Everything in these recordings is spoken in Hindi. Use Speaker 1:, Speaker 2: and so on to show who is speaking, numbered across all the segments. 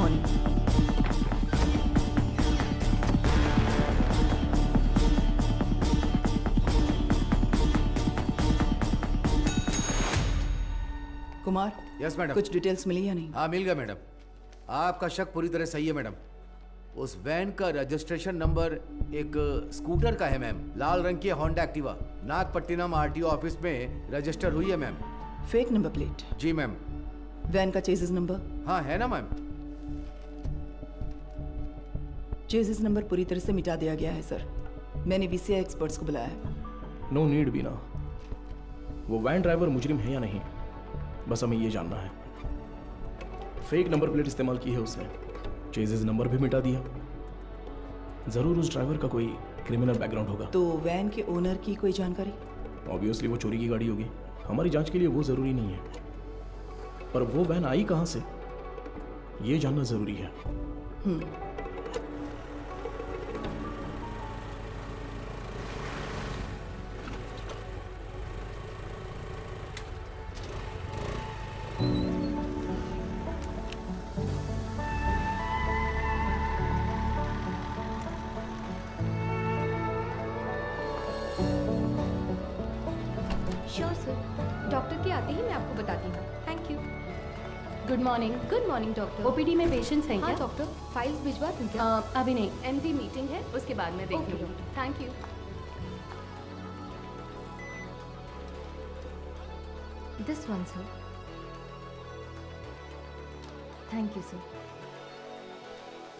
Speaker 1: मॉर्निंग। Kumar,
Speaker 2: yes madam.
Speaker 1: कुछ डिटेल्स मिली या नहीं?
Speaker 2: हाँ मिल गया मैडम। आपका शक पूरी तरह सही है मैडम। उस वैन का रजिस्ट्रेशन नंबर एक स्कूटर का है मैम, लाल रंग की Honda Activa. Nagapattinam RTO office में रजिस्टर हुई है मैम।
Speaker 1: Fake number plate?
Speaker 2: जी मैम।
Speaker 1: वैन का चेसिस नंबर?
Speaker 2: हाँ है ना मैम।
Speaker 1: चेसिस नंबर पूरी तरह से मिटा दिया गया है सर। मैंने वीसीआई एक्सपर्ट्स को बुलाया है।
Speaker 3: नो नीड बीना। वो वैन ड्राइवर मुजरिम है या नहीं, बस हमें ये जानना है। फेक नंबर प्लेट इस्तेमाल की है उसने, चेजिस नंबर भी मिटा दिया। जरूर उस ड्राइवर का कोई क्रिमिनल बैकग्राउंड होगा।
Speaker 1: तो वैन के ओनर की कोई जानकारी?
Speaker 3: ऑब्वियसली वो चोरी की गाड़ी होगी। हमारी जांच के लिए वो जरूरी नहीं है, पर वो वैन आई कहां से ये जानना जरूरी है।
Speaker 4: श्योर सर, डॉक्टर के आते ही मैं आपको बताती हूँ। Thank you.
Speaker 5: Good morning.
Speaker 4: Good morning doctor.
Speaker 5: OPD में पेशेंट्स हैं
Speaker 4: हाँ
Speaker 5: क्या?
Speaker 4: डॉक्टर, फाइल्स भिजवा दूँ क्या?
Speaker 5: अभी नहीं, एमडी मीटिंग है, उसके बाद मैं देख
Speaker 4: Okay,
Speaker 5: लूँगी।
Speaker 4: doctor.
Speaker 5: Thank you.
Speaker 4: This one sir. Thank you sir.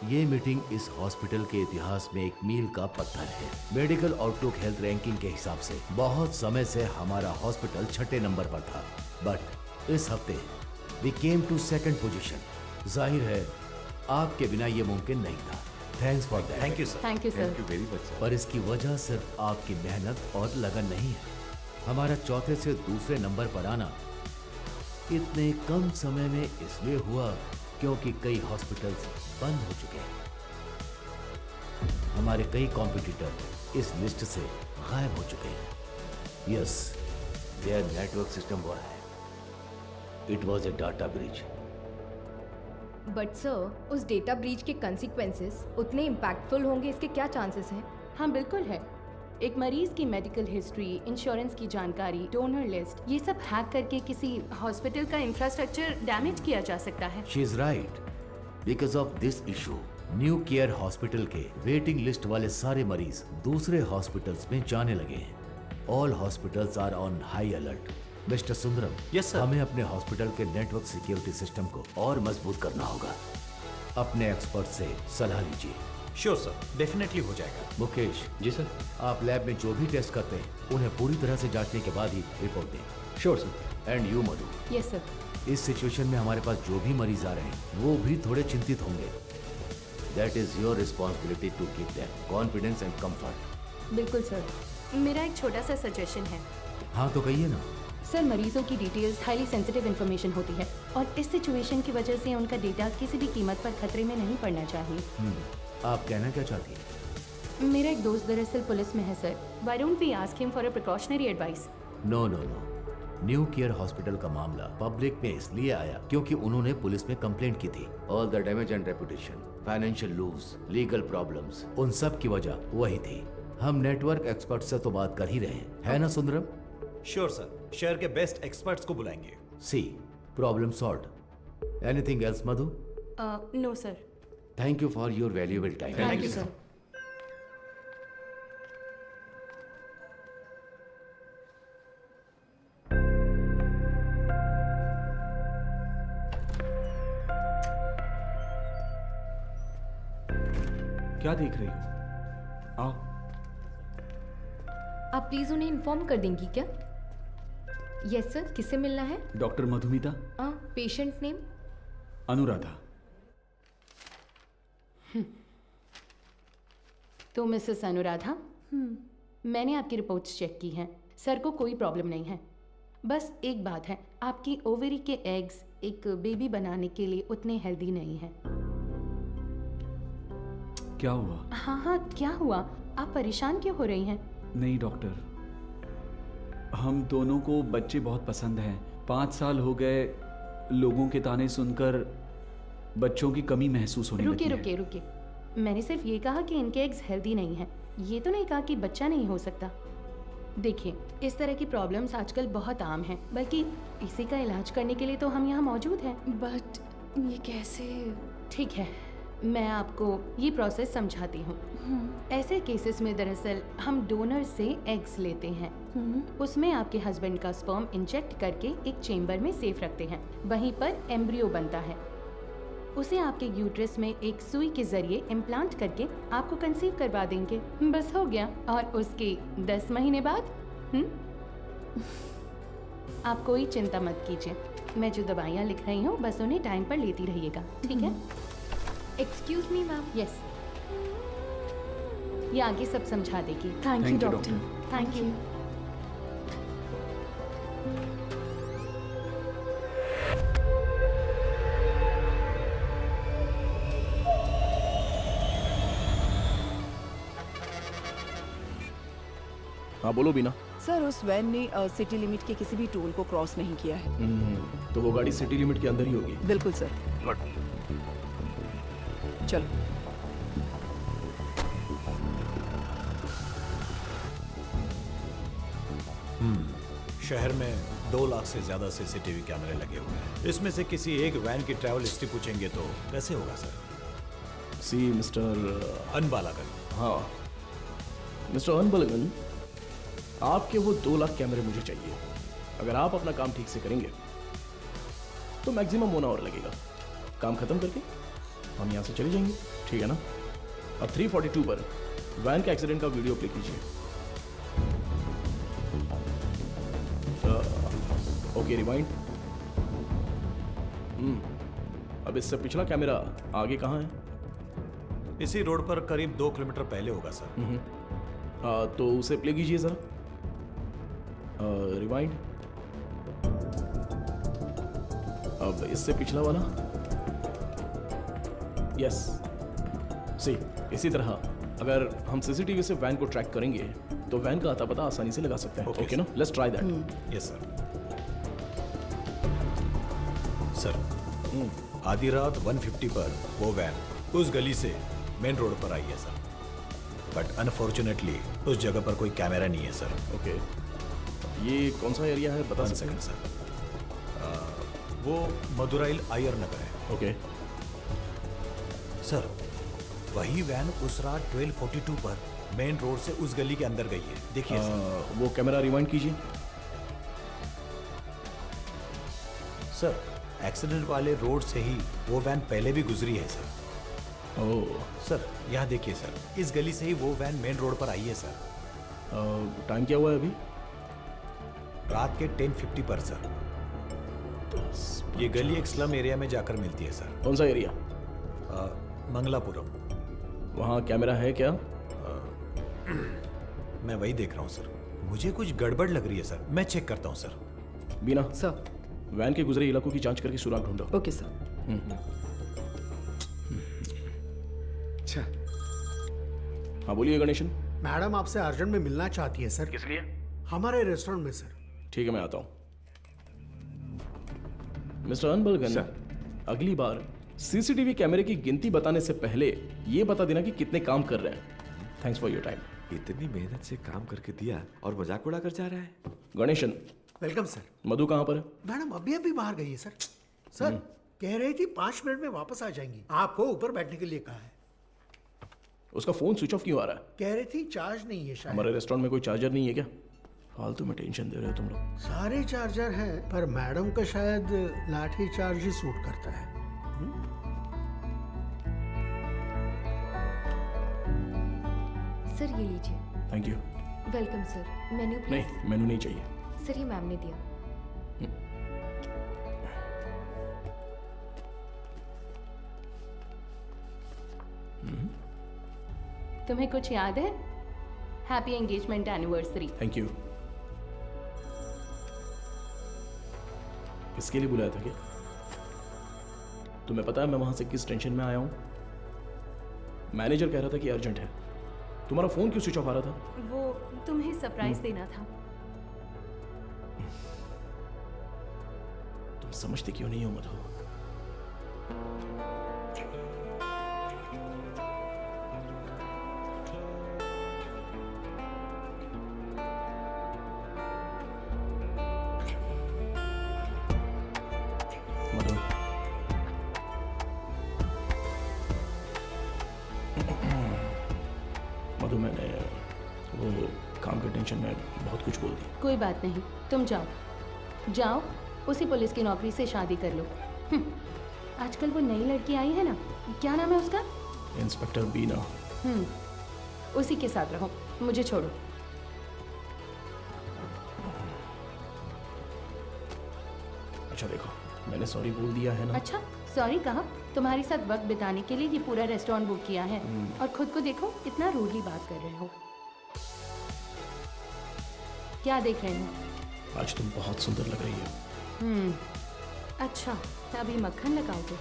Speaker 2: ये मीटिंग इस हॉस्पिटल के इतिहास में एक मील का पत्थर है। मेडिकल आउटलुक हेल्थ रैंकिंग के हिसाब से बहुत समय से हमारा हॉस्पिटल 6ठे नंबर पर था, बट इस हफ्ते we came to 2nd position. जाहिर है आपके बिना ये मुमकिन नहीं था। Thanks for that.
Speaker 6: Thank you sir.
Speaker 5: Thank you sir.
Speaker 6: Thank you very much sir.
Speaker 2: पर इसकी वजह सिर्फ आपकी मेहनत और लगन नहीं है। हमारा चौथे से दूसरे नंबर पर आना इतने कम समय में इसलिए हुआ क्योंकि कई हॉस्पिटल्स बंद हो चुके हैं। हमारे कई कॉम्पिटिटर इस लिस्ट से गायब हो चुके हैं। यस, देयर नेटवर्क सिस्टम हुआ है। It was a data breach.
Speaker 4: But sir, उस डेटा ब्रीच के कंसिक्वेंसेस उतने इम्पैक्टफुल होंगे, इसके क्या चांसेस हैं?
Speaker 5: हाँ बिल्कुल है। एक मरीज की मेडिकल हिस्ट्री, इंश्योरेंस की जानकारी, डोनर लिस्ट, ये सब हैक करके किसी हॉस्पिटल का इंफ्रास्ट्रक्चर डैमेज किया जा सकता है।
Speaker 2: She is right. Because of this issue new care hospital के वेटिंग लिस्ट वाले सारे मरीज दूसरे हॉस्पिटल्स में जाने लगे हैं। All hospitals are on high alert. Mister Sundaram,
Speaker 6: Yes, sir.
Speaker 2: हमें अपने हॉस्पिटल के नेटवर्क सिक्योरिटी सिस्टम को और मजबूत करना होगा। अपने एक्सपर्ट से सलाह लीजिए।
Speaker 6: श्योर सर, डेफिनेटली हो जाएगा।
Speaker 2: मुकेश
Speaker 6: जी सर।
Speaker 2: आप लैब में जो भी टेस्ट करते हैं उन्हें पूरी तरह से जांचने के बाद ही रिपोर्ट दें।
Speaker 6: Sure sir.
Speaker 2: And you Madhu,
Speaker 5: yes sir.
Speaker 2: इस सिचुएशन में हमारे पास जो भी मरीज आ रहे हैं वो भी थोड़े चिंतित होंगे। That is your responsibility to give them confidence and comfort.
Speaker 5: बिल्कुल सर। मेरा एक छोटा सा सजेशन है।
Speaker 2: हाँ तो कहिए ना।
Speaker 5: सर, मरीजों की डिटेल्स हाईली सेंसिटिव इन्फॉर्मेशन होती है और इस सिचुएशन की वजह से उनका डेटा किसी भी कीमत पर खतरे में नहीं पड़ना चाहिए।
Speaker 2: आप कहना क्या चाहती हैं?
Speaker 5: मेरा एक दोस्त दरअसल पुलिस में है sir. Why don't we ask him for a precautionary advice?
Speaker 2: No no no. New care hospital का मामला पब्लिक में इसलिए आया क्योंकि उन्होंने पुलिस में कंप्लेंट की थी। All the damage and reputation, financial lose, legal problems, उन सब की वजह वही थी। हम नेटवर्क एक्सपर्ट से तो बात कर ही रहे हैं, है ना सुंदरम?
Speaker 6: श्योर सर, शहर के बेस्ट एक्सपर्ट्स को बुलाएंगे।
Speaker 2: See, problem solved. Anything else Madhu?
Speaker 5: No sir.
Speaker 2: Thank you for your valuable time.
Speaker 5: Thank you sir.
Speaker 7: क्या देख रही हो? आओ।
Speaker 4: आप प्लीज उन्हें इन्फॉर्म कर देंगी क्या? यस सर, किससे मिलना है?
Speaker 7: Doctor Madhumita.
Speaker 4: Patient name?
Speaker 7: Anuradha.
Speaker 5: तो मिसेस अनुराधा, मैंने आपकी रिपोर्ट्स चेक की हैं। सर को कोई प्रॉब्लम नहीं है। बस एक बात है, आपकी ओवरी के एग्स एक बेबी बनाने के लिए उतने हेल्दी नहीं हैं।
Speaker 7: क्या हुआ?
Speaker 5: हाँ हाँ, क्या हुआ? आप परेशान क्यों हो रही हैं?
Speaker 7: नहीं डॉक्टर, हम दोनों को बच्चे बहुत पसंद हैं। 5 साल हो गए लोगों के ताने सुनकर बच्चों की कमी महसूस होने
Speaker 5: रुके
Speaker 7: लगी है।
Speaker 5: रुके रुके, मैंने सिर्फ ये कहा कि इनके एग्स हेल्दी नहीं हैं। ये तो नहीं कहा कि बच्चा नहीं हो सकता। देखिए, इस तरह की प्रॉब्लम्स आजकल बहुत आम हैं, बल्कि इसी का इलाज करने के लिए तो हम यहाँ मौजूद हैं।
Speaker 8: बट ये कैसे?
Speaker 5: ठीक है, मैं आपको ये प्रोसेस समझाती हूँ। ऐसे केसेस में दरअसल हम डोनर से एग्स लेते हैं, उसमें आपके हस्बैंड का स्पर्म इंजेक्ट करके एक चेम्बर में सेफ रखते हैं। वहीं पर एम्ब्रियो बनता है, उसे आपके यूट्रस में एक सुई के जरिए इम्प्लांट करके आपको कंसीव करवा देंगे। बस हो गया। और उसके 10 महीने बाद आप कोई चिंता मत कीजिए। मैं जो दवाइयाँ लिख रही हूँ बस उन्हें टाइम पर लेती रहिएगा, ठीक है?
Speaker 4: Excuse me ma'am.
Speaker 5: यस, ये आगे सब समझा देगी।
Speaker 8: Thank you doctor.
Speaker 5: Thank you.
Speaker 3: हाँ बोलो बीना।
Speaker 1: सर उस वैन ने सिटी लिमिट के किसी भी टोल को क्रॉस नहीं किया है।
Speaker 3: तो वो गाड़ी सिटी लिमिट के अंदर ही होगी।
Speaker 1: बिल्कुल सर। चलो।
Speaker 6: शहर में 2 लाख से ज्यादा सीसीटीवी कैमरे लगे हुए हैं। इसमें से किसी एक वैन की ट्रैवल हिस्ट्री पूछेंगे तो कैसे होगा सर?
Speaker 3: सी मिस्टर
Speaker 6: अनबालागन।
Speaker 3: हाँ मिस्टर अनबलगन, आपके वो 2 लाख कैमरे मुझे चाहिए। अगर आप अपना काम ठीक से करेंगे तो मैक्सिमम 1 आवर लगेगा। काम खत्म करके हम यहाँ से चले जाएंगे, ठीक है ना? अब 342 पर वैन के एक्सीडेंट का वीडियो प्ले कीजिए। Okay rewind. अब इससे पिछला कैमरा आगे कहाँ है?
Speaker 6: इसी रोड पर करीब 2 किलोमीटर पहले होगा सर।
Speaker 3: तो उसे प्ले कीजिए जरा। रिवाइंड। अब इससे पिछला वाला। यस सी, इसी तरह अगर हम सीसीटीवी से वैन को ट्रैक करेंगे तो वैन का अता पता आसानी से लगा सकते हैं।
Speaker 6: Okay,
Speaker 3: ओके ना? Let's try that.
Speaker 6: Yes sir. Sir आधी रात 150 पर वो वैन उस गली से मेन रोड पर आई है सर, बट अनफॉर्चुनेटली उस जगह पर कोई कैमरा नहीं है सर।
Speaker 3: ओके, ये कौन सा एरिया है बता
Speaker 6: 1
Speaker 3: सकते हैं?
Speaker 6: Second sir. वो मदुराइल आयर नगर है।
Speaker 3: ओके,
Speaker 6: सर वही वैन उस रात 1242 पर मेन रोड से उस गली के अंदर गई है। देखिए सर।
Speaker 3: वो कैमरा रिवाइंड कीजिए।
Speaker 6: सर एक्सीडेंट वाले रोड से ही वो वैन पहले भी गुजरी है सर।
Speaker 3: ओह,
Speaker 6: सर यहाँ देखिए सर, इस गली से ही वो वैन मेन रोड पर आई है सर।
Speaker 3: टाइम क्या हुआ है अभी?
Speaker 6: रात के 10:50 पर सर। ये गली एक स्लम एरिया में जाकर मिलती है सर।
Speaker 3: कौन सा एरिया?
Speaker 6: मंगलापुरम।
Speaker 3: वहाँ कैमरा है क्या?
Speaker 6: मैं वही देख रहा हूँ सर। मुझे कुछ गड़बड़ लग रही है सर, मैं चेक करता हूँ सर।
Speaker 3: बीना,
Speaker 1: सर।
Speaker 3: वैन के गुजरे इलाकों की जांच करके सुराग ढूंढो।
Speaker 1: Okay sir.
Speaker 9: अच्छा,
Speaker 3: हाँ बोलिए गणेशन।
Speaker 9: मैडम आपसे अर्जेंट में मिलना चाहती है सर।
Speaker 3: किस लिए?
Speaker 9: हमारे रेस्टोरेंट में सर।
Speaker 3: ठीक है, मैं आता हूँ। मिस्टर अनबलगन, अगली बार सीसीटीवी कैमरे की गिनती बताने से पहले ये बता देना कि कितने काम कर रहे हैं। Thanks for your time.
Speaker 10: इतनी मेहनत से काम करके दिया और मजाक उड़ा कर जा रहा है।
Speaker 3: Ganesan,
Speaker 9: welcome sir.
Speaker 3: मधु कहाँ पर है?
Speaker 9: मैडम अभी अभी बाहर गई है सर। सर कह रही थी 5 मिनट में वापस आ जाएंगी। आपको ऊपर बैठने के लिए कहा है।
Speaker 3: उसका फोन स्विच ऑफ क्यों आ रहा है?
Speaker 9: कह रही थी चार्ज नहीं है शायद।
Speaker 3: हमारे रेस्टोरेंट में कोई चार्जर नहीं है क्या? फालतू में टेंशन दे रहे हो तुम लोग।
Speaker 9: सारे चार्जर हैं, पर मैडम का शायद लाठी चार्ज ही सूट करता है।
Speaker 4: सर ये लीजिए।
Speaker 3: Thank you.
Speaker 4: Welcome sir. Menu please.
Speaker 3: नहीं, मेनू नहीं चाहिए।
Speaker 4: सर ये मैम ने दिया।
Speaker 5: तुम्हें कुछ याद है? Happy engagement anniversary.
Speaker 3: Thank you. इसके लिए बुलाया था क्या? तुम्हें पता है मैं वहां से किस टेंशन में आया हूं? मैनेजर कह रहा था कि अर्जेंट है। तुम्हारा फोन क्यों स्विच ऑफ आ रहा था?
Speaker 5: वो तुम्हें सरप्राइज देना था।
Speaker 3: तुम समझती क्यों नहीं हो मधु? कुछ बोल दिया।
Speaker 5: कोई बात नहीं, तुम जाओ जाओ, उसी पुलिस की नौकरी से शादी कर लो। आजकल वो नई लड़की आई है ना, क्या नाम है उसका?
Speaker 3: इंस्पेक्टर बीना।
Speaker 5: उसी के साथ रहो, मुझे छोड़ो।
Speaker 3: अच्छा देखो, मैंने सॉरी बोल दिया है ना।
Speaker 5: अच्छा, सॉरी कहा? तुम्हारे साथ वक्त बिताने के लिए ये पूरा रेस्टोरेंट बुक किया है और खुद को देखो कितना रूडली बात कर रहे हो। क्या देख रहे हो?
Speaker 3: आज तुम बहुत सुंदर लग रही हो।
Speaker 5: अच्छा, अभी मक्खन लगाओगे?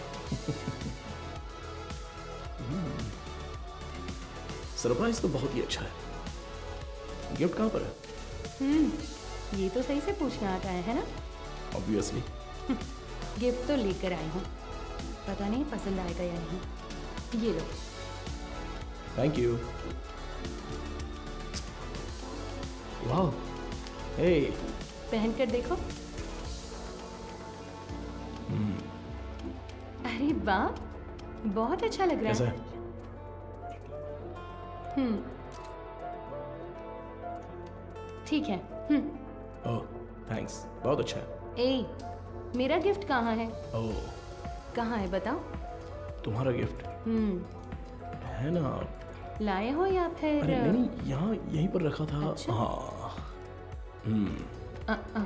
Speaker 3: सरप्राइज तो बहुत ही अच्छा है। गिफ्ट कहाँ पर है?
Speaker 5: ये तो सही से पूछना आता है ना?
Speaker 3: ऑब्वियसली।
Speaker 5: गिफ्ट तो लेकर आई हूँ, पता नहीं पसंद आएगा या नहीं। ये लो।
Speaker 3: Thank you. वाह, हे,
Speaker 5: पहन कर देखो। अरे वाह, बहुत अच्छा लग रहा
Speaker 3: कैसा
Speaker 5: है।
Speaker 3: है?
Speaker 5: ठीक है।
Speaker 3: ओह, थैंक्स, बहुत अच्छा है।
Speaker 5: ए, मेरा गिफ्ट कहाँ है?
Speaker 3: ओह,
Speaker 5: कहाँ है बताओ?
Speaker 3: तुम्हारा गिफ्ट है ना?
Speaker 5: लाए हो या फिर?
Speaker 3: अरे नहीं, यहाँ यहीं पर रखा था।
Speaker 5: अच्छा?
Speaker 3: हाँ,
Speaker 5: अ,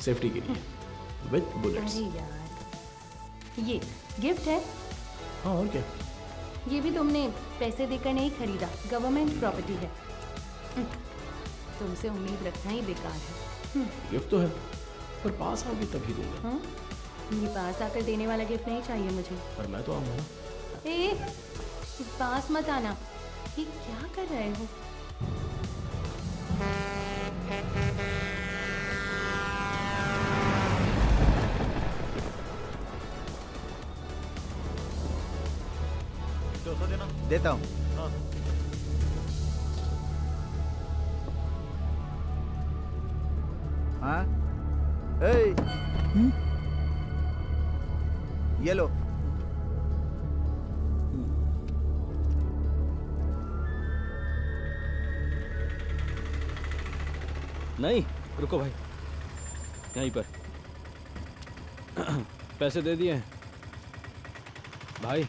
Speaker 3: सेफ्टी के लिए विद बुलेट्स।
Speaker 5: अरे यार, ये गिफ्ट है।
Speaker 3: हाँ, और क्या?
Speaker 5: ये भी तुमने पैसे देकर नहीं खरीदा, गवर्नमेंट प्रॉपर्टी है। तुमसे उम्मीद रखना ही बेकार है।
Speaker 3: गिफ्ट तो है, पर पास आओगे तभी दूंगा।
Speaker 5: हाँ? ये पास आकर देने वाला गिफ्ट नहीं चाहिए मुझे।
Speaker 3: पर मैं तो आऊंगा ना।
Speaker 5: ए, पास मत आना। ये क्या कर रहे हो?
Speaker 11: देता हूँ। हाँ, ए, ये लो।
Speaker 12: नहीं, रुको भाई, यहीं पर पैसे दे दिए हैं भाई।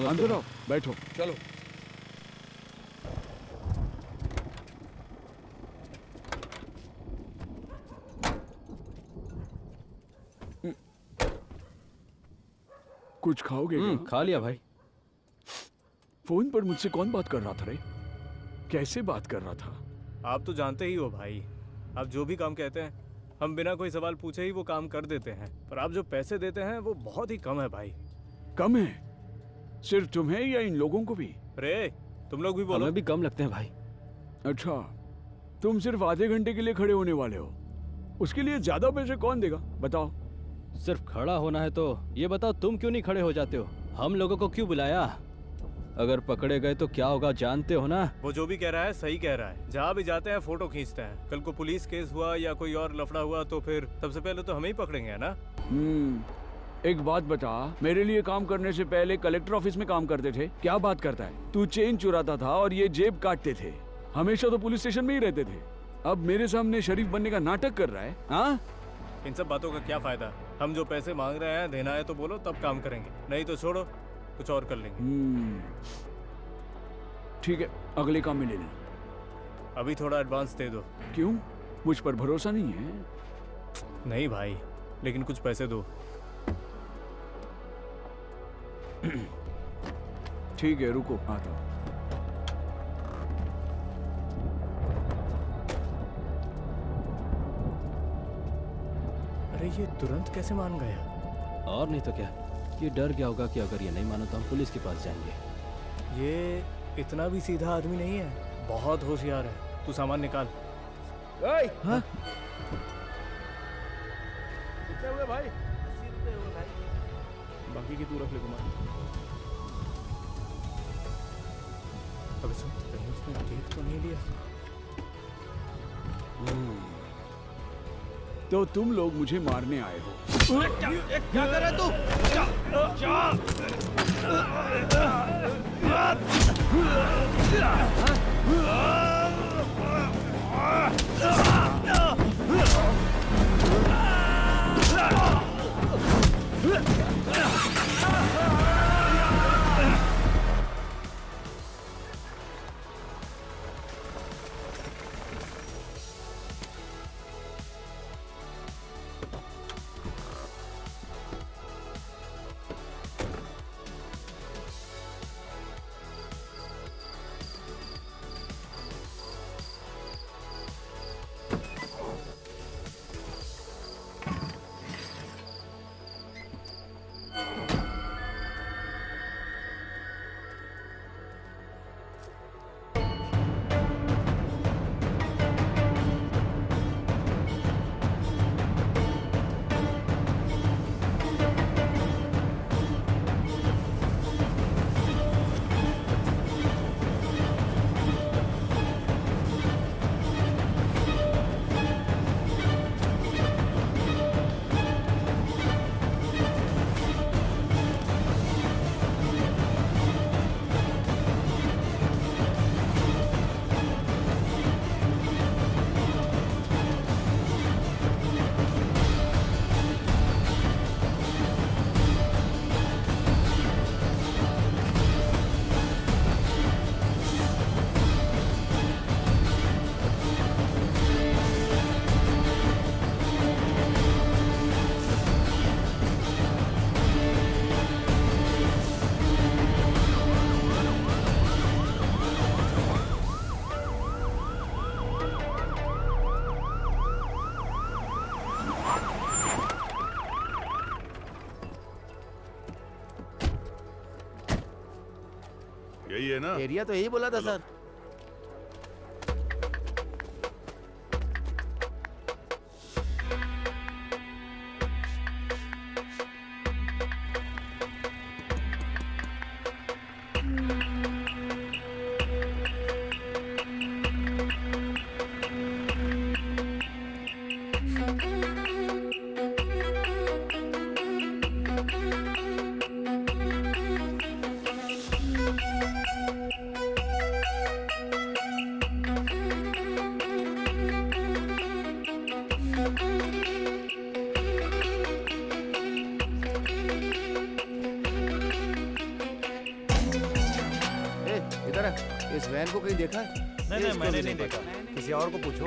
Speaker 7: अंदर आओ, बैठो।
Speaker 12: चलो।
Speaker 7: कुछ खाओगे क्या?
Speaker 12: खा लिया भाई।
Speaker 7: फोन पर मुझसे कौन बात कर रहा था रे? कैसे बात कर रहा था?
Speaker 13: आप तो जानते ही हो भाई, आप जो भी काम कहते हैं हम बिना कोई सवाल पूछे ही वो काम कर देते हैं, पर आप जो पैसे देते हैं वो बहुत ही कम है भाई।
Speaker 7: कम है? सिर्फ तुम्हें या इन लोगों को भी?
Speaker 13: रे, तुम लोग भी बोलो।
Speaker 12: हमें भी कम लगते हैं भाई।
Speaker 7: अच्छा, तुम सिर्फ आधे घंटे के लिए खड़े होने वाले हो, उसके लिए ज्यादा पैसे कौन देगा बताओ?
Speaker 12: सिर्फ खड़ा होना है तो ये बताओ तुम क्यों नहीं खड़े हो जाते हो? हम लोगों को क्यों बुलाया? अगर पकड़े गए तो क्या होगा जानते हो ना?
Speaker 13: वो जो भी कह रहा है सही कह रहा है। जहाँ भी जाते हैं फोटो खींचते हैं। कल को पुलिस केस हुआ या कोई और लफड़ा हुआ तो फिर सबसे पहले तो हमें ही पकड़ेंगे, है ना?
Speaker 7: एक बात बता, मेरे लिए काम करने से पहले कलेक्टर ऑफिस में काम करते थे। क्या बात करता है? तू चेन चुराता था और ये जेब काटते थे। हमेशा तो पुलिस स्टेशन में ही रहते थे। अब मेरे सामने शरीफ बनने का नाटक कर रहा है। हाँ,
Speaker 13: इन सब बातों का क्या फायदा? हम जो पैसे मांग रहे हैं, देना है तो बोलो, तब काम करेंगे, नहीं तो छोड़ो, कुछ और कर लेंगे।
Speaker 7: ठीक है, अगले काम में ले लेना।
Speaker 13: अभी थोड़ा एडवांस दे दो।
Speaker 7: क्यों? मुझ पर भरोसा नहीं है?
Speaker 13: नहीं भाई, लेकिन कुछ पैसे दो।
Speaker 7: ठीक है, रुको, आता हूँ।
Speaker 13: अरे ये तुरंत कैसे मान गया?
Speaker 12: और नहीं तो क्या, ये डर गया होगा कि अगर ये नहीं माना तो हम पुलिस के पास जाएंगे।
Speaker 13: ये इतना भी सीधा आदमी नहीं है, बहुत होशियार है। तू सामान निकाल।
Speaker 11: हाँ?
Speaker 3: कितने हुए भाई? 80 रुपए हुए भाई। बाकी की तू रख ले कुमार। अबे सुन, कहीं उसने देख तो नहीं लिया?
Speaker 7: तो तुम लोग मुझे मारने आए हो?
Speaker 11: क्या कर रहा तू?
Speaker 14: यही है ना?
Speaker 11: एरिया तो यही बोला था सर। इधर है, इस वैन को कहीं देखा है?
Speaker 13: नहीं मैंने नहीं देखा, किसी और को पूछो।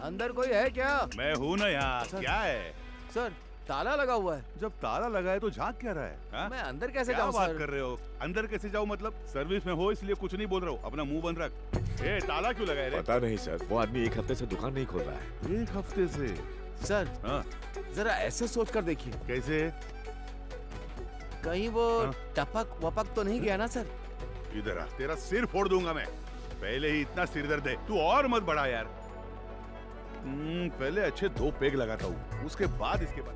Speaker 11: अंदर कोई है क्या?
Speaker 14: मैं हूँ ना यहाँ। क्या है
Speaker 11: सर? ताला लगा हुआ है।
Speaker 14: जब ताला लगा है तो झांक क्या रहा है? हा?
Speaker 11: मैं अंदर कैसे
Speaker 14: क्या
Speaker 11: जाऊँ
Speaker 14: बात
Speaker 11: सर?
Speaker 14: कर रहे हो? अंदर कैसे जाऊँ मतलब? सर्विस में हो इसलिए कुछ नहीं बोल रहा हूँ, अपना मुंह बंद रख। ए, ताला क्यों लगाए रे?
Speaker 10: पता नहीं सर, वो आदमी 1 हफ्ते से दुकान नहीं खोल रहा है।
Speaker 14: 1 हफ्ते से?
Speaker 11: सर
Speaker 14: हाँ?
Speaker 11: जरा ऐसे सोच कर देखिए।
Speaker 14: कैसे?
Speaker 11: कहीं वो टपक वपक तो नहीं गया ना सर?
Speaker 14: इधर आ, तेरा सिर फोड़ दूंगा मैं। पहले ही इतना सिर दर्द है, तू और मत बढ़ा यार। पहले अच्छे 2 पेग लगाता हूँ, उसके बाद इसके बाद।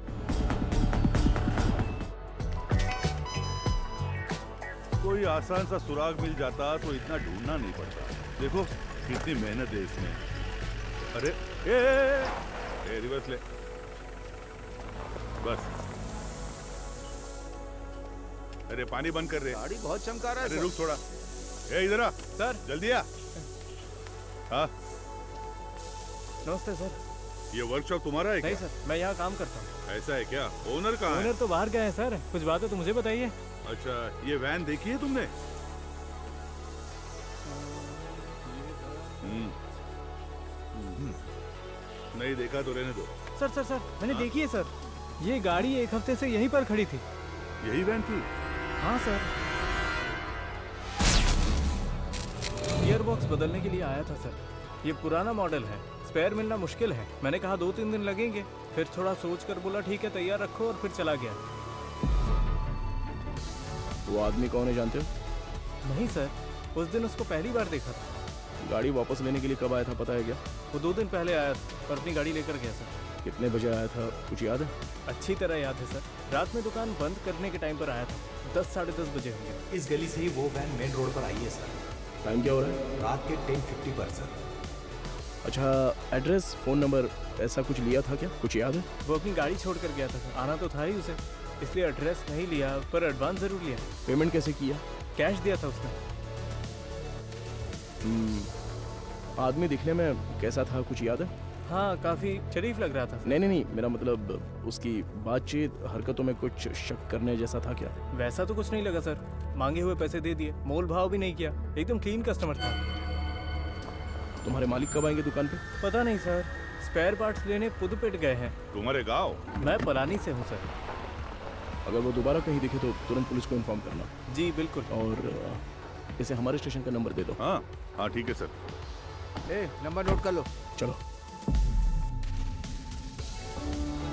Speaker 14: कोई आसान सा सुराग मिल जाता तो इतना ढूंढना नहीं पड़ता। देखो कितनी मेहनत है इसमें। अरे ए, रिवर्स ले बस। अरे पानी बंद कर रहे।
Speaker 11: गाड़ी बहुत चमका रहा है।
Speaker 14: अरे रुक थोड़ा। ए इधर आ
Speaker 13: सर,
Speaker 14: जल्दी आ। हाँ
Speaker 13: नमस्ते सर।
Speaker 14: ये वर्कशॉप तुम्हारा है क्या?
Speaker 13: नहीं सर, मैं यहाँ काम करता हूँ।
Speaker 14: ऐसा है क्या? ओनर कहाँ है?
Speaker 13: ओनर तो बाहर गए हैं सर, कुछ बात है तो मुझे बताइए।
Speaker 14: अच्छा, ये वैन देखी है तुमने? नहीं देखा तो रहने दो।
Speaker 13: सर मैंने देखी है सर, ये गाड़ी 1 हफ्ते से यहीं पर खड़ी थी।
Speaker 14: यही वैन थी?
Speaker 13: हाँ सर। गियर बॉक्स बदलने के लिए आया था सर। ये पुराना मॉडल है, स्पेयर मिलना मुश्किल है। मैंने कहा 2-3 दिन लगेंगे, फिर थोड़ा सोच कर बोला ठीक है तैयार रखो, और फिर चला गया।
Speaker 3: वो आदमी कौन है जानते हो?
Speaker 13: नहीं सर, उस दिन उसको पहली बार देखा था।
Speaker 3: गाड़ी वापस लेने के लिए कब आया था पता है क्या?
Speaker 13: वो 2 दिन पहले आया था और अपनी गाड़ी लेकर गया सर।
Speaker 3: कितने बजे आया था कुछ याद है?
Speaker 13: अच्छी तरह याद है सर, रात में दुकान बंद करने के टाइम पर आया था। 10-10:30 बजे होंगे।
Speaker 6: इस गली से ही वो वैन मेन रोड पर आई है सर।
Speaker 3: टाइम क्या हो रहा है?
Speaker 6: रात के 10:50 पर सर।
Speaker 3: अच्छा, एड्रेस, फ़ोन नंबर ऐसा कुछ लिया था क्या? कुछ याद है?
Speaker 13: वो अपनी गाड़ी छोड़ कर गया था सर, आना तो था ही उसे, इसलिए एड्रेस नहीं लिया पर एडवांस जरूर लिया।
Speaker 3: पेमेंट कैसे किया?
Speaker 13: कैश दिया था उसने।
Speaker 3: आदमी दिखने में कैसा था, कुछ याद है?
Speaker 13: हाँ, काफी शरीफ लग रहा था।
Speaker 3: नहीं, मेरा मतलब उसकी बातचीत, हरकतों में कुछ शक करने जैसा था क्या?
Speaker 13: वैसा तो कुछ नहीं लगा सर, मांगे हुए पैसे दे दिए, मोल भाव भी नहीं किया, एकदम क्लीन कस्टमर था।
Speaker 3: तुम्हारे मालिक कब आएंगे दुकान पे?
Speaker 13: पता नहीं सर, स्पेयर पार्ट्स लेने पुदुपेट गए हैं।
Speaker 14: तुम्हारे गाँव?
Speaker 13: मैं पलानी से हूँ सर।
Speaker 3: अगर वो दोबारा कहीं दिखे तो तुरंत पुलिस को इन्फॉर्म करना।
Speaker 13: जी बिल्कुल।
Speaker 3: और इसे हमारे स्टेशन का नंबर दे दो।
Speaker 14: हाँ ठीक है सर।
Speaker 11: नंबर नोट कर लो।
Speaker 3: चलो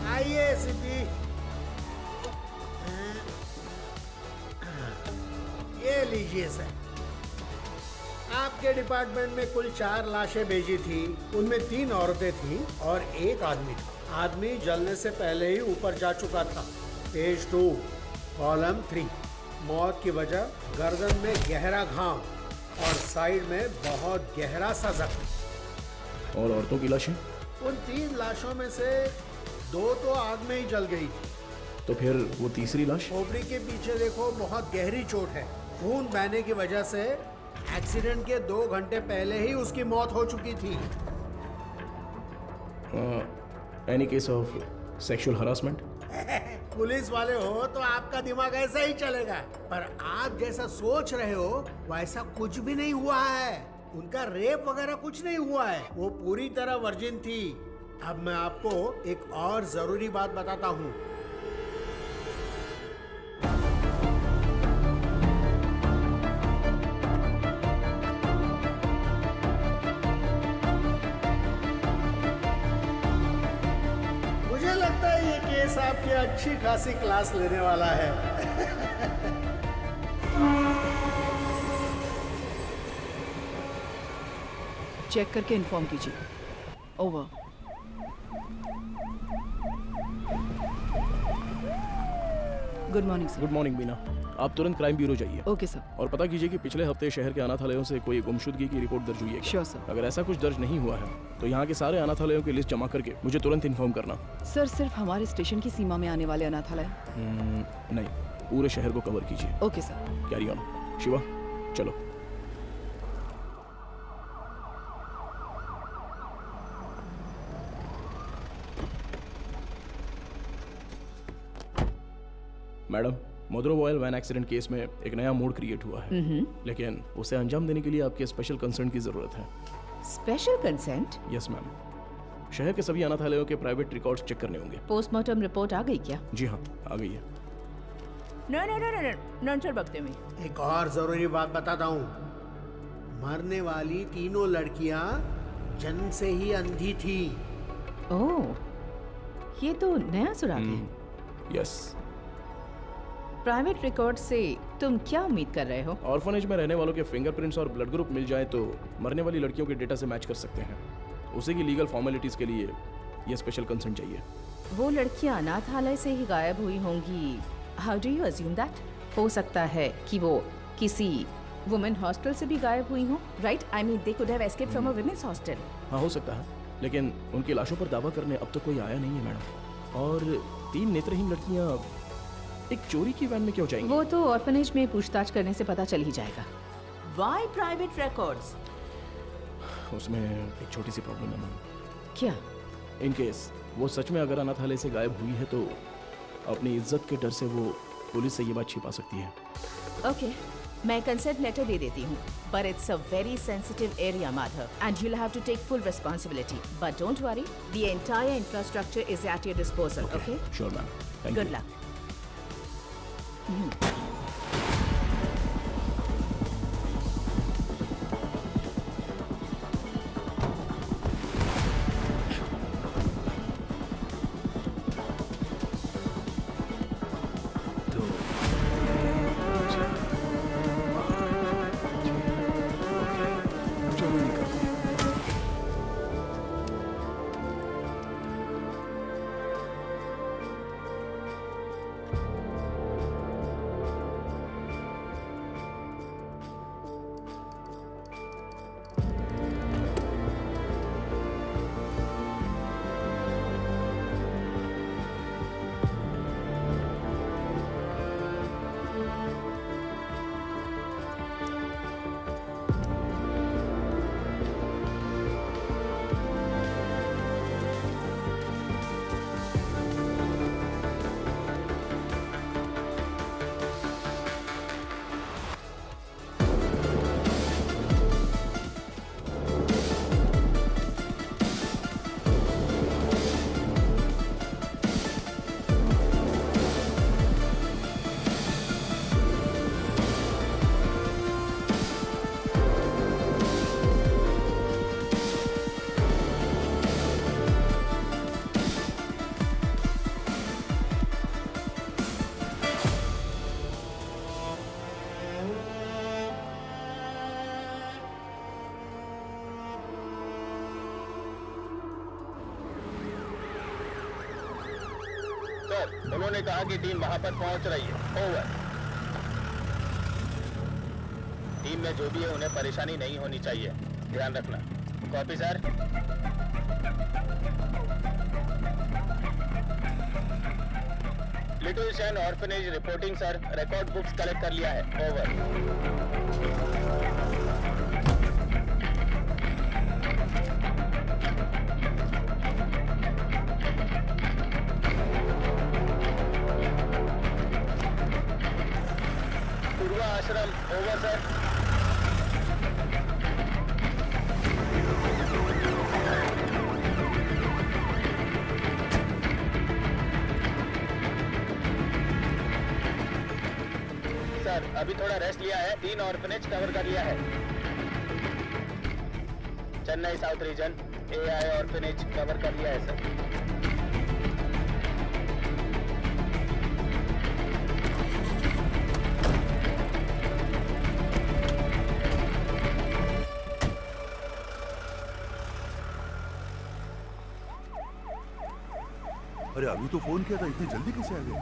Speaker 9: आइए सीपी। ये लीजिए सर, आपके डिपार्टमेंट में कुल 4 लाशें भेजी थी, उनमें 3 औरतें थीं और 1 आदमी था। आदमी जलने से पहले ही ऊपर जा चुका था। पेज 2 कॉलम 3, मौत की वजह गर्दन में गहरा घाव और साइड में बहुत गहरा सा जख्म।
Speaker 3: और औरतों की लाशें?
Speaker 9: उन 3 लाशों में से 2 तो आग में ही जल गई थी।
Speaker 3: तो फिर वो तीसरी लाश?
Speaker 9: खोपड़ी के पीछे देखो, बहुत गहरी चोट है। खून बहने की वजह से एक्सीडेंट के 2 घंटे पहले ही उसकी मौत हो चुकी थी।
Speaker 3: Any case of sexual harassment?
Speaker 9: Police वाले हो तो आपका दिमाग ऐसा ही चलेगा, पर आप जैसा सोच रहे हो वैसा कुछ भी नहीं हुआ है। उनका रेप वगैरह कुछ नहीं हुआ है, वो पूरी तरह वर्जिन थी। अब मैं आपको एक और जरूरी बात बताता हूँ। मुझे लगता है ये केस आपकी अच्छी खासी क्लास लेने वाला है।
Speaker 1: चेक करके इन्फॉर्म कीजिए। Over. Good morning sir.
Speaker 3: Good morning Beena, आप तुरंत क्राइम ब्यूरो जाइए।
Speaker 1: Okay sir.
Speaker 3: और पता कीजिए कि पिछले हफ्ते शहर के अनाथालयों से कोई गुमशुदगी की रिपोर्ट दर्ज हुई है क्या?
Speaker 1: Sure sir.
Speaker 3: अगर ऐसा कुछ दर्ज नहीं हुआ है तो यहाँ के सारे अनाथालयों की लिस्ट जमा करके मुझे तुरंत इन्फॉर्म करना।
Speaker 1: सर सिर्फ हमारे स्टेशन की सीमा में आने वाले अनाथालय?
Speaker 3: नहीं, पूरे शहर को कवर कीजिए।
Speaker 1: Okay sir.
Speaker 3: Carry on. Shiva चलो। मैडम, मदुरो ऑयल वैन एक्सीडेंट केस में एक नया मोड क्रिएट हुआ है, लेकिन उसे अंजाम देने के लिए आपके स्पेशल कंसर्न की जरूरत है।
Speaker 5: Special consent?
Speaker 3: Yes ma'am. शहर के सभी अनाथालयों के प्राइवेट रिकॉर्ड्स चेक करने होंगे।
Speaker 5: पोस्टमार्टम रिपोर्ट आ गई क्या?
Speaker 3: जी हाँ, आ गई है।
Speaker 5: नॉन बकते में
Speaker 9: एक और जरूरी बात बताता हूँ। मरने वाली तीनों लड़कियाँ जन्म से ही अंधी थी।
Speaker 5: ओह, ये तो नया सुराग है।
Speaker 3: यस।
Speaker 5: प्राइवेट रिकॉर्ड से तुम क्या उम्मीद कर रहे हो?
Speaker 3: ऑर्फनेज में रहने वालों के फिंगरप्रिंट्स और ब्लड ग्रुप मिल जाए तो मरने वाली लड़कियों के डेटा से मैच कर सकते हैं। उसी की लीगल फॉर्मेलिटीज के लिए ये स्पेशल कंसर्न चाहिए।
Speaker 5: वो लड़कियां अनाथालय से ही गायब हुई होंगी। How do you assume that? हो सकता है कि वो किसी वुमेन हॉस्टल से भी गायब हुई हो, right? I mean they could have escaped from a women's hostel.
Speaker 3: हाँ, हो सकता है, लेकिन उनकी लाशों पर दावा करने अब तक कोई आया नहीं है मैडम। और 3 नेत्रहीन लड़कियां एक चोरी की वैन में क्यों जाएंगी?
Speaker 5: वो तो ऑर्फनेज में पूछताछ करने से पता चल ही जाएगा।
Speaker 15: Why private records?
Speaker 3: उसमें एक छोटी सी प्रॉब्लम है मैम।
Speaker 5: क्या?
Speaker 3: इन केस वो सच में अगर अनाथालय से गायब हुई है तो अपनी इज्जत के डर से वो पुलिस से ये बात छिपा सकती है।
Speaker 15: Okay, मैं कंसेंट लेटर दे देती हूँ, but it's a very sensitive area, Madhav, and you'll have to take full responsibility. But don't worry, the entire infrastructure is at your disposal. Okay?
Speaker 3: Sure, ma'am. Thank
Speaker 15: Good
Speaker 3: you.
Speaker 15: luck.
Speaker 16: उन्होंने कहा कि टीम वहां पर पहुंच रही है। ओवर। टीम में जो भी है उन्हें परेशानी नहीं होनी चाहिए, ध्यान रखना। Copy sir. Little Shan orphanage reporting sir, record books collect कर लिया है। ओवर। पूर्वा आश्रम। Over sir. सर अभी थोड़ा रेस्ट लिया है, 3 ऑर्फनेज कवर कर लिया है। Chennai south region AI orphanage cover कर लिया है सर।
Speaker 14: अरे अभी तो फोन किया था, इतनी जल्दी कैसे आ गए?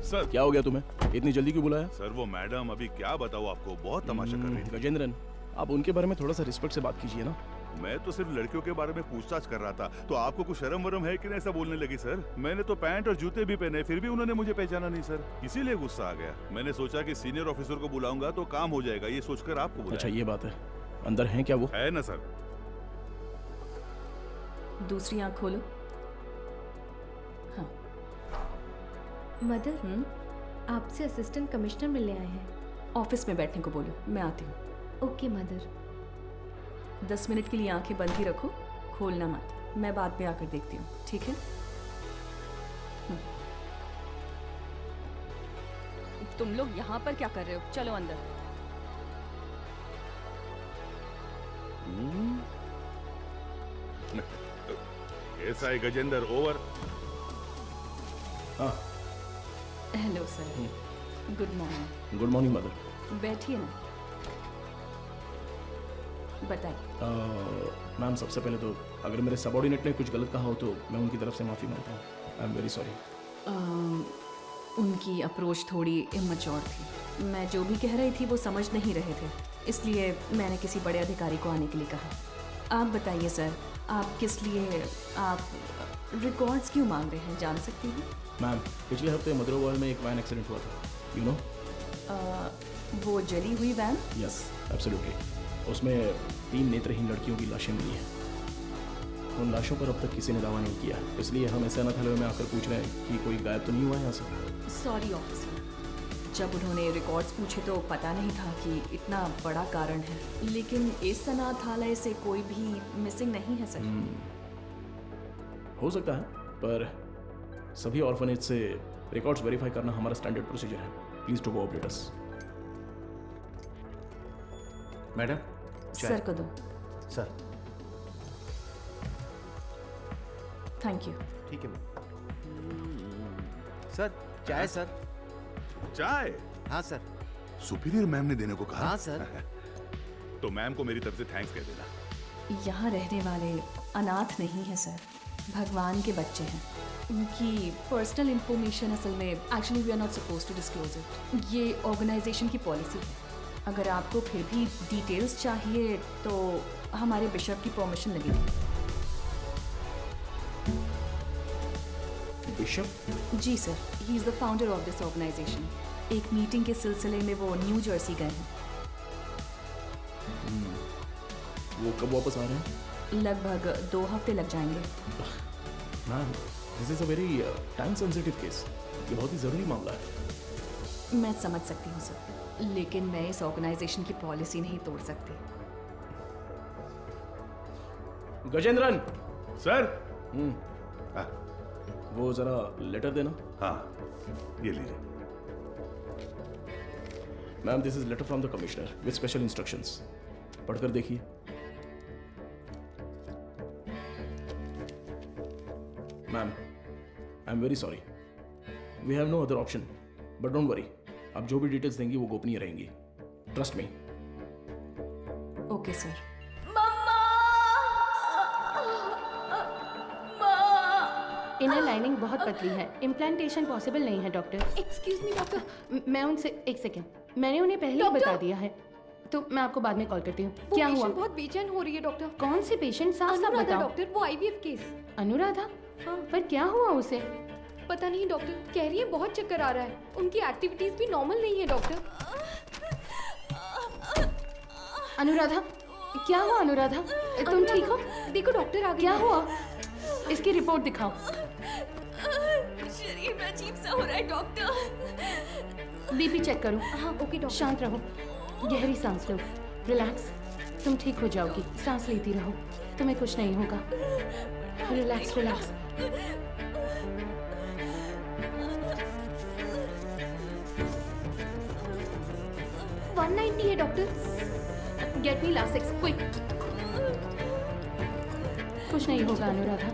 Speaker 14: सर
Speaker 3: क्या हो गया तुम्हें? इतनी जल्दी क्यों बुलाया?
Speaker 14: सर वो मैडम अभी क्या बताऊँ आपको, बहुत तमाशा कर रही थी।
Speaker 3: गजेंद्रन, आप उनके बारे में थोड़ा सा रिस्पेक्ट से बात कीजिए ना।
Speaker 14: मैं तो सिर्फ लड़कियों के बारे में पूछताछ कर रहा था, तो आपको कुछ शर्म वरम है कि नहीं ऐसा बोलने लगी? सर मैंने तो पैंट और जूते भी पहने, फिर भी उन्होंने मुझे पहचाना नहीं सर, इसीलिए गुस्सा आ गया। मैंने सोचा कि सीनियर ऑफिसर को बुलाऊंगा तो काम हो जाएगा, ये सोचकर आपको बुलाया।
Speaker 3: अच्छा ये बात है, अंदर है क्या वो?
Speaker 14: है ना सर।
Speaker 8: दूसरी आंख खोलो।
Speaker 4: मदर, आपसे असिस्टेंट कमिश्नर मिलने आए हैं।
Speaker 8: ऑफिस में बैठने को बोलो, मैं आती हूँ।
Speaker 4: Okay mother.
Speaker 8: 10 मिनट के लिए आंखें बंद ही रखो, खोलना मत। मैं बाद में आकर देखती हूँ, ठीक है? तुम लोग यहाँ पर क्या कर रहे हो? चलो अंदर।
Speaker 14: ऐसा है गजेंद्र। ओवर।
Speaker 3: हाँ
Speaker 8: hello sir, good morning.
Speaker 3: Good morning mother.
Speaker 8: बैठिए ना, बताइए।
Speaker 3: मैम सबसे पहले तो अगर मेरे सबॉर्डिनेट ने कुछ गलत कहा हो तो मैं उनकी तरफ से माफ़ी मांगता हूँ। I am very sorry.
Speaker 8: उनकी अप्रोच थोड़ी इमैच्योर थी। मैं जो भी कह रही थी वो समझ नहीं रहे थे, इसलिए मैंने किसी बड़े अधिकारी को आने के लिए कहा। आप बताइए सर, आप किस लिए आप रिकॉर्ड्स क्यों मांग रहे हैं, जान सकती हूँ?
Speaker 3: मैम पिछले हफ्ते मदरोवाल में एक वैन एक्सीडेंट हुआ था, यू नो?
Speaker 8: वो जली हुई वैन?
Speaker 3: Yes absolutely. उसमें 3 नेत्रहीन लड़कियों की लाशें मिली हैं। उन लाशों पर अब तक किसी ने दावा नहीं किया, इसलिए हम ऐसे अनाथालय में आकर पूछ रहे हैं कि कोई गायब तो नहीं हुआ है यहाँ से।
Speaker 8: सॉरी ऑफिसर, जब उन्होंने रिकॉर्ड्स पूछे तो पता नहीं था कि इतना बड़ा कारण है, लेकिन इस अनाथालय से कोई भी मिसिंग नहीं है सर।
Speaker 3: हो सकता है, पर सभी ऑर्फनेज से रिकॉर्ड्स वेरीफाई करना हमारा स्टैंडर्ड प्रोसीजर है। Please to cooperate us.
Speaker 2: Madam
Speaker 8: sir को दो।
Speaker 2: Sir
Speaker 8: thank you.
Speaker 2: ठीक है मैम। सर चाय सर।
Speaker 14: चाय?
Speaker 2: हाँ सर।
Speaker 14: सुपीरियर मैम ने देने को कहा?
Speaker 2: हाँ सर।
Speaker 14: तो मैम को मेरी तरफ से थैंक्स कह देना।
Speaker 8: यहाँ रहने वाले अनाथ नहीं है सर, भगवान के बच्चे हैं। उनकी पर्सनल इंफॉर्मेशन असल में actually we are not suppose to disclose it, ये ऑर्गेनाइजेशन की पॉलिसी है। अगर आपको फिर भी डिटेल्स चाहिए तो हमारे बिशप की परमिशन लगेगी।
Speaker 3: बिशप?
Speaker 8: जी sir, he is the founder of this organisation. एक मीटिंग के सिलसिले में वो न्यू जर्सी गए हैं।
Speaker 3: वो कब वापस आ रहे हैं?
Speaker 8: लगभग 2 हफ्ते लग जाएंगे।
Speaker 3: Ma'am this is a very time sensitive case, ये बहुत ही ज़रूरी मामला है।
Speaker 8: मैं समझ सकती हूँ सर, लेकिन मैं इस ऑर्गेनाइजेशन की पॉलिसी नहीं तोड़ सकती।
Speaker 3: गजेंद्रन सर, वो जरा लेटर देना।
Speaker 14: हाँ ये लीजिए।
Speaker 3: Ma'am this is letter from the commissioner with special instructions. पढ़कर देखिए। Ma'am I am very sorry, we have no other option, but don't worry, आप जो भी डिटेल्स देंगी वो गोपनीय रहेंगी। Trust me.
Speaker 8: Okay sir.
Speaker 5: Inner lining बहुत पतली है, इम्प्लांटेशन पॉसिबल नहीं है डॉक्टर।
Speaker 4: Excuse me doctor.
Speaker 5: मैं उनसे एक सेकेंड, मैंने उन्हें पहले ही बता दिया है, तो मैं आपको बाद में कॉल करती हूँ। क्या हुआ?
Speaker 4: बहुत बेचैन हो रही है डॉक्टर।
Speaker 5: कौन से पेशेंट? साफ साफ बताओ।
Speaker 4: डॉक्टर वो आईवीएफ केस।
Speaker 5: अनुराधा?
Speaker 4: हाँ।
Speaker 5: पर क्या हुआ उसे?
Speaker 4: पता नहीं डॉक्टर, कह रही है बहुत चक्कर आ रहा है, उनकी एक्टिविटीज भी नॉर्मल नहीं है डॉक्टर।
Speaker 5: अनुराधा क्या हुआ? अनुराधा तुम ठीक हो?
Speaker 4: देखो डॉक्टर आ गए।
Speaker 5: क्या हुआ? इसकी रिपोर्ट दिखाओ।
Speaker 8: शरीर में अजीब सा हो रहा है डॉक्टर।
Speaker 5: बीपी चेक करो।
Speaker 4: हाँ ओके डॉक्टर।
Speaker 5: शांत रहो, गहरी सांस लो, रिलैक्स, तुम ठीक हो जाओगी, सांस लेती रहो, तुम्हें कुछ नहीं होगा। Relax relax.
Speaker 4: है doctor.
Speaker 5: Get me Lasix quick. कुछ नहीं होगा अनुराधा।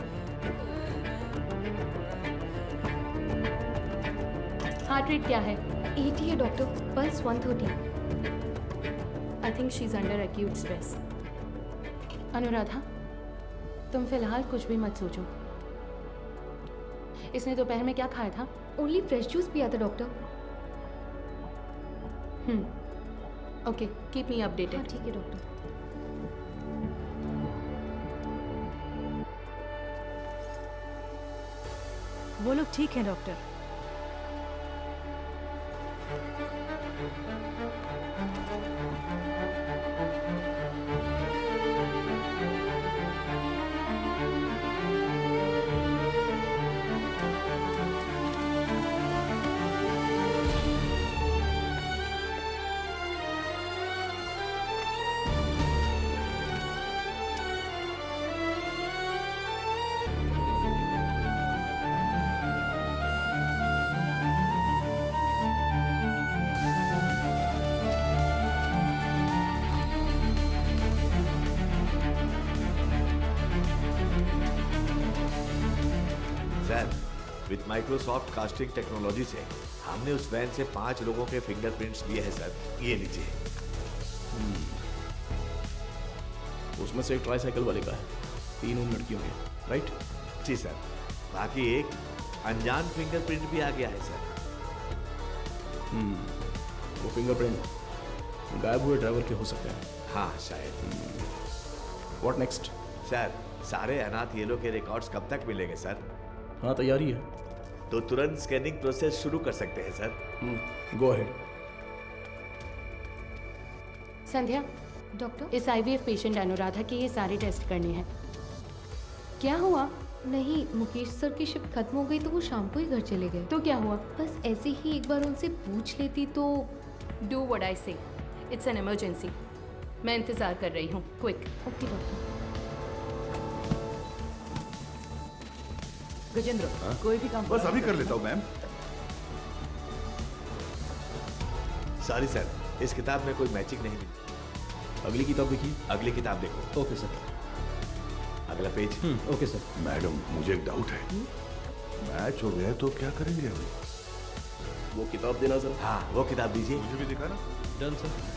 Speaker 5: हार्ट रेट क्या है?
Speaker 4: 80 है doctor, pulse 130।
Speaker 5: I think she is under acute stress. Anuradha तुम फिलहाल कुछ भी मत सोचो। इसने दोपहर में क्या खाया था?
Speaker 4: ओनली फ्रेश जूस पिया था doctor.
Speaker 5: Okay, keep me updated.
Speaker 4: ठीक है डॉक्टर।
Speaker 17: वो लोग ठीक हैं doctor.
Speaker 6: With Microsoft casting technology से हमने उस वैन से 5 लोगों के फिंगरप्रिंट्स लिए हैं सर। ये लीजिए।
Speaker 3: उसमें से एक ट्राईसाइकिल वाले का है, 3 उन लड़कियों के, राइट?
Speaker 6: जी सर। बाकी एक अनजान फिंगरप्रिंट भी आ गया है सर।
Speaker 3: वो फिंगरप्रिंट गायब हुए ड्राइवर के हो सकते हैं।
Speaker 6: हाँ शायद।
Speaker 3: What next?
Speaker 6: सर सारे अनाथ येलो के रिकॉर्ड्स कब तक मिलेंगे सर?
Speaker 3: हाँ तैयारी है।
Speaker 6: तो तुरंत स्कैनिंग प्रोसेस शुरू कर सकते हैं sir.
Speaker 3: Go ahead.
Speaker 5: Sandhya
Speaker 4: doctor,
Speaker 5: इस आईवीएफ पेशेंट अनुराधा के ये सारे टेस्ट करने हैं। क्या हुआ?
Speaker 4: नहीं, मुकेश सर की शिफ्ट खत्म हो गई तो वो शाम को ही घर चले गए।
Speaker 5: तो क्या हुआ?
Speaker 4: बस ऐसे ही एक बार उनसे पूछ लेती तो।
Speaker 5: डू व्हाट आई से, इट्स एन इमरजेंसी। मैं इंतजार कर रही हूँ, क्विक।
Speaker 4: Okay doctor.
Speaker 1: गजेंद्र, कोई भी काम
Speaker 14: बस अभी कर लेता हूँ मैम।
Speaker 6: सॉरी सर, इस किताब में कोई मैचिंग नहीं मिली।
Speaker 3: अगली किताब देखिए।
Speaker 6: अगली किताब देखो।
Speaker 12: Okay sir.
Speaker 6: अगला पेज।
Speaker 12: Okay sir.
Speaker 14: मैडम मुझे एक डाउट है, मैच हो गया तो क्या करेंगे अभी?
Speaker 3: वो किताब देना सर।
Speaker 6: हाँ वो किताब दीजिए।
Speaker 14: मुझे भी दिखाना।
Speaker 12: Done sir.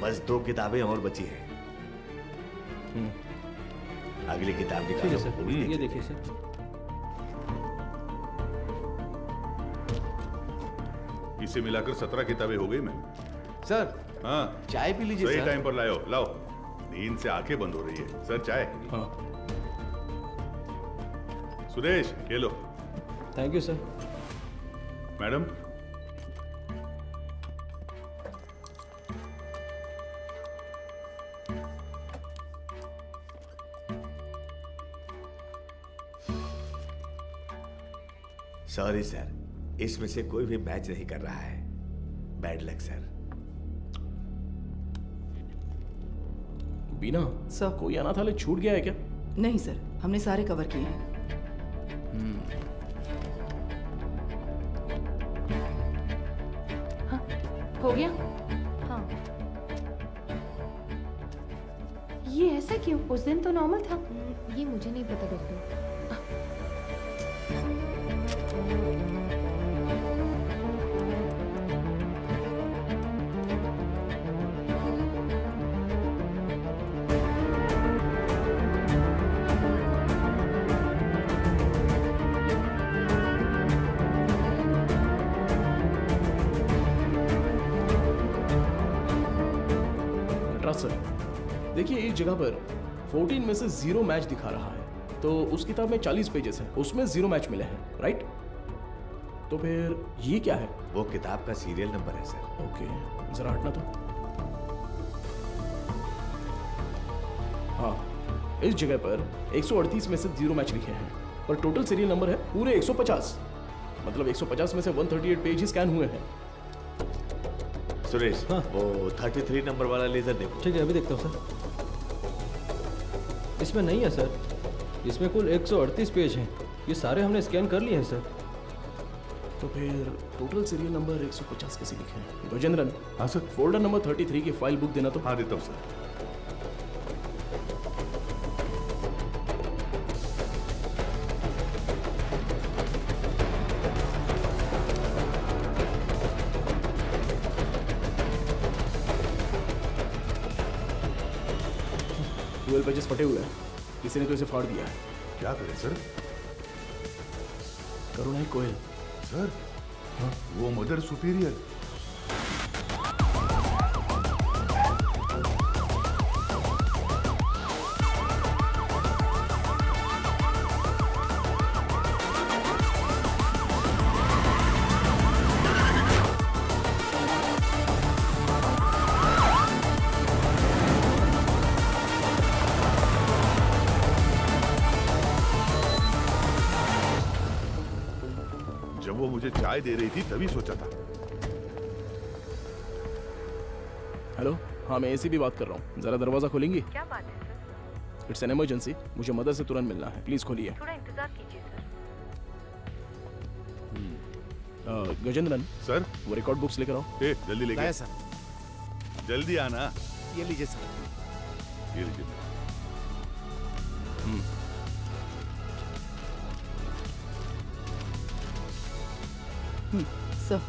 Speaker 6: बस 2 किताबें और बची हैं। अगली किताब निकालो।
Speaker 12: सर ये देखिए सर।
Speaker 14: इसे मिलाकर 17 किताबें हो गई मैम।
Speaker 2: सर
Speaker 14: हाँ
Speaker 2: चाय पी लीजिए
Speaker 14: सही
Speaker 2: सर।
Speaker 14: टाइम पर लाओ लाओ। नींद से आंखें बंद हो रही है। सर चाय।
Speaker 3: हाँ
Speaker 14: सुरेश ये लो।
Speaker 12: Thank you sir.
Speaker 14: Madam
Speaker 6: sorry sir, इसमें से कोई भी मैच नहीं कर रहा है। Bad luck sir.
Speaker 3: Beena
Speaker 1: sir
Speaker 3: कोई अनाथालय छूट गया है क्या?
Speaker 1: नहीं सर, हमने सारे कवर किए हैं।
Speaker 5: हो गया?
Speaker 4: हाँ।
Speaker 5: ये ऐसा क्यों? उस दिन तो नॉर्मल था।
Speaker 4: ये मुझे नहीं पता डॉक्टर।
Speaker 3: नटराज सर, देखिए एक जगह पर 14 में से 0 मैच दिखा रहा है, तो उस किताब में 40 पेजेस हैं, उसमें 0 मैच मिले हैं, राइट? तो फिर ये क्या है?
Speaker 6: वो किताब का सीरियल नंबर है सर।
Speaker 3: ओके, जरा हटना तो। हाँ, इस जगह पर 138 में से 0 मैच लिखे हैं, पर टोटल सीरियल नंबर है पूरे 150। मतलब 150 में से 138 पेज ही स्कैन हुए हैं।
Speaker 6: सुरेश, वो 33 नंबर वाला लेजर देखो।
Speaker 12: ठीक है, अभी देखता हूँ सर। इसमें नहीं है सर, इसमें कुल 138 पेज हैं। ये सारे हमने स्कैन कर लिए हैं सर।
Speaker 3: तो फिर टोटल सीरियल नंबर 150 कैसे लिखे हैं? गजेंद्रन, हाँ सर, फोल्डर नंबर 33 की फाइल बुक देना तो।
Speaker 14: हाँ देता हूँ सर।
Speaker 3: पेजेस फटे हुए हैं, किसी ने तो इसे फाड़ दिया है।
Speaker 14: क्या करें सर?
Speaker 3: करुणाई कोयल
Speaker 14: सर, हाँ? वो मदर सुपीरियर। जब वो मुझे चाय दे रही थी तभी सोचा था।
Speaker 3: हेलो, हाँ मैं एसीपी बात कर रहा हूँ, जरा दरवाजा खोलेंगी?
Speaker 17: क्या बात है सर?
Speaker 3: इट्स एन इमरजेंसी, मुझे मदर से तुरंत मिलना है, प्लीज खोलिए।
Speaker 17: थोड़ा इंतजार कीजिए सर।
Speaker 3: गजेंद्रन
Speaker 14: सर,
Speaker 3: वो रिकॉर्ड बुक्स लेकर आओ।
Speaker 14: जल्दी लेके
Speaker 11: सर।
Speaker 14: जल्दी आना।
Speaker 11: ये लीजिए सर।
Speaker 14: ये लीजिए।
Speaker 1: सर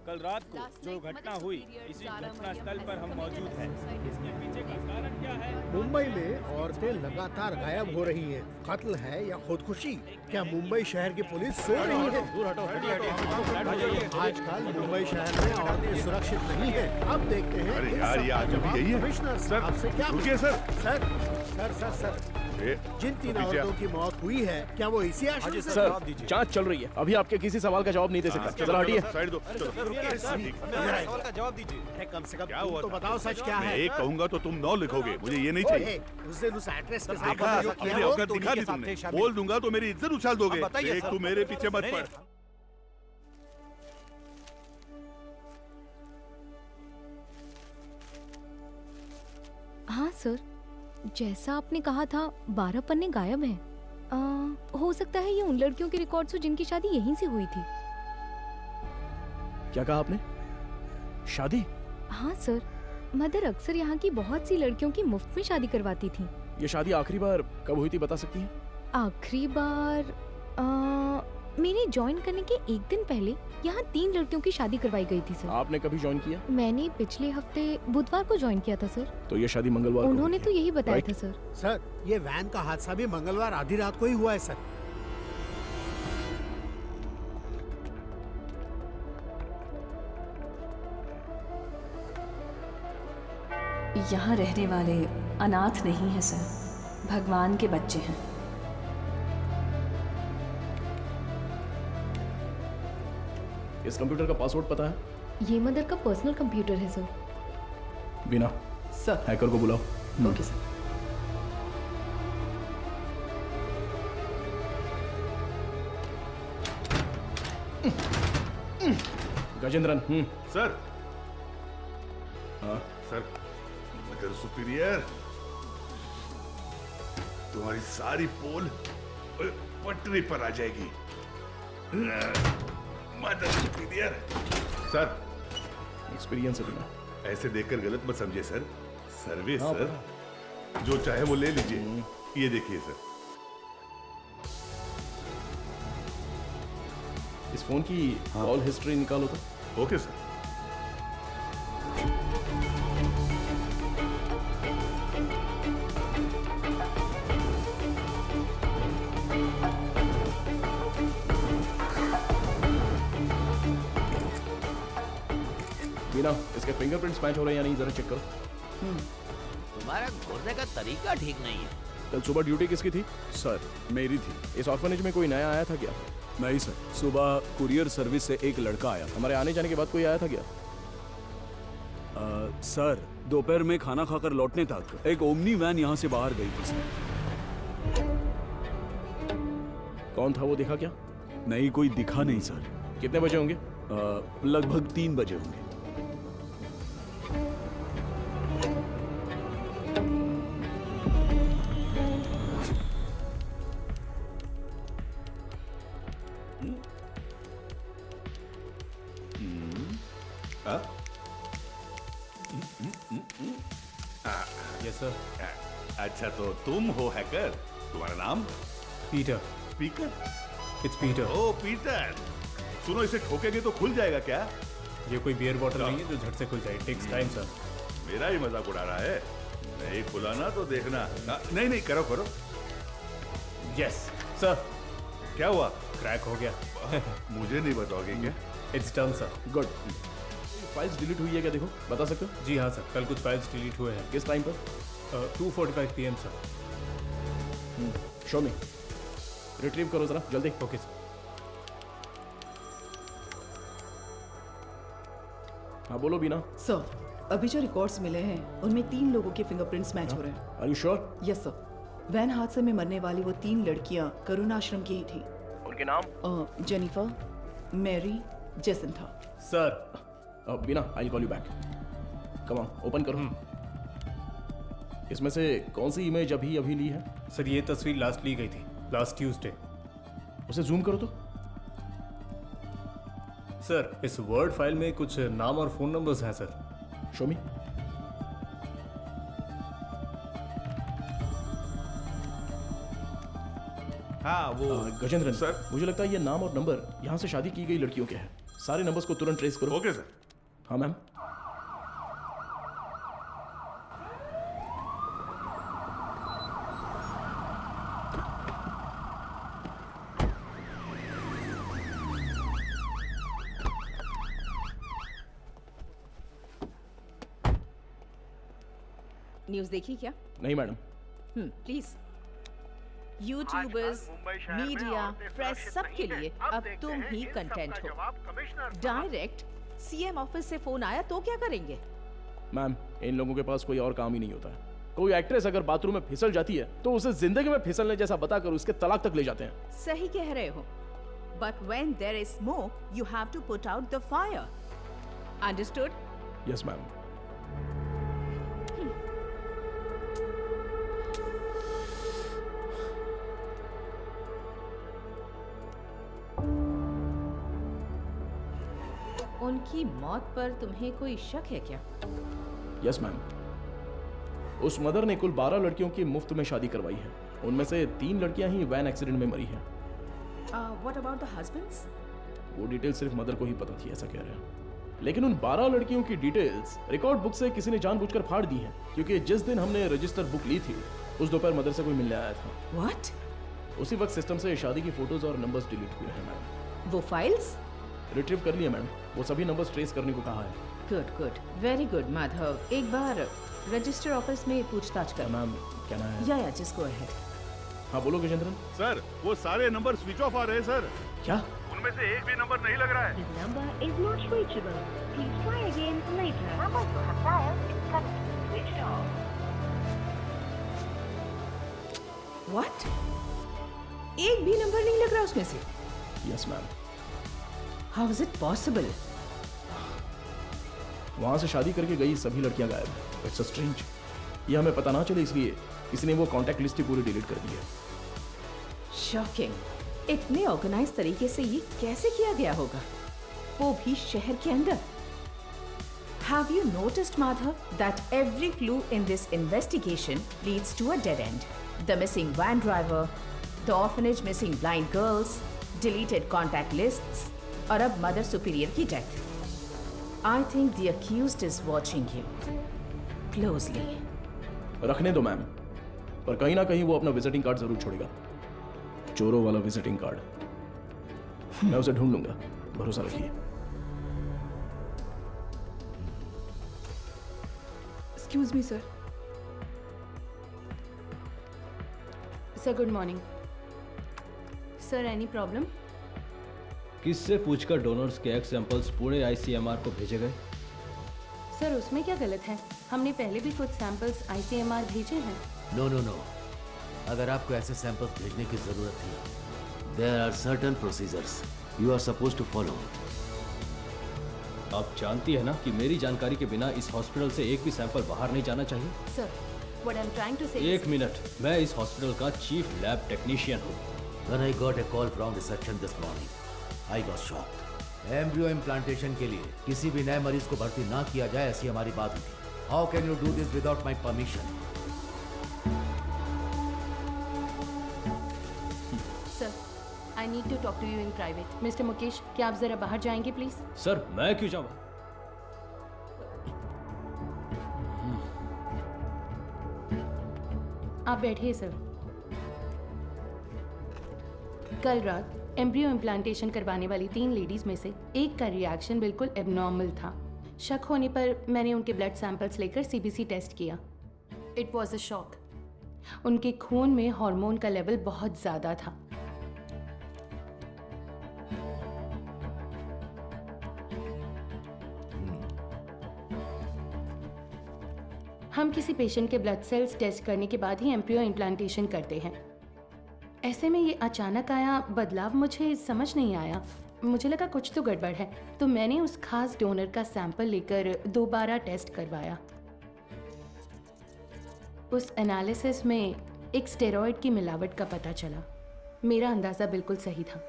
Speaker 13: कल रात को जो घटना हुई, इसी घटना स्थल पर हम मौजूद हैं। इसके पीछे का कारण क्या है?
Speaker 9: मुंबई में औरतें लगातार गायब हो रही हैं। कत्ल है या खुदकुशी? क्या मुंबई शहर की पुलिस सो रही है? आजकल मुंबई शहर में औरतें सुरक्षित नहीं है। अब देखते हैं।
Speaker 14: अरे यार, ये आज भी यही है।
Speaker 9: कमिश्नर
Speaker 14: सर,
Speaker 9: आपसे क्या?
Speaker 14: रुकिए sir.
Speaker 9: Sir sir sir sir जिन 3 औरतों की मौत हुई है, क्या वो इसी आशंका से?
Speaker 3: सर, जांच चल रही है, अभी आपके किसी सवाल का जवाब नहीं दे सकता। जरा हटिए।
Speaker 14: साइड दो।
Speaker 11: सवाल का जवाब दीजिए।
Speaker 9: कम से कम
Speaker 14: क्या
Speaker 9: तुम
Speaker 14: हुआ
Speaker 9: तो
Speaker 14: था?
Speaker 9: बताओ सच क्या
Speaker 14: मैं
Speaker 9: है?
Speaker 14: एक कहूंगा तो तुम 9 लिखोगे, मुझे ये नहीं चाहिए।
Speaker 9: उस दिन उस एक्ट्रेस के साथ
Speaker 14: देखा,
Speaker 9: जो
Speaker 14: अपनी
Speaker 9: किया वो
Speaker 14: औकात दिखा दी तुमने। बोल दूंगा तो मेरी इज्जत उछाल दोगे। एक तू मेरे पीछे मत पड़।
Speaker 4: हाँ सर, जैसा आपने कहा था 12 पन्ने गायब हैं। हो सकता है ये उन लड़कियों के रिकॉर्ड्स हो जिनकी शादी यहीं से हुई थी।
Speaker 3: क्या कहा आपने? शादी?
Speaker 4: हाँ सर, मदर अक्सर यहाँ की बहुत सी लड़कियों की मुफ्त में शादी करवाती थी।
Speaker 3: ये शादी आखिरी बार कब हुई थी बता सकती हैं?
Speaker 4: आखिरी बार मेरे ज्वाइन करने के एक दिन पहले यहाँ 3 लड़कियों की शादी करवाई गई थी सर।
Speaker 3: आपने कभी ज्वाइन किया?
Speaker 4: मैंने पिछले हफ्ते बुधवार को ज्वाइन किया था सर।
Speaker 3: तो ये शादी मंगलवार को
Speaker 4: उन्होंने
Speaker 3: हुई
Speaker 4: तो
Speaker 3: है,
Speaker 4: यही बताया
Speaker 3: right?
Speaker 4: था सर।
Speaker 9: सर, ये वैन का हादसा भी मंगलवार आधी रात को ही हुआ है सर।
Speaker 8: यहाँ रहने वाले अनाथ नहीं हैं सर, भगवान के बच्चे हैं।
Speaker 3: इस कंप्यूटर का पासवर्ड पता है?
Speaker 4: ये मदर का पर्सनल कंप्यूटर है सर।
Speaker 3: बिना
Speaker 1: सर
Speaker 3: हैकर को बुलाओ।
Speaker 1: Okay sir.
Speaker 3: गजेंद्रन।
Speaker 14: सर।
Speaker 3: हाँ
Speaker 14: सर, मदर सुपीरियर, तुम्हारी सारी पोल पटरी पर आ जाएगी। Mother superior. सर,
Speaker 3: एक्सपीरियंस है बिना।
Speaker 14: ऐसे देखकर गलत मत समझिए सर। सर्विस
Speaker 3: हाँ,
Speaker 14: सर, जो चाहे वो ले लीजिए। ये देखिए सर।
Speaker 3: इस फोन की कॉल हिस्ट्री निकालो तो।
Speaker 14: Okay sir.
Speaker 3: बिना इसके फिंगरप्रिंट्स मैच हो रहे हैं या नहीं, जरा चेक करो।
Speaker 2: तुम्हारा घूरने का तरीका ठीक नहीं है।
Speaker 3: कल सुबह ड्यूटी किसकी थी?
Speaker 7: सर मेरी थी।
Speaker 3: इस ऑर्फनेज में कोई नया आया था क्या?
Speaker 7: नहीं सर, सुबह कुरियर सर्विस से एक लड़का आया।
Speaker 3: हमारे आने जाने के बाद कोई आया था क्या?
Speaker 7: सर दोपहर में खाना खाकर लौटने तक एक ओमनी वैन यहाँ से बाहर गई थी सर।
Speaker 3: कौन था वो, देखा क्या?
Speaker 7: नहीं, कोई दिखा नहीं सर।
Speaker 3: कितने बजे होंगे?
Speaker 7: लगभग 3 बजे होंगे।
Speaker 13: Yes sir.
Speaker 14: अच्छा, तो तुम हो हैकर। तुम्हारा नाम?
Speaker 13: Peter.
Speaker 14: Speaker?
Speaker 13: It's Peter.
Speaker 14: Oh Peter, सुनो, इसे ठोकेंगे तो खुल जाएगा क्या?
Speaker 13: ये कोई बियर बॉटल नहीं है जो झट से खुल जाए। Takes time sir.
Speaker 14: मेरा ही मजाक उड़ा रहा है। नहीं खुलाना तो देखना। नहीं नहीं, करो करो।
Speaker 13: Yes sir.
Speaker 14: क्या हुआ?
Speaker 13: क्रैक हो गया।
Speaker 14: मुझे नहीं बताओगे क्या?
Speaker 13: It's done sir.
Speaker 3: Good. Files delete हुई है क्या, देखो, बता सकते हो?
Speaker 13: जी हाँ सर, कल कुछ फाइल्स डिलीट हुए हैं।
Speaker 3: किस टाइम पर?
Speaker 13: 2:45 PM सर।
Speaker 3: शो मी। रिट्रीव करो जरा जल्दी।
Speaker 13: Okay sir.
Speaker 3: हाँ बोलो बीना।
Speaker 1: सर, अभी जो रिकॉर्ड्स मिले हैं उनमें 3 लोगों के फिंगरप्रिंट्स मैच हो रहे हैं।
Speaker 3: Are you sure?
Speaker 1: Yes sir. Van हादसे में मरने वाली वो 3 लड़कियां करुण आश्रम की ही थी।
Speaker 3: उनके नाम?
Speaker 1: Jennifer, Mary, Jacintha.
Speaker 13: Sir.
Speaker 3: Beena, I call you back. Come on, open करो। इसमें से कौन सी इमेज अभी अभी ली है?
Speaker 13: सर ये तस्वीर लास्ट ली गई थी, लास्ट ट्यूसडे।
Speaker 3: उसे जूम करो तो।
Speaker 13: सर इस वर्ड फाइल में कुछ नाम और फोन नंबर्स हैं सर।
Speaker 3: शो मी।
Speaker 14: हाँ वो
Speaker 3: गजेंद्रन
Speaker 14: सर,
Speaker 3: मुझे लगता है ये नाम और नंबर यहाँ से शादी की गई लड़कियों के हैं। सारे नंबर्स को तुरंत ट्रेस करो।
Speaker 14: Okay sir.
Speaker 3: हाँ मैम।
Speaker 15: न्यूज़ देखी क्या?
Speaker 3: नहीं madam.
Speaker 15: Please. YouTubers, media, press, सबके लिए अब तुम ही कंटेंट हो। डायरेक्ट सीएम ऑफिस से फोन आया तो क्या करेंगे?
Speaker 3: मैम, इन लोगों के पास कोई और काम ही नहीं होता है। कोई एक्ट्रेस अगर बाथरूम में फिसल जाती है तो उसे जिंदगी में फिसलने जैसा बताकर उसके तलाक तक ले जाते हैं।
Speaker 15: सही कह रहे हो। But when there is smoke you have to put out the fire. Understood?
Speaker 3: Yes ma'am.
Speaker 15: उनकी मौत पर तुम्हें कोई शक है क्या?
Speaker 3: Yes ma'am. उस मदर ने कुल 12 लड़कियों की मुफ्त में शादी करवाई है। उनमें से 3 लड़कियां ही वैन एक्सीडेंट में मरी हैं।
Speaker 15: What about the husbands?
Speaker 3: वो डिटेल सिर्फ मदर को ही पता थी, ऐसा कह रहे हैं। लेकिन उन 12 लड़कियों की डिटेल्स रिकॉर्ड बुक से किसी ने जानबूझकर फाड़ दी हैं, क्योंकि जिस दिन हमने रजिस्टर बुक ली थी उस दोपहर मदर से कोई मिलने आया था।
Speaker 15: What?
Speaker 3: उसी वक्त सिस्टम से शादी की फोटोज और नंबर्स डिलीट हुए हैं मैम।
Speaker 15: वो फाइल्स?
Speaker 3: रिट्रीव कर लिए मैम, वो सभी नंबर्स ट्रेस करने को कहा है।
Speaker 15: Good, very good Madhav. एक बार रजिस्टर ऑफिस में पूछताछ कर।
Speaker 3: मैम क्या नाम है?
Speaker 15: या जस्ट गो अहेड।
Speaker 3: हाँ बोलो गजेंद्रन।
Speaker 14: सर वो सारे नंबर स्विच ऑफ आ रहे हैं सर।
Speaker 3: क्या?
Speaker 14: उनमें से एक भी नंबर नहीं लग रहा है।
Speaker 17: Number is not reachable. Please try again later. Number you have dialed is currently switched off.
Speaker 15: What? एक भी नंबर नहीं लग रहा उसमें से?
Speaker 3: Yes ma'am.
Speaker 15: How is it possible?
Speaker 3: वहां से शादी करके गई सभी लड़कियां गायब हैं। It's strange. ये हमें पता ना चले इसलिए किसी ने वो कांटेक्ट लिस्ट ही पूरी डिलीट कर दी है।
Speaker 15: शॉकिंग। इतने ऑर्गेनाइज तरीके से ये कैसे किया गया होगा, वो भी शहर के अंदर। Have you noticed, Madhav, that every clue in this investigation leads to a dead end? The missing van driver, the orphanage missing blind girls, deleted contact lists, और अब मदर सुपीरियर की death. I think the accused is watching you closely.
Speaker 3: रखने दो मैम, पर कहीं ना कहीं वो अपना विजिटिंग कार्ड जरूर छोड़ेगा। चोरों वाला विजिटिंग कार्ड। मैं उसे ढूंढ लूंगा, भरोसा रखिए।
Speaker 1: Excuse me sir.
Speaker 5: Sir good morning. Sir any problem?
Speaker 12: किससे पूछकर डोनर्स के एग सैंपल्स पूरे आईसीएमआर को भेजे गए?
Speaker 5: सर उसमें क्या गलत है? हमने पहले भी कुछ सैंपल्स आईसीएमआर भेजे हैं।
Speaker 2: नो। अगर आपको ऐसे सैंपल्स भेजने की जरूरत थी, there are certain procedures you are supposed to follow.
Speaker 12: आप जानती है ना कि मेरी जानकारी के बिना इस हॉस्पिटल से एक भी सैंपल बाहर नहीं जाना चाहिए।
Speaker 5: Sir what I am trying to say
Speaker 12: एक मिनट, मैं इस हॉस्पिटल का चीफ लैब टेक्नीशियन हूँ।
Speaker 2: When I got a call from reception this morning, I was shocked. Embryo implantation के लिए किसी भी नए मरीज को भर्ती ना किया जाए, ऐसी हमारी बात हुई थी। How can you do this without my permission?
Speaker 5: Sir I need to talk to you in private. Mister Mukesh, क्या आप जरा बाहर जाएंगे प्लीज?
Speaker 12: सर मैं क्यों जाऊँ?
Speaker 5: आप बैठिए सर। कल रात एम्ब्रियो इम्प्लांटेशन करवाने वाली 3 लेडीज में से एक का रिएक्शन बिल्कुल एबनॉर्मल था। शक होने पर मैंने उनके ब्लड सैंपल्स लेकर सीबीसी टेस्ट किया। It was a shock. उनके खून में हार्मोन का लेवल बहुत ज़्यादा था। हम किसी पेशेंट के ब्लड सेल्स टेस्ट करने के बाद ही एम्ब्रियो इम्प्लांटेशन करते हैं। ऐसे में ये अचानक आया बदलाव मुझे समझ नहीं आया। मुझे लगा कुछ तो गड़बड़ है, तो मैंने उस खास डोनर का सैंपल लेकर दोबारा टेस्ट करवाया। उस एनालिसिस में एक स्टेरॉइड की मिलावट का पता चला। मेरा अंदाज़ा बिल्कुल सही था।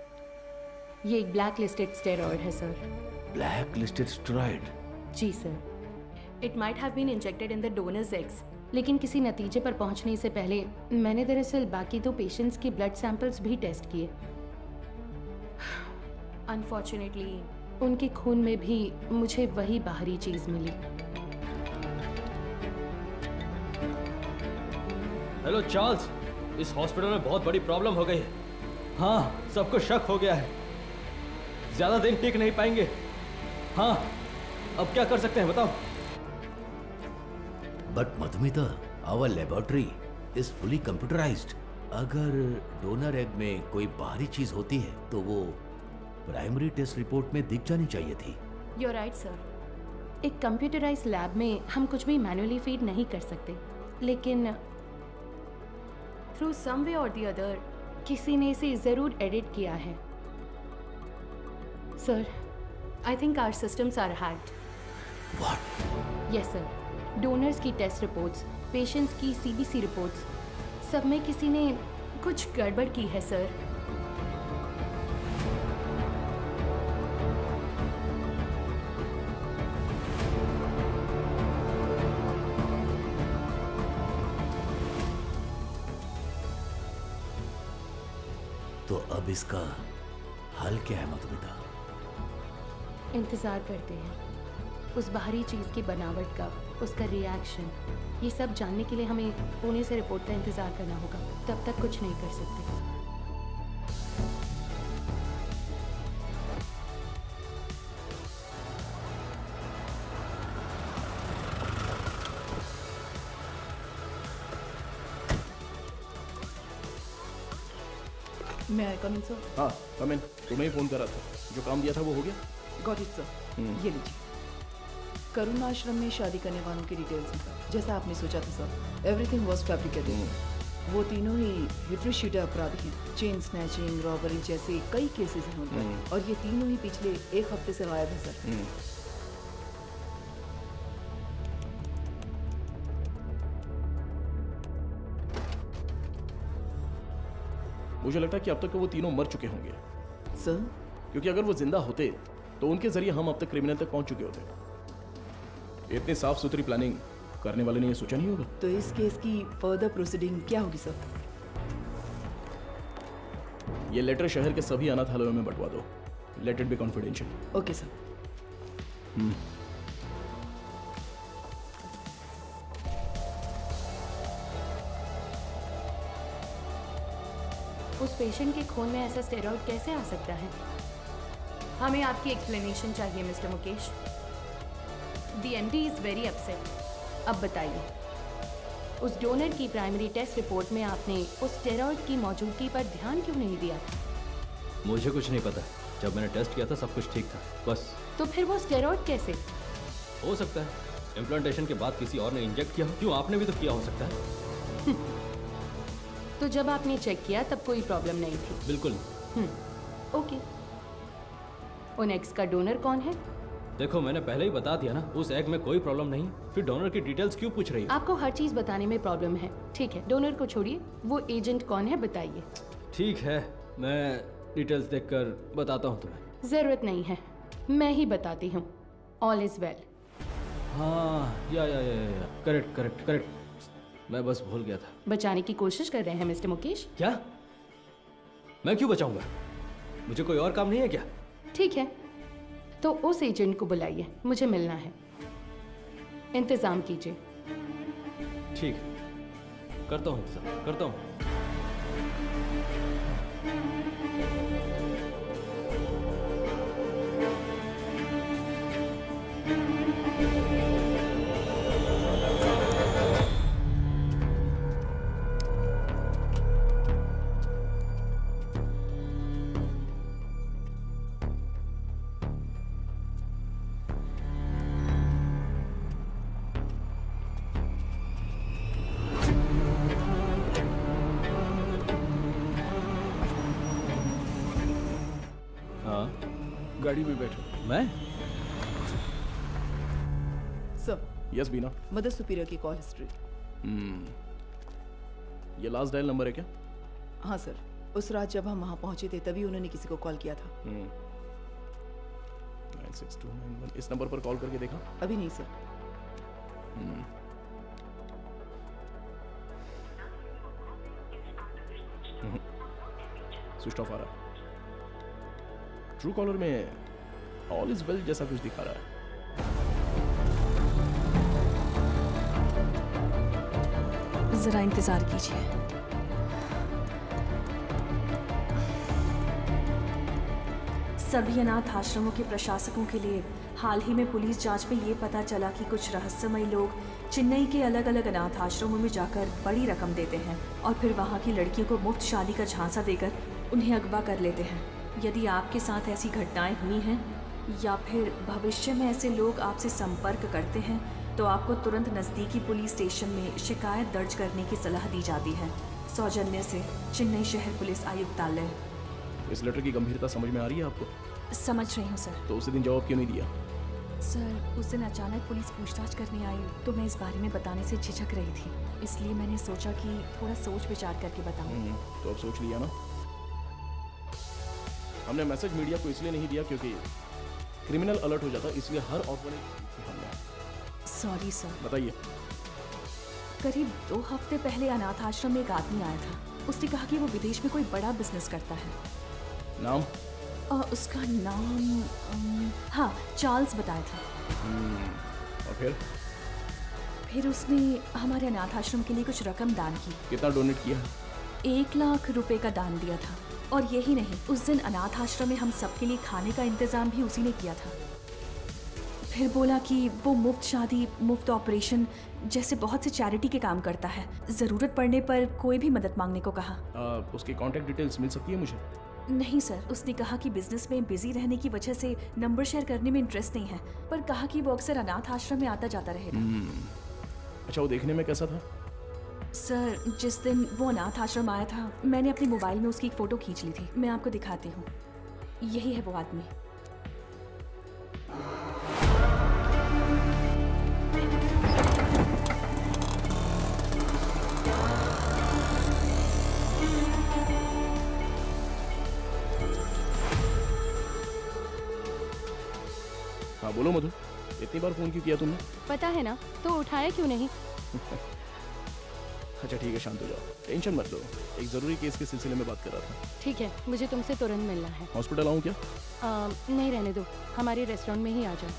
Speaker 5: ये एक ब्लैक लिस्टेड स्टेरॉइड है सर।
Speaker 2: Black listed steroid?
Speaker 5: जी sir. It might have been injected in the donors eggs, लेकिन किसी नतीजे पर पहुंचने से पहले मैंने दरअसल बाकी 2 पेशेंट्स के ब्लड सैंपल्स भी टेस्ट किए। अनफॉर्चुनेटली उनके खून में भी मुझे वही बाहरी चीज मिली।
Speaker 12: हेलो चार्ल्स, इस हॉस्पिटल में बहुत बड़ी प्रॉब्लम हो गई है। हाँ, सबको शक हो गया है। ज्यादा दिन टिक नहीं पाएंगे। हाँ, अब क्या कर सकते हैं बताओ?
Speaker 2: But Madhumita, our laboratory is fully computerised. अगर डोनर एग में कोई बाहरी चीज होती है तो वो प्राइमरी टेस्ट रिपोर्ट में दिख जानी चाहिए थी।
Speaker 5: You're right, sir. एक कंप्यूटराइज्ड लैब में हम कुछ भी मैन्युअली फीड नहीं कर सकते, लेकिन थ्रू सम वे और द अदर किसी ने इसे जरूर एडिट किया है। Sir, I think our systems are hacked.
Speaker 2: What?
Speaker 5: Yes sir. Donors की टेस्ट रिपोर्ट्स, पेशेंट्स की सीबीसी रिपोर्ट्स, सब में किसी ने कुछ गड़बड़ की है सर।
Speaker 2: तो तो अब इसका हल क्या है मधुमिता?
Speaker 5: इंतज़ार करते हैं उस बाहरी चीज़ की बनावट का, उसका रिएक्शन, ये सब जानने के लिए हमें पुणे से रिपोर्ट का इंतज़ार करना होगा। तब तक कुछ नहीं कर सकते।
Speaker 1: मैं आई कम इन सर?
Speaker 3: हाँ कम इन। तुम्हें ही फोन करा था, जो काम दिया था वो हो गया?
Speaker 1: Got it sir. ये लीजिए, करुण आश्रम में शादी करने वालों की डिटेल्स हैं सर, जैसा आपने सोचा था सर। Everything was fabricated. वो तीनों ही हिट्रीशीटर अपराधी हैं। चेन स्नैचिंग, रॉबरी जैसे कई केसेस हैं उन पर, और ये तीनों ही पिछले 1 हफ्ते से गायब हैं सर।
Speaker 3: मुझे लगता है कि अब तक तो वो तीनों मर चुके होंगे
Speaker 1: सर,
Speaker 3: क्योंकि अगर वो जिंदा होते तो उनके जरिए हम अब तक क्रिमिनल तक पहुंच चुके होते। इतनी साफ सुथरी प्लानिंग करने वाले ने ये सोचा नहीं होगा।
Speaker 1: तो इस केस की फर्दर प्रोसीडिंग क्या होगी सर?
Speaker 3: ये लेटर शहर के सभी अनाथालयों में बंटवा दो। Let it be confidential.
Speaker 1: Okay sir.
Speaker 5: उस पेशेंट के खून में ऐसा स्टेरॉइड कैसे आ सकता है? हमें आपकी एक्सप्लेनेशन चाहिए mister Mukesh. The MD is very upset. अब बताइए, उस डोनर की प्राइमरी टेस्ट रिपोर्ट में आपने उस स्टेरॉइड की मौजूदगी पर ध्यान क्यों नहीं दिया था?
Speaker 12: मुझे कुछ नहीं पता। जब मैंने टेस्ट किया था सब कुछ ठीक था, बस।
Speaker 5: तो फिर वो स्टेरॉइड कैसे?
Speaker 12: हो सकता है इम्प्लांटेशन के बाद किसी और ने इंजेक्ट किया हो। क्यों, आपने भी तो किया हो सकता है।
Speaker 5: तो जब आपने चेक किया तब कोई प्रॉब्लम नहीं थी?
Speaker 12: बिल्कुल।
Speaker 5: ओके। उन एग्स का डोनर कौन है?
Speaker 12: देखो, मैंने पहले ही बता दिया ना, उस एग में कोई प्रॉब्लम नहीं। फिर डोनर की डिटेल्स क्यों पूछ रही हो?
Speaker 5: आपको हर चीज बताने में प्रॉब्लम है। ठीक है, डोनर को छोड़िए, वो एजेंट कौन है बताइए।
Speaker 12: ठीक है, मैं डिटेल्स देखकर बताता हूँ तुम्हें।
Speaker 5: जरूरत नहीं है, मैं ही बताती हूँ। All is well.
Speaker 12: हाँ, या करेक्ट करेक्ट करेक्ट। मैं बस भूल गया था।
Speaker 5: बचाने की कोशिश कर रहे हैं मिस्टर मुकेश?
Speaker 12: क्या? मैं क्यों बचाऊंगा? मुझे कोई और काम नहीं है क्या?
Speaker 5: ठीक है, तो उस एजेंट को बुलाइए, मुझे मिलना है। इंतजाम कीजिए।
Speaker 12: ठीक है, करता हूँ इंतजाम, करता हूँ।
Speaker 3: गाड़ी में बैठो।
Speaker 12: मैं?
Speaker 1: सर।
Speaker 3: यस बीना।
Speaker 1: मदर सुपीरियर की कॉल हिस्ट्री।
Speaker 3: ये लास्ट डायल नंबर है क्या?
Speaker 1: हाँ सर, उस रात जब हम वहाँ पहुँचे थे तभी उन्होंने किसी को कॉल किया था।
Speaker 3: 96291। इस नंबर पर कॉल करके देखा?
Speaker 1: अभी नहीं सर।
Speaker 3: स्विच ऑफ आ रहा है। ट्रू कॉलर में ऑल इज वेल जैसा कुछ दिखा रहा है।
Speaker 8: जरा इंतजार कीजिए। सभी अनाथ आश्रमों के प्रशासकों के लिए हाल ही में पुलिस जांच में ये पता चला कि कुछ रहस्यमय लोग चेन्नई के अलग अलग अनाथ आश्रमों में जाकर बड़ी रकम देते हैं और फिर वहाँ की लड़कियों को मुफ्त शादी का झांसा देकर उन्हें अगवा कर लेते हैं। यदि आपके साथ ऐसी घटनाएं हुई हैं या फिर भविष्य में ऐसे लोग आपसे संपर्क करते हैं तो आपको तुरंत नज़दीकी पुलिस स्टेशन में शिकायत दर्ज करने की सलाह दी जाती है। सौजन्य से चेन्नई शहर पुलिस आयुक्तालय।
Speaker 3: इस लेटर की गंभीरता समझ में आ रही है आपको?
Speaker 8: समझ रही हूँ सर।
Speaker 3: तो उसी दिन जवाब क्यों नहीं दिया?
Speaker 8: सर, उस दिन अचानक पुलिस पूछताछ करने आई तो मैं इस बारे में बताने से झिझक रही थी, इसलिए मैंने सोचा कि थोड़ा सोच विचार करके बताऊं।
Speaker 3: तो अब सोच लिया ना? हमने मैसेज मीडिया को इसलिए नहीं दिया क्योंकि क्रिमिनल अलर्ट हो जाता, इसलिए हर ऑर्गेनाइजेशन हमने।
Speaker 8: Sorry sir.
Speaker 3: बताइए।
Speaker 8: करीब 2 हफ्ते पहले अनाथ आश्रम में एक आदमी आया था। उसने कहा कि वो विदेश में कोई बड़ा बिजनेस करता है।
Speaker 3: नाम?
Speaker 8: उसका नाम हाँ चार्ल्स बताया था।
Speaker 3: और
Speaker 8: फिर उसने हमारे अनाथ आश्रम के लिए कुछ रकम दान की।
Speaker 3: कितना डोनेट किया?
Speaker 8: 1 लाख रुपए का दान दिया था। और यही नहीं, उस दिन अनाथ आश्रम में हम सबके लिए खाने का इंतजाम भी उसी ने किया था। फिर बोला कि वो मुफ्त शादी, मुफ्त ऑपरेशन जैसे बहुत से चैरिटी के काम करता है। जरूरत पड़ने पर कोई भी मदद मांगने को कहा।
Speaker 3: उसकी कांटेक्ट डिटेल्स मिल सकती है मुझे?
Speaker 8: नहीं सर, उसने कहा कि बिजनेस में बिजी रहने की वजह से नंबर शेयर करने में इंटरेस्ट नहीं है, पर कहा कि वो अक्सर अनाथ आश्रम में आता जाता रहेगा।
Speaker 3: अच्छा, वो देखने में कैसा था?
Speaker 8: सर, जिस दिन वो अनाथ आश्रम आया था, मैंने अपने मोबाइल में उसकी एक फोटो खींच ली थी। मैं आपको दिखाती हूँ। यही है वो आदमी।
Speaker 3: हाँ बोलो मधु, इतनी बार फोन क्यों किया तुमने?
Speaker 5: पता है ना, तो उठाया क्यों नहीं?
Speaker 3: अच्छा ठीक है, शांत हो जाओ, टेंशन मत लो। एक जरूरी केस के सिलसिले में बात कर रहा था।
Speaker 5: ठीक है, मुझे तुमसे तुरंत मिलना है।
Speaker 3: हॉस्पिटल आऊँ क्या?
Speaker 5: नहीं, रहने दो, हमारे रेस्टोरेंट में ही आ जाओ।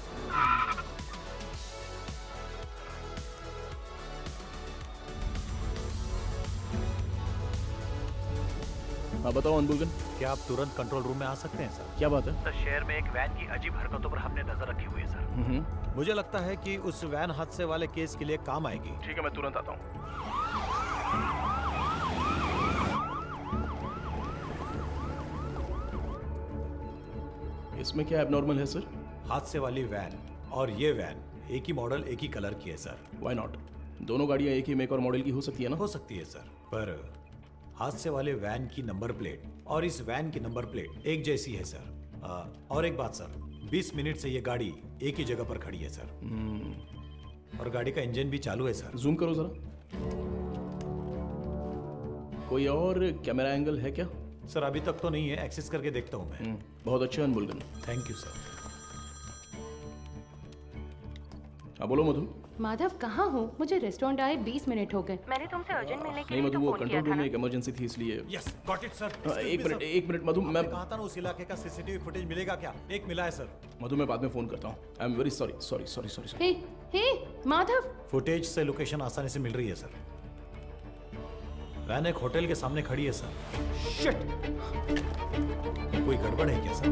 Speaker 3: हाँ बताओ अनबुलगन।
Speaker 6: क्या आप तुरंत कंट्रोल रूम में आ सकते हैं सर?
Speaker 3: क्या बात है?
Speaker 6: सर, शहर में एक वैन की अजीब हरकतों पर हमने नजर रखी हुई है सर। मुझे लगता है कि उस वैन हादसे वाले केस के लिए काम आएगी।
Speaker 3: ठीक है, मैं तुरंत आता हूँ। इसमें क्या एबनॉर्मल है सर?
Speaker 6: हादसे वाली वैन और ये वैन एक ही मॉडल, एक ही कलर की है सर।
Speaker 3: Why not? दोनों गाड़ियाँ एक ही मेक और मॉडल की हो सकती है ना?
Speaker 6: हो सकती है सर, पर हादसे वाले वैन की नंबर प्लेट और इस वैन की नंबर प्लेट एक jैसी है सर। और एक बात सर, 20 मिनट से ये गाड़ी एक ही जगह पर खड़ी है सर। और गाड़ी का इंजन भी चालू है सर।
Speaker 3: जूम करो जरा। कोई और कैमरा एंगल है क्या?
Speaker 6: सर अभी तक तो नहीं है, एक्सेस करके देखता हूँ मैं।
Speaker 3: बहुत अच्छे अनबुलगन।
Speaker 6: Thank you sir.
Speaker 3: हाँ बोलो मधु।
Speaker 5: माधव कहाँ हो? मुझे रेस्टोरेंट आए 20 मिनट हो गए। मैंने तुमसे अर्जेंट मिलने के
Speaker 3: नहीं
Speaker 5: लिए
Speaker 3: मधु,
Speaker 5: तो
Speaker 3: वो
Speaker 5: फोन किया
Speaker 3: कंट्रोल
Speaker 5: था
Speaker 3: रूम
Speaker 5: ना।
Speaker 3: में एक इमरजेंसी थी इसलिए।
Speaker 6: Yes, got it sir.
Speaker 3: एक मिनट मधु, मैं
Speaker 6: कहा था ना उस इलाके का सीसीटीवी फुटेज मिलेगा क्या? एक मिला है सर।
Speaker 3: मधु मैं बाद में फोन करता हूँ। I am very sorry.
Speaker 5: Hey Madhav.
Speaker 6: Footage से लोकेशन आसानी से मिल रही है सर। वैन एक होटल के सामने खड़ी है सर। शिट! कोई गड़बड़ है क्या सर?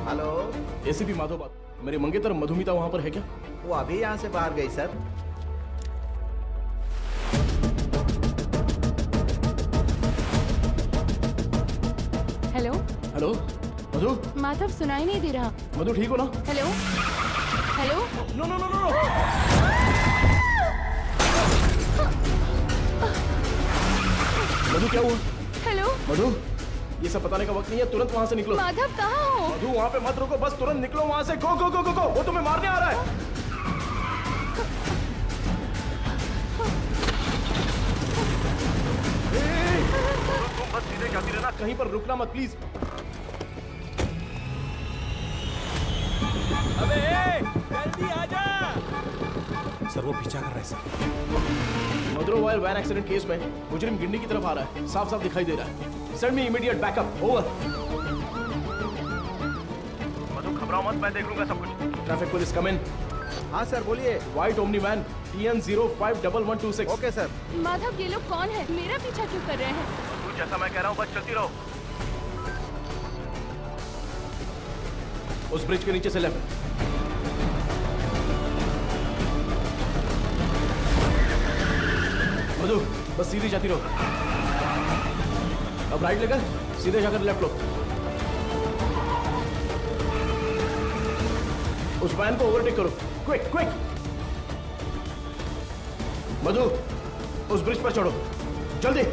Speaker 18: हेलो,
Speaker 3: एसीपी माधव बात। मेरी मंगेतर मधुमिता वहां पर है क्या?
Speaker 18: वो अभी यहाँ से बाहर गई sir.
Speaker 5: Hello
Speaker 3: hello Madhu.
Speaker 5: Madhav, सुनाई नहीं दे रहा।
Speaker 3: मधु ठीक हो ना?
Speaker 5: Hello hello.
Speaker 3: No no no no. Madhu क्या हुआ?
Speaker 5: हेलो
Speaker 3: मधु, ये सब बताने का वक्त नहीं है, तुरंत वहां से निकलो।
Speaker 5: माधव कहाँ हो?
Speaker 3: मधु वहां पे मत रुको, बस तुरंत निकलो वहां से। गो गो गो गो गो, वो तुम्हें मारने आ रहा है। तुम बस सीधे जाती रहना, कहीं पर रुकना मत प्लीज।
Speaker 11: अबे जल्दी आजा।
Speaker 6: सर वो पीछा कर रहा है सर।
Speaker 3: मदुरवाइल वैन एक्सीडेंट केस में मुजरिम गिंडी की तरफ आ रहा है, साफ साफ दिखाई दे रहा है। Send me immediate backup. Over. Madhu घबराओ मत, मैं देख लूंगा सब कुछ। Traffic police come in.
Speaker 18: हाँ सर बोलिए।
Speaker 3: White Omni van TN051126।
Speaker 18: Okay sir.
Speaker 5: Madhav, ये लोग कौन है? मेरा पीछा क्यों कर रहे हैं?
Speaker 3: मधु जैसा मैं कह रहा हूँ बस चलती रहो। उस ब्रिज के नीचे से लेफ्ट। मधु बस सीधी जाती रहो। अब राइट लेकर सीधे जाकर लेफ्ट लो। उस वैन को ओवरटेक करो, क्विक क्विक। मधु उस ब्रिज पर चढ़ो, जल्दी।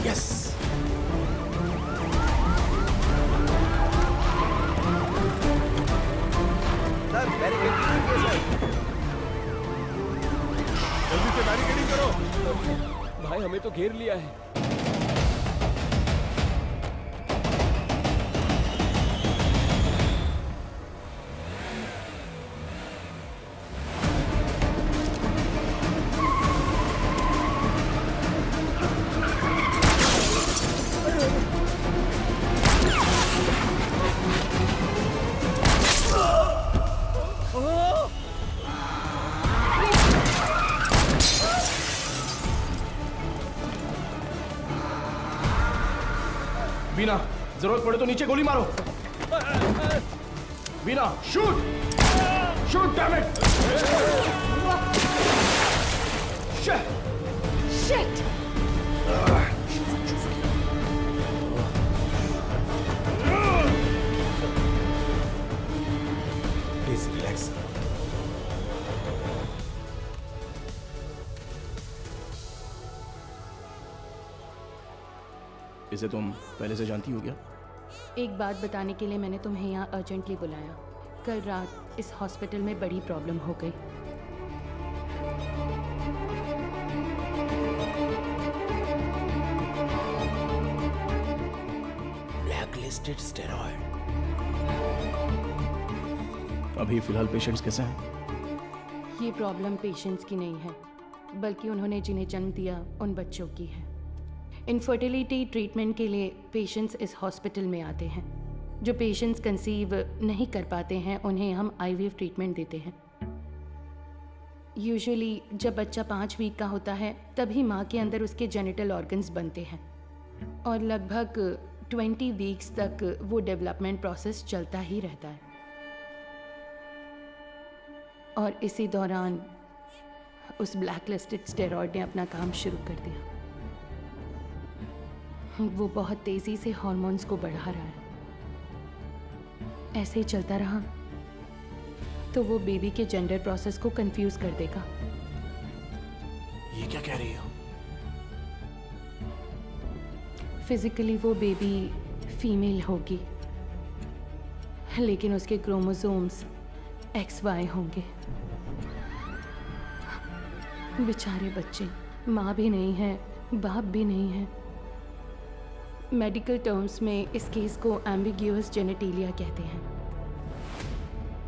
Speaker 3: यस।
Speaker 18: सर बैरिकेड कीजिए सर।
Speaker 7: भाई हमें तो घेर लिया है।
Speaker 3: बीना, जरूरत पड़े तो नीचे गोली मारो। Beena, shoot! Shoot, damn it!
Speaker 15: Shit!
Speaker 6: Please relax.
Speaker 3: इसे तुम पहले से जानती हो क्या?
Speaker 5: एक बात बताने के लिए मैंने तुम्हें यहाँ अर्जेंटली बुलाया। कल रात इस हॉस्पिटल में बड़ी प्रॉब्लम हो गई।
Speaker 2: Blacklisted steroid.
Speaker 3: अभी फिलहाल पेशेंट्स कैसे हैं?
Speaker 5: ये प्रॉब्लम पेशेंट्स की नहीं है, बल्कि उन्होंने जिन्हें जन्म दिया उन बच्चों की है। इनफर्टिलिटी ट्रीटमेंट के लिए पेशेंट्स इस हॉस्पिटल में आते हैं। जो पेशेंट्स कंसीव नहीं कर पाते हैं उन्हें हम आईवीएफ ट्रीटमेंट देते हैं। यूजुअली जब बच्चा 5 वीक का होता है तभी माँ के अंदर उसके जेनिटल ऑर्गन्स बनते हैं और लगभग 20 वीक्स तक वो डेवलपमेंट प्रोसेस चलता ही रहता है। और इसी दौरान उस ब्लैकलिस्टेड स्टेरॉइड ने अपना काम शुरू कर दिया। वो बहुत तेजी से हार्मोन्स को बढ़ा रहा है। ऐसे ही चलता रहा तो वो बेबी के जेंडर प्रोसेस को कंफ्यूज कर देगा।
Speaker 3: ये क्या कह रही हो?
Speaker 5: फिजिकली वो बेबी फीमेल होगी, लेकिन उसके क्रोमोसोम्स XY होंगे। बेचारे बच्चे, माँ भी नहीं है, बाप भी नहीं है। मेडिकल टर्म्स में इस केस को एम्बिग्यूअस जेनेटिलिया कहते हैं।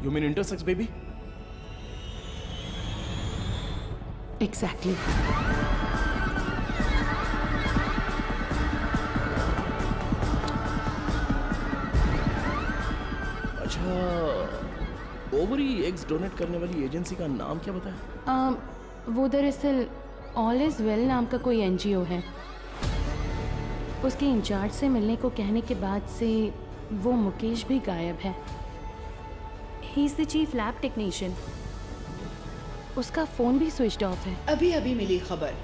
Speaker 3: You mean intersex baby?
Speaker 5: Exactly.
Speaker 3: अच्छा, ओवरी एग्स डोनेट करने वाली एजेंसी का नाम क्या बताया?
Speaker 5: वो दरअसल ऑल इज वेल नाम का कोई NGO है। उसके इंचार्ज से मिलने को कहने के बाद से वो मुकेश भी गायब है। He is the chief lab technician. उसका फोन भी स्विच्ड ऑफ है।
Speaker 1: अभी अभी मिली खबर,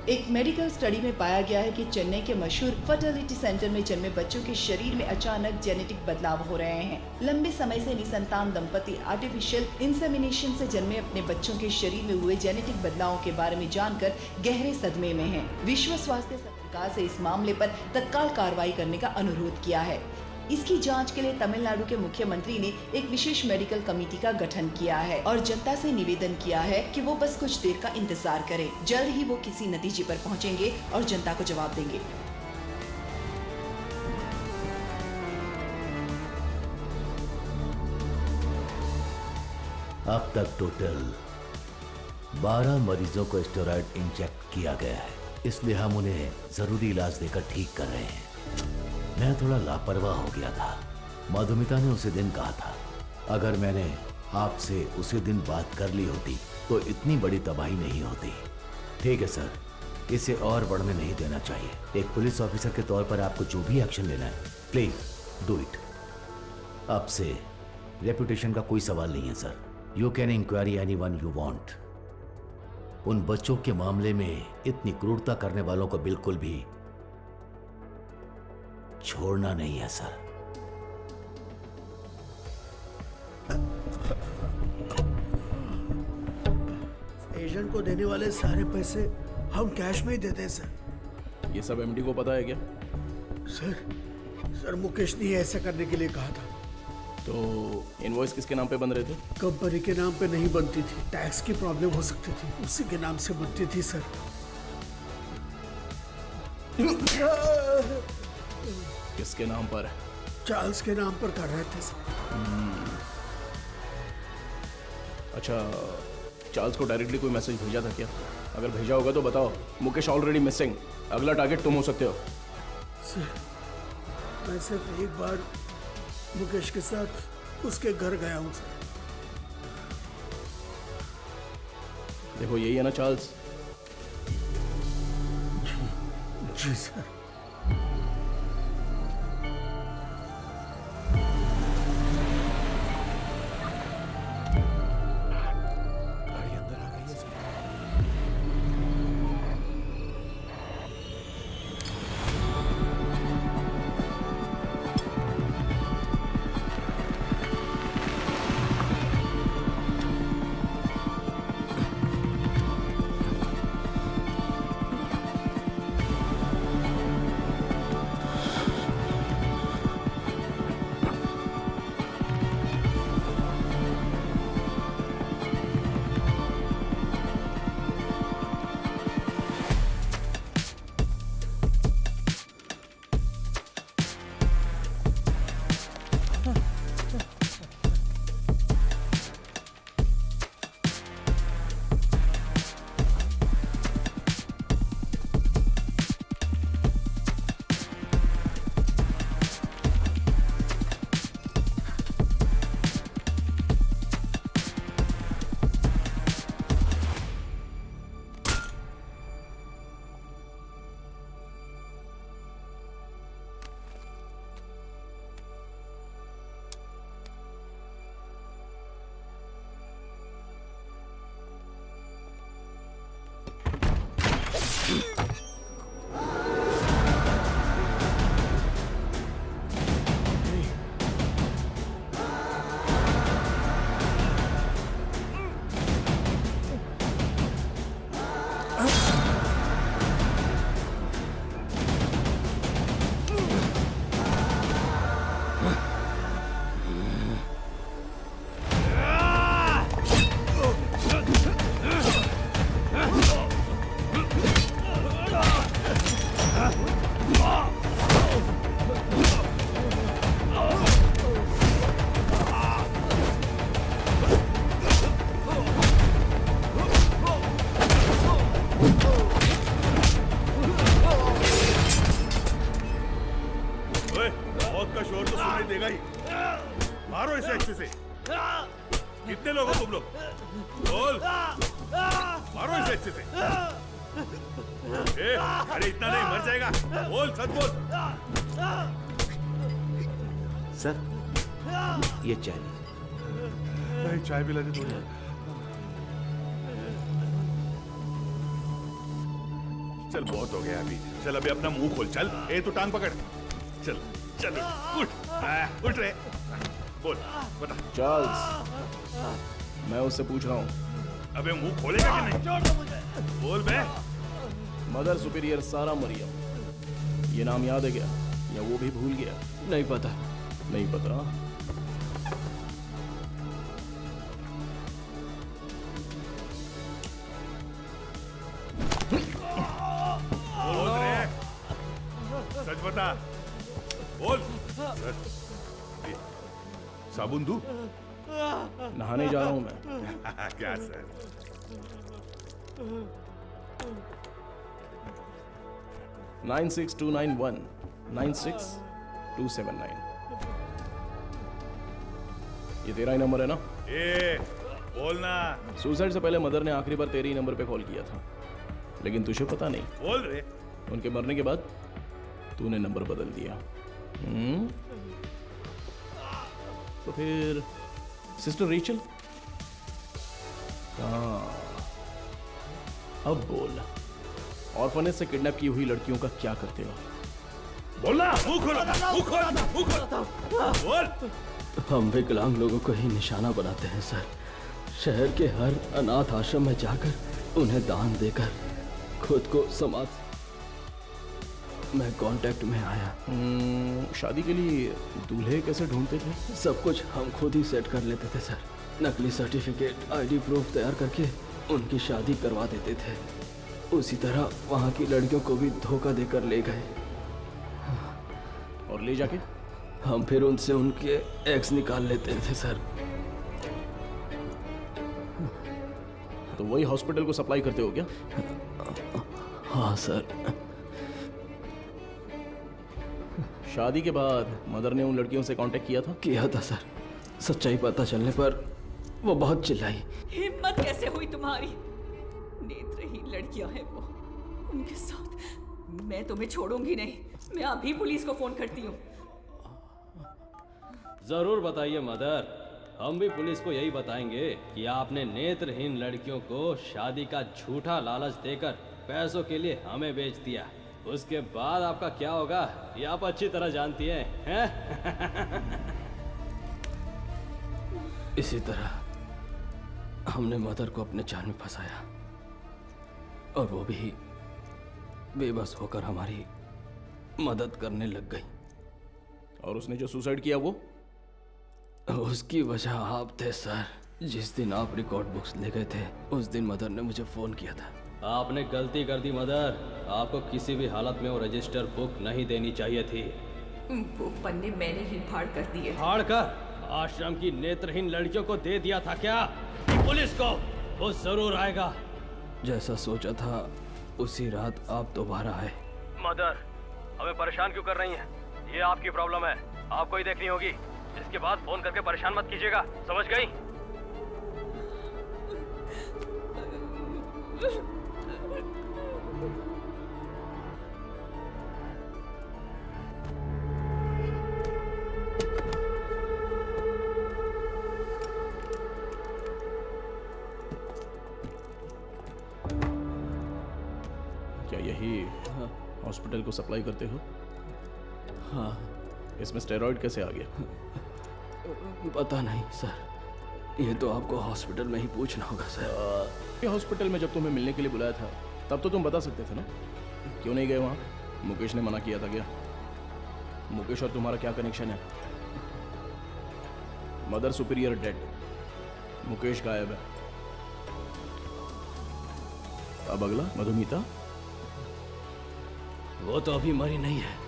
Speaker 1: एक मेडिकल स्टडी में पाया गया है कि चेन्नई के मशहूर फर्टिलिटी सेंटर में जन्मे बच्चों के शरीर में अचानक जेनेटिक बदलाव हो रहे हैं। लंबे समय से निसंतान दंपति आर्टिफिशियल इंसेमिनेशन से जन्मे अपने बच्चों के शरीर में हुए जेनेटिक बदलावों के बारे में जानकर गहरे सदमे में हैं। विश्व स्वास्थ्य संगठन से इस मामले पर तत्काल कार्रवाई करने का अनुरोध किया है। इसकी जांच के लिए तमिलनाडु के मुख्यमंत्री ने एक विशेष मेडिकल कमेटी का गठन किया है और जनता से निवेदन किया है कि वो बस कुछ देर का इंतजार करें। जल्द ही वो किसी नतीजे पर पहुंचेंगे और जनता को जवाब देंगे।
Speaker 2: अब तक टोटल 12 मरीजों को स्टेरॉइड इंजेक्ट किया गया है, इसलिए हम उन्हें जरूरी इलाज देकर ठीक कर रहे हैं। मैं थोड़ा लापरवाह हो गया था। मधुमिता ने उसी दिन कहा था, अगर मैंने आपसे उसी दिन बात कर ली होती तो इतनी बड़ी तबाही नहीं होती। ठीक है सर, इसे और बढ़ने नहीं देना चाहिए। एक पुलिस ऑफिसर के तौर पर आपको जो भी एक्शन लेना है, प्लीज डू इट। अब से रेपुटेशन का कोई सवाल नहीं है sir. You can inquiry anyone you want. उन बच्चों के मामले में इतनी क्रूरता करने वालों को बिल्कुल भी छोड़ना नहीं है सर।
Speaker 9: एजेंट को देने वाले सारे पैसे हम कैश में ही देते हैं सर।
Speaker 3: ये सब एमडी को पता है क्या?
Speaker 9: सर मुकेश ने ऐसा करने के लिए कहा था।
Speaker 3: तो इनवॉइस किसके नाम पे बन रहे थे?
Speaker 9: कंपनी के नाम पे नहीं बनती थी, टैक्स की प्रॉब्लम हो सकती थी, उसी के नाम से बनती थी सर।
Speaker 3: किसके नाम पर?
Speaker 9: चार्ल्स के नाम पर कर रहे थे सर।
Speaker 3: अच्छा, चार्ल्स को डायरेक्टली कोई मैसेज भेजा था क्या? अगर भेजा होगा तो बताओ। मुकेश ऑलरेडी मिसिंग, अगला टारगेट तुम हो सकते हो।
Speaker 9: सर, मैं सिर्फ एक बार मुकेश के साथ उसके घर गया हूँ सर।
Speaker 3: देखो यही है ना चार्ल्स?
Speaker 9: जी सर।
Speaker 6: गाड़ी अंदर आ गई है सर।
Speaker 14: मारो इसे अच्छे से। कितने लोग हो तुम लोग? बोल। मारो इसे अच्छे से। अरे इतना नहीं, मर जाएगा। बोल, सच बोल।
Speaker 18: सर, ये चाय
Speaker 14: नहीं, चाय पिला दे थोड़ी। चल बहुत हो गया अभी। चल अभी अपना मुंह खोल। चल, तू टांग पकड़। चल चल उठ। उठ रे। बोल, बता।
Speaker 3: चार्ल्स, मैं उससे पूछ रहा हूँ।
Speaker 14: अबे मुंह खोलेगा कि नहीं? छोड़ दो मुझे। बोल बे।
Speaker 3: मदर सुपीरियर सारा मरियम, ये नाम याद है क्या? या वो भी भूल गया?
Speaker 12: नहीं पता।
Speaker 3: नहीं पता?
Speaker 14: बोल रे। सच बता। बोल। साबुन दूं?
Speaker 3: नहाने जा रहा हूं मैं।
Speaker 14: क्या सर?
Speaker 3: नाइन 6291 96279। ये तेरा ही नंबर है ना?
Speaker 14: बोलना।
Speaker 3: सुसाइड से पहले मदर ने आखिरी बार तेरे ही नंबर पे कॉल किया था, लेकिन तुझे पता नहीं।
Speaker 14: बोल रे।
Speaker 3: उनके मरने के बाद तूने नंबर बदल दिया। तो फिर सिस्टर रेचल? अब बोल, ऑर्फनेज से किडनैप की हुई लड़कियों का क्या करते हो?
Speaker 14: बोलना। मुंह खोल, मुंह खोल, मुंह खोल। बोल।
Speaker 12: हम विकलांग लोगों को ही निशाना बनाते हैं सर। शहर के हर अनाथ आश्रम में जाकर उन्हें दान देकर खुद को समाज में कांटेक्ट में आया।
Speaker 3: शादी के लिए दूल्हे कैसे ढूंढते थे?
Speaker 12: सब कुछ हम खुद ही सेट कर लेते थे सर। नकली सर्टिफिकेट, आईडी प्रूफ तैयार करके उनकी शादी करवा देते थे। उसी तरह वहाँ की लड़कियों को भी धोखा देकर ले गए।
Speaker 3: और ले जाके
Speaker 12: हम फिर उनसे उनके एक्स निकाल लेते थे सर।
Speaker 3: तो वही हॉस्पिटल को सप्लाई करते हो क्या?
Speaker 12: हाँ सर।
Speaker 3: शादी के बाद मदर ने उन लड़कियों से कांटेक्ट
Speaker 12: किया था सर। सच्चाई पता चलने पर वो बहुत चिल्लाई।
Speaker 19: हिम्मत कैसे हुई तुम्हारी? नेत्रहीन लड़कियां हैं वो, उनके साथ मैं तुम्हें छोड़ूंगी नहीं। मैं अभी पुलिस को फोन करती हूँ।
Speaker 12: जरूर बताइए मदर, हम भी पुलिस को यही बताएंगे कि आपने नेत्रहीन लड़कियों को शादी का झूठा लालच देकर पैसों के लिए हमें बेच दिया। उसके बाद आपका क्या होगा ये आप अच्छी तरह जानती हैं? इसी तरह हमने मदर को अपने जाल में फंसाया और वो भी बेबस होकर हमारी मदद करने लग गई।
Speaker 3: और उसने जो सुसाइड किया वो?
Speaker 12: उसकी वजह आप थे सर। जिस दिन आप रिकॉर्ड बुक्स ले गए थे उस दिन मदर ने मुझे फोन किया था। आपने गलती कर दी मदर। आपको किसी भी हालत में वो रजिस्टर बुक नहीं देनी चाहिए थी।
Speaker 19: वो पन्ने मैंने ही फाड़ कर दिए।
Speaker 12: फाड़ कर आश्रम की नेत्रहीन लड़कियों को दे दिया था क्या? पुलिस को वो जरूर आएगा। जैसा सोचा था उसी रात आप दोबारा आए। मदर, हमें परेशान क्यों कर रही हैं? ये आपकी प्रॉब्लम है, आपको ही देखनी होगी। इसके बाद फोन करके परेशान मत कीजिएगा, समझ गई?
Speaker 3: क्या यही हॉस्पिटल को सप्लाई करते हो?
Speaker 12: हाँ।
Speaker 3: इसमें स्टेरॉइड कैसे आ गया?
Speaker 12: पता नहीं सर, ये तो आपको हॉस्पिटल में ही पूछना होगा सर।
Speaker 3: ये हॉस्पिटल में जब तुम्हें मिलने के लिए बुलाया था तब तो तुम बता सकते थे ना, क्यों नहीं गए वहाँ? मुकेश ने मना किया था क्या? मुकेश और तुम्हारा क्या कनेक्शन है? मदर सुपीरियर डेड, मुकेश गायब है। अब अगला मधुमिता,
Speaker 12: वो तो अभी मरी नहीं है।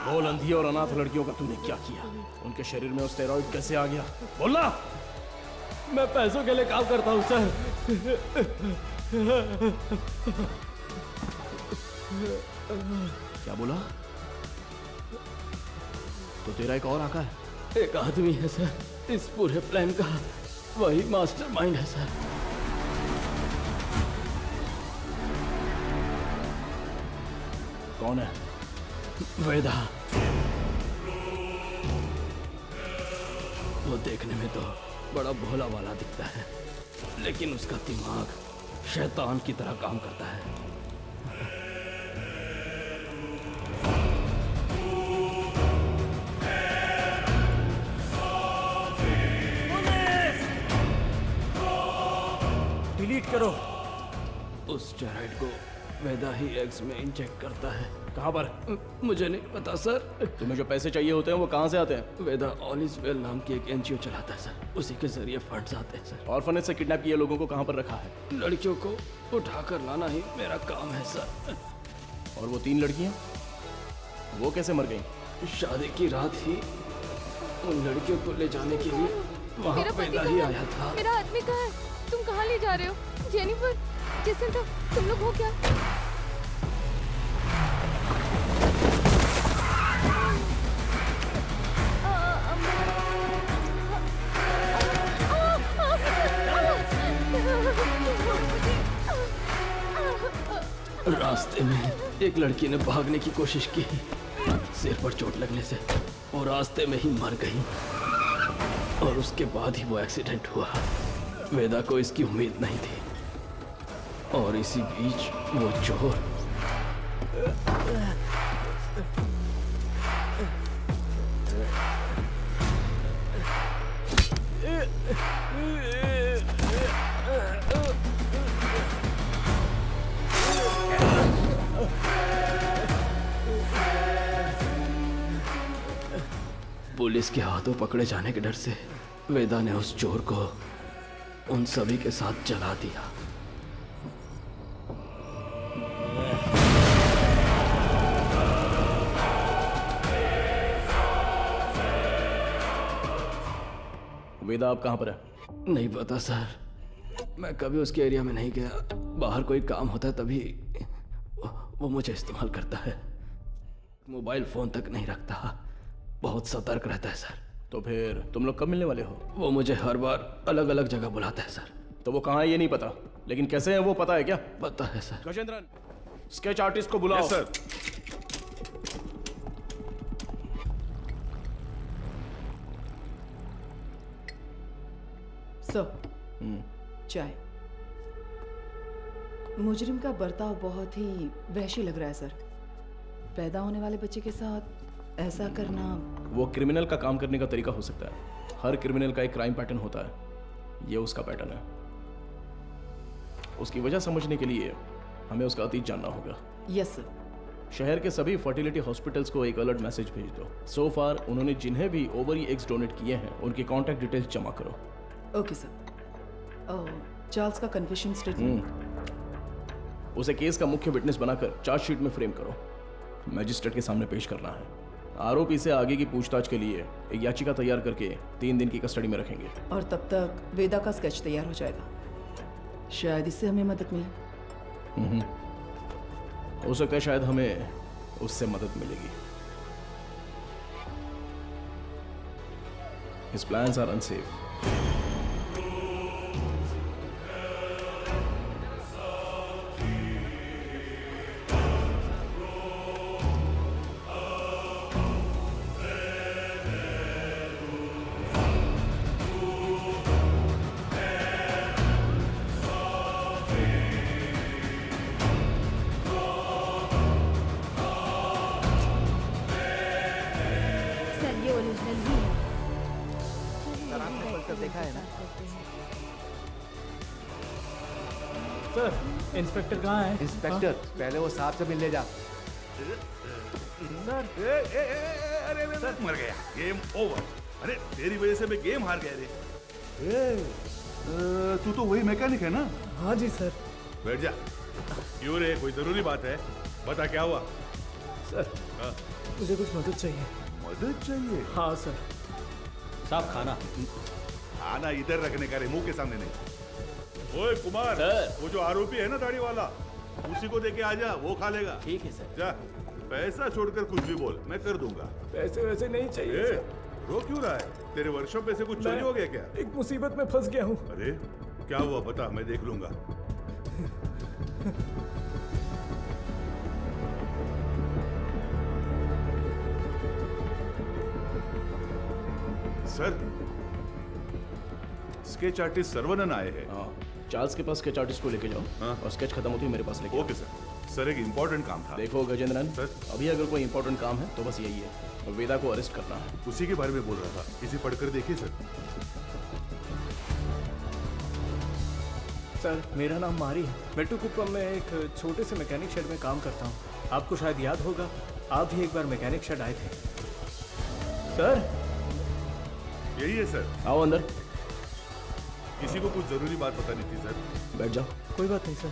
Speaker 3: बोल, अंधी और अनाथ लड़कियों का तूने क्या किया? उनके शरीर में स्टेरॉइड कैसे आ गया? बोलना।
Speaker 12: मैं पैसों के लिए काम करता हूँ सर।
Speaker 3: क्या बोला? तो तेरा एक और आका है?
Speaker 12: एक आदमी है सर इस पूरे प्लान का, वही मास्टरमाइंड है सर।
Speaker 3: कौन है?
Speaker 12: वेदा। वो देखने में तो बड़ा भोला वाला दिखता है, लेकिन उसका दिमाग शैतान की तरह काम करता है।
Speaker 3: डिलीट करो।
Speaker 12: उस स्टेरॉइड को वेदा ही एग्स में इंजेक्ट करता है।
Speaker 3: कहाँ पर?
Speaker 12: मुझे नहीं पता सर।
Speaker 3: तुम्हें जो पैसे चाहिए होते हैं वो कहाँ से आते हैं?
Speaker 12: वेदा ऑल इज वेल नाम की एक एनजीओ चलाता है सर, उसी के जरिए फंड्स आते हैं सर।
Speaker 3: ऑर्फनेज से किडनैप किए लोगों को कहाँ पर रखा है?
Speaker 12: लड़कियों को उठाकर लाना ही मेरा काम है सर।
Speaker 3: और वो 3 लड़कियाँ, वो कैसे मर गई?
Speaker 12: शादी की रात ही उन लड़कियों को ले जाने के लिए वहाँ वेदा ही आया था।
Speaker 4: मेरा आदमी कहाँ है? तुम कहाँ ले जा रहे हो? जेनिफर, जेसिंथा, तुम लोग हो क्या?
Speaker 12: रास्ते में एक लड़की ने भागने की कोशिश की, सिर पर चोट लगने से वो रास्ते में ही मर गई और उसके बाद ही वो एक्सीडेंट हुआ। वेदा को इसकी उम्मीद नहीं थी और इसी बीच वो चोर
Speaker 3: पुलिस के हाथों पकड़े जाने के डर से वेदा ने उस चोर को उन सभी के साथ जला दिया।
Speaker 13: वेदा आप कहाँ पर है?
Speaker 3: नहीं पता सर, मैं कभी उसके एरिया में नहीं गया। बाहर कोई काम होता है तभी वो मुझे इस्तेमाल करता है। मोबाइल फोन तक नहीं रखता, बहुत सतर्क रहता है सर।
Speaker 13: तो फिर तुम लोग कब मिलने वाले हो?
Speaker 3: वो मुझे हर बार अलग अलग जगह बुलाता है सर।
Speaker 13: तो वो कहाँ है ये नहीं पता, लेकिन कैसे है वो पता है क्या?
Speaker 3: पता है सर।
Speaker 13: गजेंद्रन, स्केच आर्टिस्ट को बुलाओ।
Speaker 14: सर।
Speaker 1: सर, चाय। मुजरिम का बर्ताव बहुत ही वहशी लग रहा है सर। पैदा होने वाले बच्चे के साथ ऐसा करना।
Speaker 13: वो क्रिमिनल का काम करने का तरीका हो सकता है। हर क्रिमिनल का एक क्राइम पैटर्न होता है, ये उसका पैटर्न है। उसकी वजह समझने के लिए हमें उसका अतीत जानना होगा।
Speaker 1: Yes sir.
Speaker 13: शहर के सभी फर्टिलिटी हॉस्पिटल्स को एक अलर्ट मैसेज भेज दो। सो फार उन्होंने जिन्हें भी ओवरी एग्स डोनेट किए हैं उनकी कॉन्टैक्ट डिटेल्स जमा करो।
Speaker 1: Okay sir. चार्ल्स का कन्फेशन स्टेटमेंट
Speaker 13: उसे केस का मुख्य विटनेस बनाकर चार्जशीट में फ्रेम करो। मैजिस्ट्रेट के सामने पेश करना है। आरोपी से आगे की पूछताछ के लिए एक याचिका तैयार करके 3 दिन की कस्टडी में रखेंगे।
Speaker 1: और तब तक वेदा का स्केच तैयार हो जाएगा। शायद इससे हमें मदद मिले।
Speaker 13: हो सकता है शायद हमें उससे मदद मिलेगी। His plans are unsafe.
Speaker 20: Sir, inspector कहाँ है?
Speaker 2: इंस्पेक्टर, पहले वो साहब से मिलने जा।
Speaker 20: सर,
Speaker 14: अरे मर गया। Game over. अरे तेरी वजह से मैं गेम हार गया रे। तू तो वही मैकेनिक है ना?
Speaker 20: हाँ जी सर।
Speaker 14: बैठ जा। क्यों रे, कोई जरूरी बात है? बता क्या हुआ?
Speaker 20: सर, मुझे कुछ मदद चाहिए।
Speaker 14: मदद चाहिए?
Speaker 20: हाँ सर।
Speaker 12: साहब खाना।
Speaker 14: खाना इधर रखने का रे, मुंह के सामने नहीं। ओए कुमार, वो जो आरोपी है ना दाढ़ी वाला, उसी को देके आ जा, वो खा लेगा।
Speaker 12: ठीक है सर।
Speaker 14: जा, पैसा छोड़कर कुछ भी बोल, मैं कर दूंगा।
Speaker 20: पैसे वैसे नहीं चाहिए सर।
Speaker 14: रो क्यों रहा है? तेरे वर्कशॉप में से कुछ चोरी हो गया क्या?
Speaker 20: एक मुसीबत में फंस गया हूँ।
Speaker 14: अरे क्या हुआ बता, मैं देख लूंगा। सर, स्केच आर्टिस्ट सर्वनन आए हैं।
Speaker 13: चार्ल्स के पास स्केच आर्टिस्ट को लेके जाओ और स्केच खत्म होती है मेरे पास लेके।
Speaker 14: Okay sir. सर एक इम्पोर्टेंट काम था।
Speaker 13: देखो गजेंद्रन सर, अभी अगर कोई इम्पोर्टेंट काम है तो बस यही है, वेदा को अरेस्ट करना है।
Speaker 14: उसी के बारे में बोल रहा था, इसे पढ़कर देखिए सर।
Speaker 20: सर, मेरा नाम मारी है। मेट्टुकुप्पम में एक छोटे से मैकेनिक शेड में काम करता हूँ। आपको शायद याद होगा, आप भी एक बार मैकेनिक शेड आए थे। सर,
Speaker 14: यही है सर।
Speaker 13: आओ अंदर।
Speaker 14: किसी को कुछ जरूरी बात बतानी थी सर।
Speaker 13: बैठ जाओ।
Speaker 20: कोई बात नहीं सर।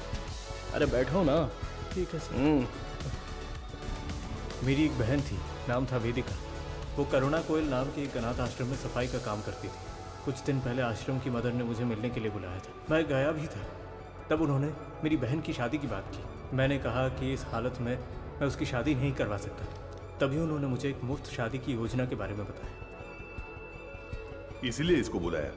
Speaker 13: अरे बैठो ना।
Speaker 20: ठीक है सर। मेरी एक बहन थी, नाम था वेदिका। वो करुणा कोयल नाम के एक अनाथ आश्रम में सफाई का काम करती थी। कुछ दिन पहले आश्रम की मदर ने मुझे मिलने के लिए बुलाया था। मैं गया भी था। तब उन्होंने मेरी बहन की शादी की बात की। मैंने कहा कि इस हालत में मैं उसकी शादी नहीं करवा सकता। तभी उन्होंने मुझे एक मुफ्त शादी की योजना के बारे में बताया।
Speaker 14: इसलिए इसको बुलाया?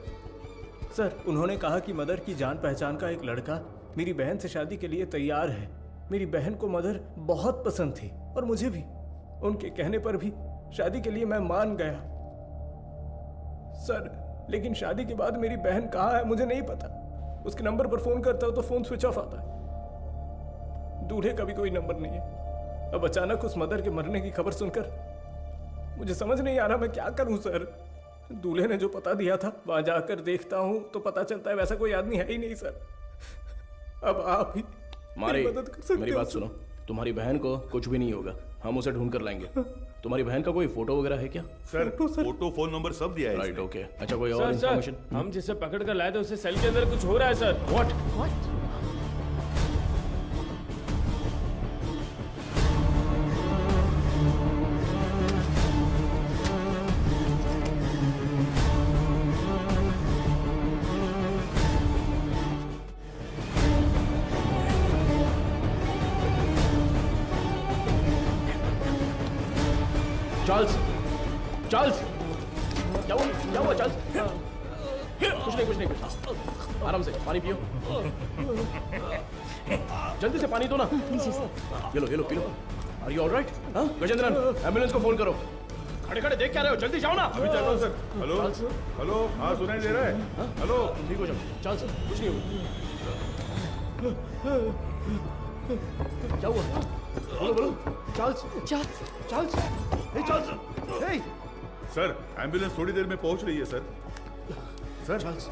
Speaker 20: सर, उन्होंने कहा कि मदर की जान पहचान का एक लड़का मेरी बहन से शादी के लिए तैयार है। मेरी बहन को मदर बहुत पसंद थी और मुझे भी। उनके कहने पर भी शादी के लिए मैं मान गया। सर, लेकिन शादी के बाद मेरी बहन कहाँ है मुझे नहीं पता। उसके नंबर पर फोन करता हूँ तो फोन स्विच ऑफ आता है। दूल्हे का भी कोई नंबर नहीं है। अब अचानक उस मदर के मरने की खबर सुनकर मुझे समझ नहीं आ रहा मैं क्या करूं सर। दूल्हे ने जो पता दिया था वहां जाकर देखता हूं तो पता चलता है वैसा कोई आदमी है ही नहीं सर। अब आप ही
Speaker 13: मारे,
Speaker 20: मदद कर सकते हो।
Speaker 13: मेरी बात सुनो, तुम्हारी बहन को कुछ भी नहीं होगा।
Speaker 3: हम उसे ढूंढ कर लाएंगे। तुम्हारी बहन का कोई फोटो वगैरह है क्या?
Speaker 14: सर फोटो फोन नंबर सब दिया है
Speaker 3: राइट
Speaker 14: इसमें।
Speaker 3: ओके। अच्छा कोई और
Speaker 13: सर
Speaker 3: इन्फॉर्मेशन?
Speaker 13: हम जिसे पकड़ कर लाए थे उससे सेल के अंदर कुछ हो रहा है सर।
Speaker 3: व्हाट? चार्ल्स, चार्ल्स, क्या हुआ चार्ल्स? कुछ नहीं आराम से पानी पियो। जल्दी से पानी दो ना। ये लो पी लो। Are you alright? Gajendran ambulance को फोन करो। खड़े देख क्या रहे हो? जल्दी जाओ ना।
Speaker 14: अभी चल रहा हूँ सर। हेलो हाँ सुनाई दे रहा है? हेलो
Speaker 3: ठीक हो जाओ। चार्ल्स कुछ नहीं होगा। क्या हुआ? बोलो चार्ल्स। हे
Speaker 14: सर एम्बुलेंस थोड़ी देर में पहुंच रही है सर।
Speaker 3: चार्ल्स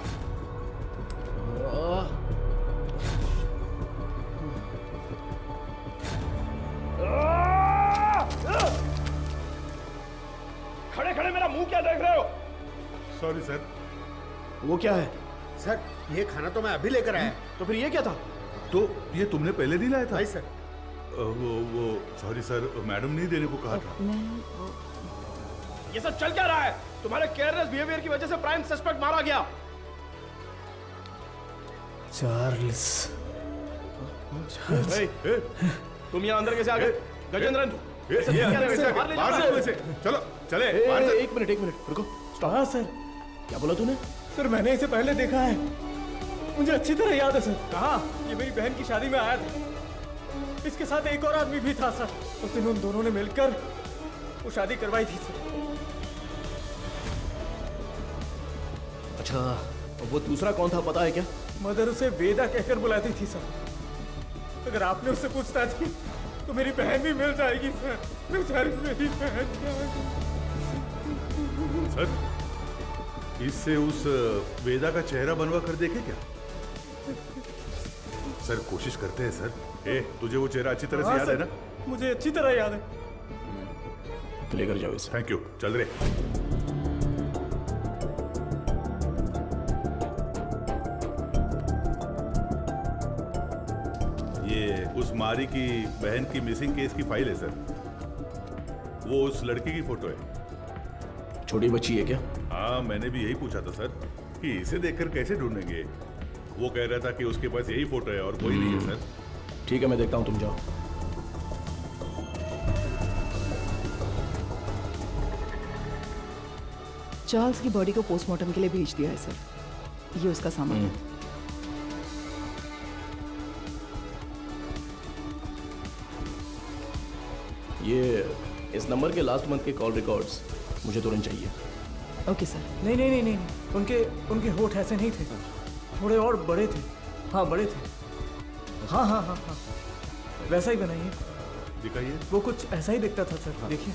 Speaker 3: खड़े मेरा मुंह क्या देख रहे हो?
Speaker 14: Sorry sir.
Speaker 3: वो क्या है?
Speaker 9: सर ये खाना तो मैं अभी लेकर आया।
Speaker 3: तो फिर ये क्या था?
Speaker 14: तो ये तुमने पहले नहीं लाया था?
Speaker 9: नहीं सर।
Speaker 14: वो सॉरी सर, मैडम ने देने को कहा था।
Speaker 3: ये सब चल क्या रहा है? तुम्हारे केयरलेस बिहेवियर की वजह से प्राइम सस्पेक्ट मारा गया।
Speaker 20: चार्ल्स।
Speaker 3: तुम यहाँ अंदर कैसे आ गए? गजेंद्रन
Speaker 14: चलो चले।
Speaker 3: एक मिनट रुको।
Speaker 20: हाँ सर।
Speaker 3: क्या बोला तूने?
Speaker 20: सर मैंने इसे पहले देखा है, मुझे अच्छी तरह याद है सर। कहाँ? ये मेरी बहन की शादी में आया था। इसके साथ एक और आदमी भी था सर। उस दिन उन दोनों ने मिलकर वो शादी करवाई थी सर।
Speaker 3: अच्छा वो दूसरा कौन था पता है क्या?
Speaker 20: मदर उसे वेदा कहकर बुलाती थी सर। अगर आपने उससे पूछताछ की तो मेरी बहन भी मिल जाएगी सर। बेचारी मेरी बहन।
Speaker 14: सर इससे उस वेदा का चेहरा बनवा कर देखे क्या? सर कोशिश करते हैं सर। तुझे वो चेहरा अच्छी तरह से याद है ना?
Speaker 20: मुझे अच्छी तरह याद है।
Speaker 3: लेकर जाओ इसे।
Speaker 14: Thank you. चल रहे। ये उस मारी की बहन की मिसिंग केस की फाइल है सर। वो उस लड़की की फोटो है।
Speaker 3: छोटी बच्ची है क्या?
Speaker 14: हाँ मैंने भी यही पूछा था सर कि इसे देखकर कैसे ढूंढेंगे। वो कह रहा था कि उसके पास यही फोटो है और कोई नहीं है सर।
Speaker 3: ठीक है मैं देखता हूँ, तुम जाओ।
Speaker 1: चार्ल्स की बॉडी को पोस्टमार्टम के लिए भेज दिया है सर। ये उसका सामान है।
Speaker 3: ये इस नंबर के लास्ट मंथ के कॉल रिकॉर्ड्स मुझे तुरंत चाहिए।
Speaker 1: Okay sir.
Speaker 20: नहीं, उनके होठ ऐसे नहीं थे, थोड़े और बड़े थे। हाँ बड़े थे। हाँ वैसा ही बनाइए।
Speaker 14: दिखाइए।
Speaker 20: वो कुछ ऐसा ही दिखता था सर। देखिए।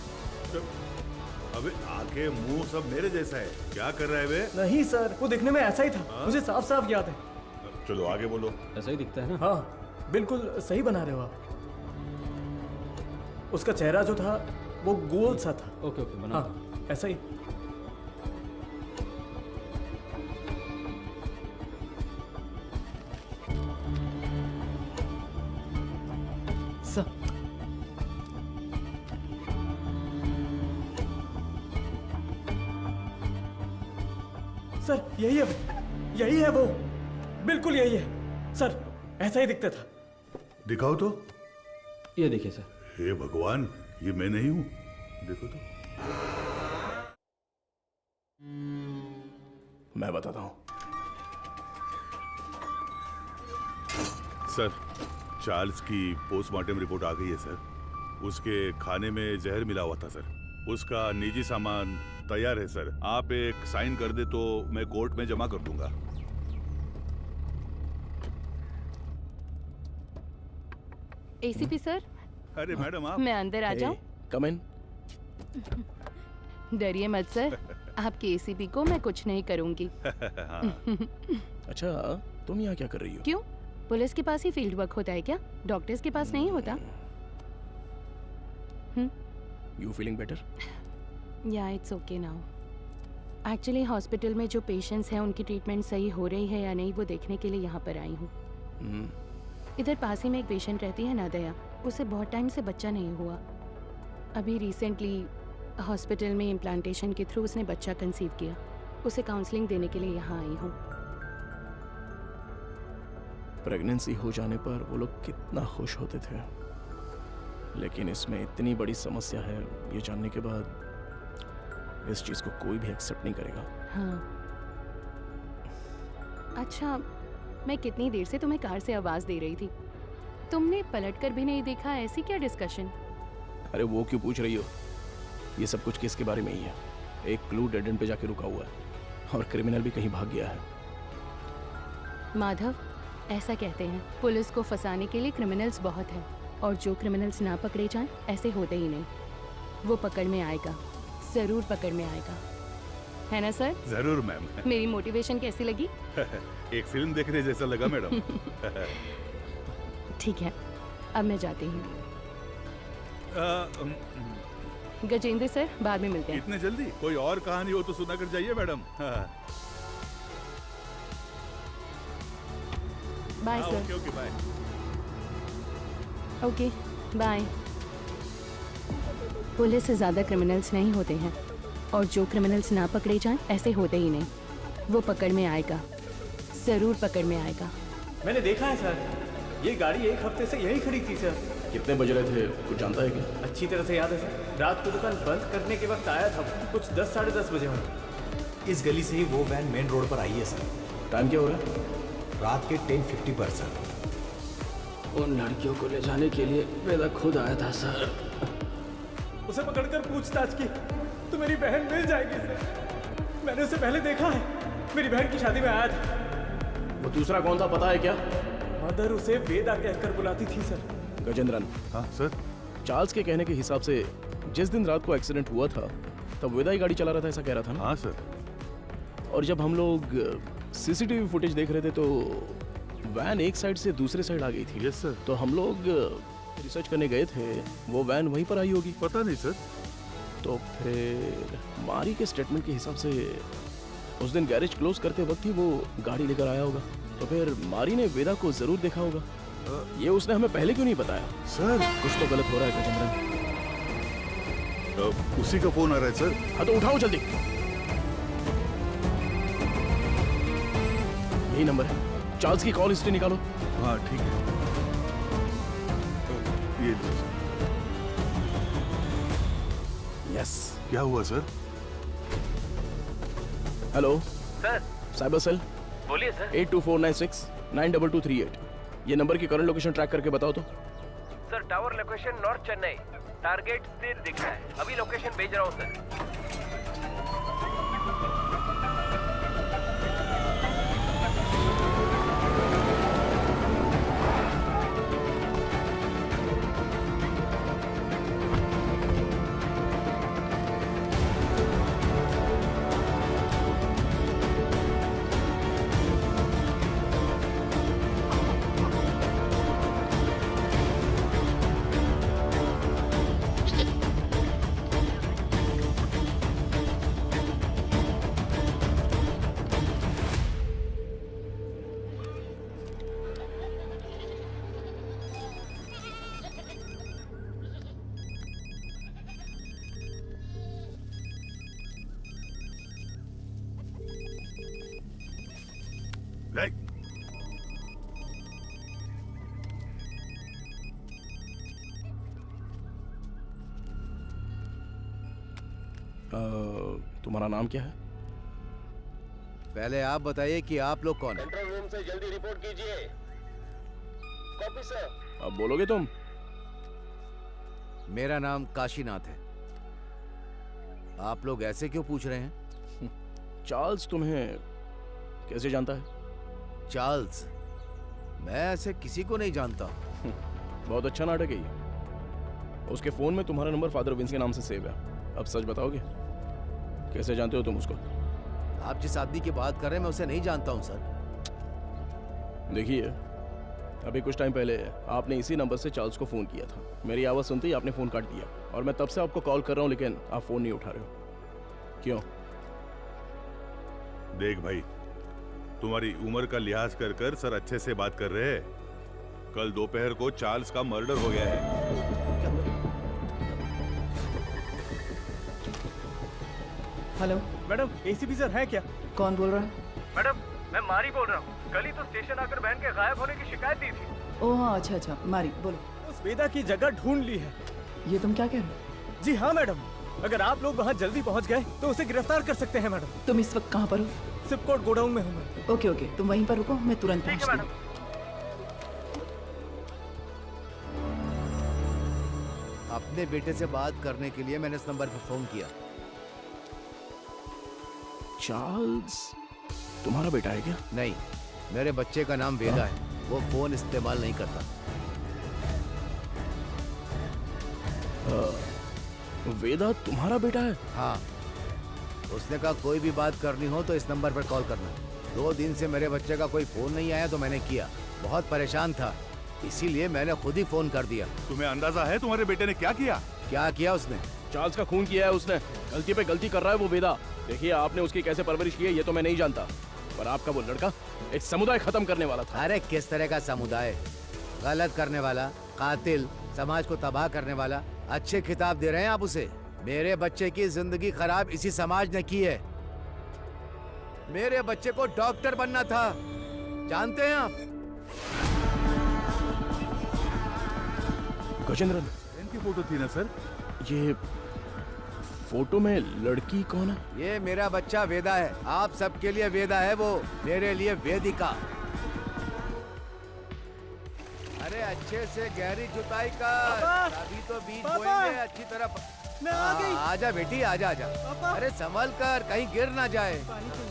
Speaker 14: अबे आंखें मुंह सब मेरे जैसा है। क्या कर रहा है वे?
Speaker 20: नहीं सर वो दिखने में ऐसा ही था। मुझे साफ साफ याद है।
Speaker 14: चलो आगे बोलो।
Speaker 12: ऐसा ही दिखता है ना?
Speaker 20: हाँ बिल्कुल सही बना रहे हो आप। उसका चेहरा जो था वो गोल सा था।
Speaker 12: ओके बना।
Speaker 20: हाँ ऐसा ही। सर यही है वो। बिल्कुल यही है सर। ऐसा ही दिखता था।
Speaker 14: दिखाओ तो।
Speaker 12: ये देखिए सर।
Speaker 14: हे भगवान, ये मैं नहीं हूं। देखो तो।
Speaker 3: मैं बताता हूं।
Speaker 14: सर चार्ल्स की पोस्टमार्टम रिपोर्ट आ गई है सर। उसके खाने में जहर मिला हुआ था सर। उसका निजी सामान तैयार है सर। आप एक साइन कर दे तो मैं कोर्ट में जमा कर दूंगा।
Speaker 5: ACP sir.
Speaker 14: अरे मैडम आप।
Speaker 5: मैं अंदर आ जाऊं?
Speaker 3: कम इन।
Speaker 5: डरिए मत सर, आपके एसीपी को मैं कुछ नहीं करूंगी।
Speaker 3: अच्छा तुम यहाँ क्या कर रही हो?
Speaker 5: क्यों? पुलिस के पास ही फील्ड वर्क होता है क्या? डॉक्टर्स के पास नहीं होता?
Speaker 3: You feeling better?
Speaker 5: या it's okay now. Actually hospital में जो पेशेंट्स हैं उनकी ट्रीटमेंट सही हो रही है या नहीं वो देखने के लिए यहाँ पर आई हूँ। इधर पास ही में एक पेशेंट रहती है नादया, उसे बहुत टाइम से बच्चा नहीं हुआ। अभी रिसेंटली हॉस्पिटल में इम्प्लांटेशन के थ्रू उसने बच्चा कंसीव किया। उसे काउंसलिंग देने के लिए यहाँ आई हूँ।
Speaker 3: प्रेगनेंसी हो जाने पर वो लोग कितना खुश होते थे, लेकिन इसमें इतनी बड़ी समस्या है ये जानने के बाद इस चीज को कोई भी एक्सेप्ट नहीं करेगा।
Speaker 5: हाँ। अच्छा, मैं कितनी देर से तुम्हें कार से आवाज़ दे रही थी, तुमने पलटकर भी नहीं देखा, ऐसी क्या डिस्कशन?
Speaker 3: अरे वो क्यों पूछ रही हो, ये सब कुछ केस के बारे में ही है। एक क्लू डेड एंड पे जाके रुका हुआ है और क्रिमिनल भी कहीं भाग गया है।
Speaker 5: माधव, ऐसा कहते हैं पुलिस को फंसाने के लिए क्रिमिनल्स बहुत हैं, और जो क्रिमिनल्स ना पकड़े जाएं ऐसे होते ही नहीं। वो पकड़ में आएगा, जरूर पकड़ में आएगा, है ना सर?
Speaker 14: जरूर मैम।
Speaker 5: मेरी मोटिवेशन कैसी लगी?
Speaker 14: एक फिल्म देखने जैसा लगा मैडम।
Speaker 5: ठीक है, अब मैं जाती हूँ। गजेंद्र सर, बाद में मिलते हैं।
Speaker 14: इतने जल्दी? कोई और कहानी हो तो सुना कर जाइए madam.
Speaker 5: Bye sir.
Speaker 14: Okay okay bye.
Speaker 5: Okay bye. Police से ज़्यादा क्रिमिनल्स नहीं होते हैं, और जो क्रिमिनल्स ना पकड़े जाएं ऐसे होते ही नहीं। वो पकड़ में आएगा, ज़रूर पकड़ में आएगा।
Speaker 20: मैंने देखा है सर, ये गाड़ी एक हफ्ते से यही खड़ी थी सर।
Speaker 3: कितने बज रहे थे कुछ जानता है क्या?
Speaker 20: अच्छी तरह से याद है सर, रात को दुकान बंद करने के वक्त आया था, कुछ 10 साढ़े 10 बजे होंगे।
Speaker 6: इस गली से ही वो वैन मेन रोड पर आई है सर।
Speaker 3: टाइम क्या हो रहा है?
Speaker 6: रात के 10:50 पर सर।
Speaker 12: उन लड़कियों को ले जाने के लिए वेदा खुद आया था सर।
Speaker 20: उसे पकड़कर पूछताछ की तो मेरी बहन मिल जाएगी सर। मैंने उसे पहले देखा है, मेरी बहन की शादी में आया था।
Speaker 3: वो दूसरा कौन था पता है क्या?
Speaker 20: मदर उसे वेदा कहकर बुलाती थी सर।
Speaker 3: गजेंद्रन।
Speaker 14: हाँ सर।
Speaker 3: चार्ल्स के कहने के हिसाब से जिस दिन रात को एक्सीडेंट हुआ था तब वेदा ही गाड़ी चला रहा था, ऐसा कह रहा था ना?
Speaker 14: हाँ सर।
Speaker 3: और जब हम लोग सीसीटीवी फुटेज देख रहे थे तो वैन एक साइड से दूसरे साइड आ गई थी।
Speaker 14: Yes sir.
Speaker 3: तो हम लोग रिसर्च करने गए थे, वो वैन वहीं पर आई होगी।
Speaker 14: पता नहीं सर।
Speaker 3: तो फिर मारी के स्टेटमेंट के हिसाब से उस दिन गैरेज क्लोज करते वक्त ही वो गाड़ी लेकर आया होगा। तो फिर मारी ने वेदा को जरूर देखा होगा। ये उसने हमें पहले क्यों नहीं बताया?
Speaker 14: सर
Speaker 3: कुछ तो गलत हो रहा है गजेंद्रन।
Speaker 14: उसी का फोन आ रहा है सर।
Speaker 3: हाँ तो उठाओ जल्दी। यही नंबर है, चार्ल्स की कॉल हिस्ट्री निकालो।
Speaker 14: हाँ ठीक है, ये लो सर।
Speaker 3: यस।
Speaker 14: क्या हुआ sir?
Speaker 3: Hello
Speaker 12: sir.
Speaker 3: Cyber cell.
Speaker 12: बोलिए सर।
Speaker 3: 82496 92238। ये नंबर की करंट लोकेशन ट्रैक करके बताओ तो।
Speaker 12: Sir tower location north Chennai, target स्थिर दिख रहा है। अभी लोकेशन भेज रहा हूँ सर।
Speaker 3: तुम्हारा नाम क्या है?
Speaker 2: पहले आप बताइए कि आप लोग कौन हैं?
Speaker 16: कंट्रोल रूम से जल्दी रिपोर्ट कीजिए। Copy sir.
Speaker 3: अब बोलोगे तुम?
Speaker 2: मेरा नाम काशीनाथ है। आप लोग ऐसे क्यों पूछ रहे हैं?
Speaker 3: चार्ल्स तुम्हें कैसे जानता है?
Speaker 2: चार्ल्स? मैं ऐसे किसी को नहीं जानता।
Speaker 3: बहुत अच्छा नाटक है ये। उसके फोन में तुम्हारा नंबर फादर विंस के नाम से सेव है। अब सच बताओगे, कैसे जानते हो तुम उसको?
Speaker 2: आप जिस आदमी की बात कर रहे हैं मैं उसे नहीं जानता हूं सर।
Speaker 3: देखिए, अभी कुछ टाइम पहले आपने इसी नंबर से चार्ल्स को फ़ोन किया था। मेरी आवाज़ सुनते ही आपने फ़ोन काट दिया और मैं तब से आपको कॉल कर रहा हूँ, लेकिन आप फ़ोन नहीं उठा रहे हो। क्यों?
Speaker 14: देख भाई, तुम्हारी उम्र का लिहाज कर कर सर अच्छे से बात कर रहे हैं। कल दोपहर को चार्ल्स का मर्डर हो गया है।
Speaker 1: हेलो
Speaker 13: मैडम, एसीपी सर है क्या?
Speaker 1: कौन बोल रहा है?
Speaker 13: मैडम, मैं मारी बोल रहा हूँ। कल ही तो स्टेशन आकर बहन के गायब होने की शिकायत दी थी।
Speaker 1: ओह हाँ, अच्छा अच्छा, मारी बोलो।
Speaker 13: उस वेदा की जगह ढूंढ ली है।
Speaker 1: ये तुम क्या कह रहे हो?
Speaker 13: जी हाँ मैडम, अगर आप लोग वहाँ जल्दी पहुँच गए तो उसे गिरफ्तार कर सकते हैं मैडम।
Speaker 1: तुम इस वक्त कहाँ पर हो?
Speaker 13: सिपकोट गोडाउन में हूँ मैं।
Speaker 1: ओके ओके, तुम वहीं पर रुको, मैं तुरंत पहुँचती हूँ।
Speaker 2: अपने बेटे से बात करने के लिए मैंने इस नंबर पर फोन किया।
Speaker 3: चार्ल्स तुम्हारा बेटा है क्या?
Speaker 2: नहीं, मेरे बच्चे का नाम वेदा है। वो फोन इस्तेमाल नहीं करता।
Speaker 3: वेदा तुम्हारा बेटा है?
Speaker 2: हाँ, उसने कहा कोई भी बात करनी हो तो इस नंबर पर कॉल करना। 2 दिन से मेरे बच्चे का कोई फोन नहीं आया तो मैंने किया। बहुत परेशान था, इसीलिए मैंने खुद ही फोन कर दिया।
Speaker 14: तुम्हें अंदाजा है तुम्हारे बेटे ने क्या किया?
Speaker 2: क्या किया उसने?
Speaker 3: चार्ल्स का खून किया है उसने। गलती पे गलती कर रहा है वो वेदा। देखिए, आपने उसकी कैसे परवरिश की है ये तो मैं नहीं जानता, पर आपका वो लड़का एक समुदाय खत्म करने वाला था।
Speaker 2: अरे किस तरह का समुदाय? गलत करने वाला, कातिल, समाज को तबाह करने वाला। अच्छे खिताब दे रहे हैं आप उसे। मेरे बच्चे की जिंदगी खराब इसी समाज ने की है। मेरे बच्चे को डॉक्टर बनना था, जानते हैं आप?
Speaker 3: गजेंद्रन,
Speaker 14: इनकी फोटो थी ना सर?
Speaker 3: ये फोटो में लड़की कौन है?
Speaker 2: ये मेरा बच्चा वेदा है। आप सबके लिए वेदा है वो, मेरे लिए वेदिका। अरे अच्छे से गहरी जुताई कर, अभी तो बीज बोएंगे अच्छी तरह।
Speaker 13: मैं आ गई।
Speaker 2: आजा बेटी, आजा आजा। अरे संभल कर, कहीं गिर ना जाए।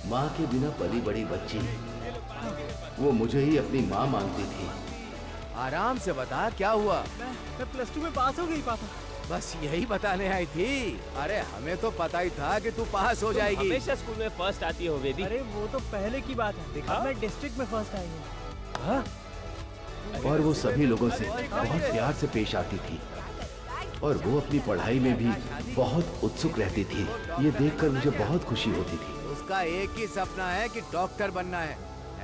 Speaker 18: माँ के बिना पली बड़ी बच्ची, वो मुझे ही अपनी माँ मानती थी।
Speaker 2: आराम से बता, क्या हुआ?
Speaker 13: मैं +2 में पास हो गई पापा।
Speaker 2: बस यही बताने आई थी। अरे हमें तो पता ही था कि तू पास हो जाएगी।
Speaker 12: हमेशा स्कूल में फर्स्ट आती हो वेदी।
Speaker 13: अरे वो तो पहले की बात है। अब मैं डिस्ट्रिक्ट में फर्स्ट आई हूँ।
Speaker 18: और वो सभी लोगों से बहुत प्यार से पेश आती थी और वो अपनी पढ़ाई में भी बहुत उत्सुक रहती थी। ये देखकर मुझे बहुत खुशी होती थी।
Speaker 2: उसका एक ही सपना है कि डॉक्टर बनना है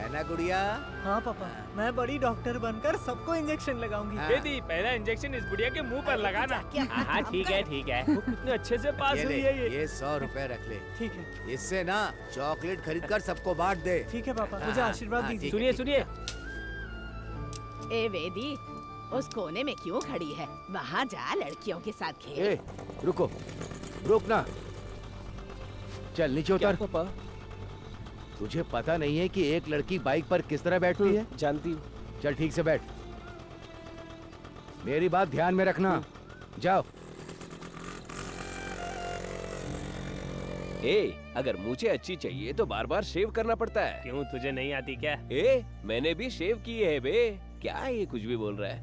Speaker 2: ना गुड़िया?
Speaker 13: हाँ पापा, मैं बड़ी डॉक्टर बनकर सबको इंजेक्शन लगाऊंगी।
Speaker 12: वेदी, पहला इंजेक्शन इस बुढ़िया के मुंह पर लगाना। हाँ ठीक है ठीक है। वो कितने अच्छे से पास हुई है
Speaker 2: ये 100 रुपए रख ले।
Speaker 13: ठीक है।
Speaker 2: इससे ना चॉकलेट खरीद कर सबको बांट दे।
Speaker 13: ठीक है पापा, मुझे आशीर्वाद दीजिए।
Speaker 12: सुनिए सुनिए।
Speaker 15: ए वेदी, उस कोने में क्यों खड़ी है? वहाँ जा, लड़कियों के साथ खेल।
Speaker 2: ए, रुको, रुक ना। चल नीचे उतर।
Speaker 12: पापा,
Speaker 2: तुझे पता नहीं है कि एक लड़की बाइक पर किस तरह बैठती है?
Speaker 12: जानती हूँ।
Speaker 2: चल ठीक से बैठ। मेरी बात ध्यान में रखना। जाओ।
Speaker 12: अगर मुझे अच्छी चाहिए तो बार बार शेव करना पड़ता है। क्यों, तुझे नहीं आती क्या? मैंने भी शेव की है बे। क्या ये कुछ भी बोल रहा है?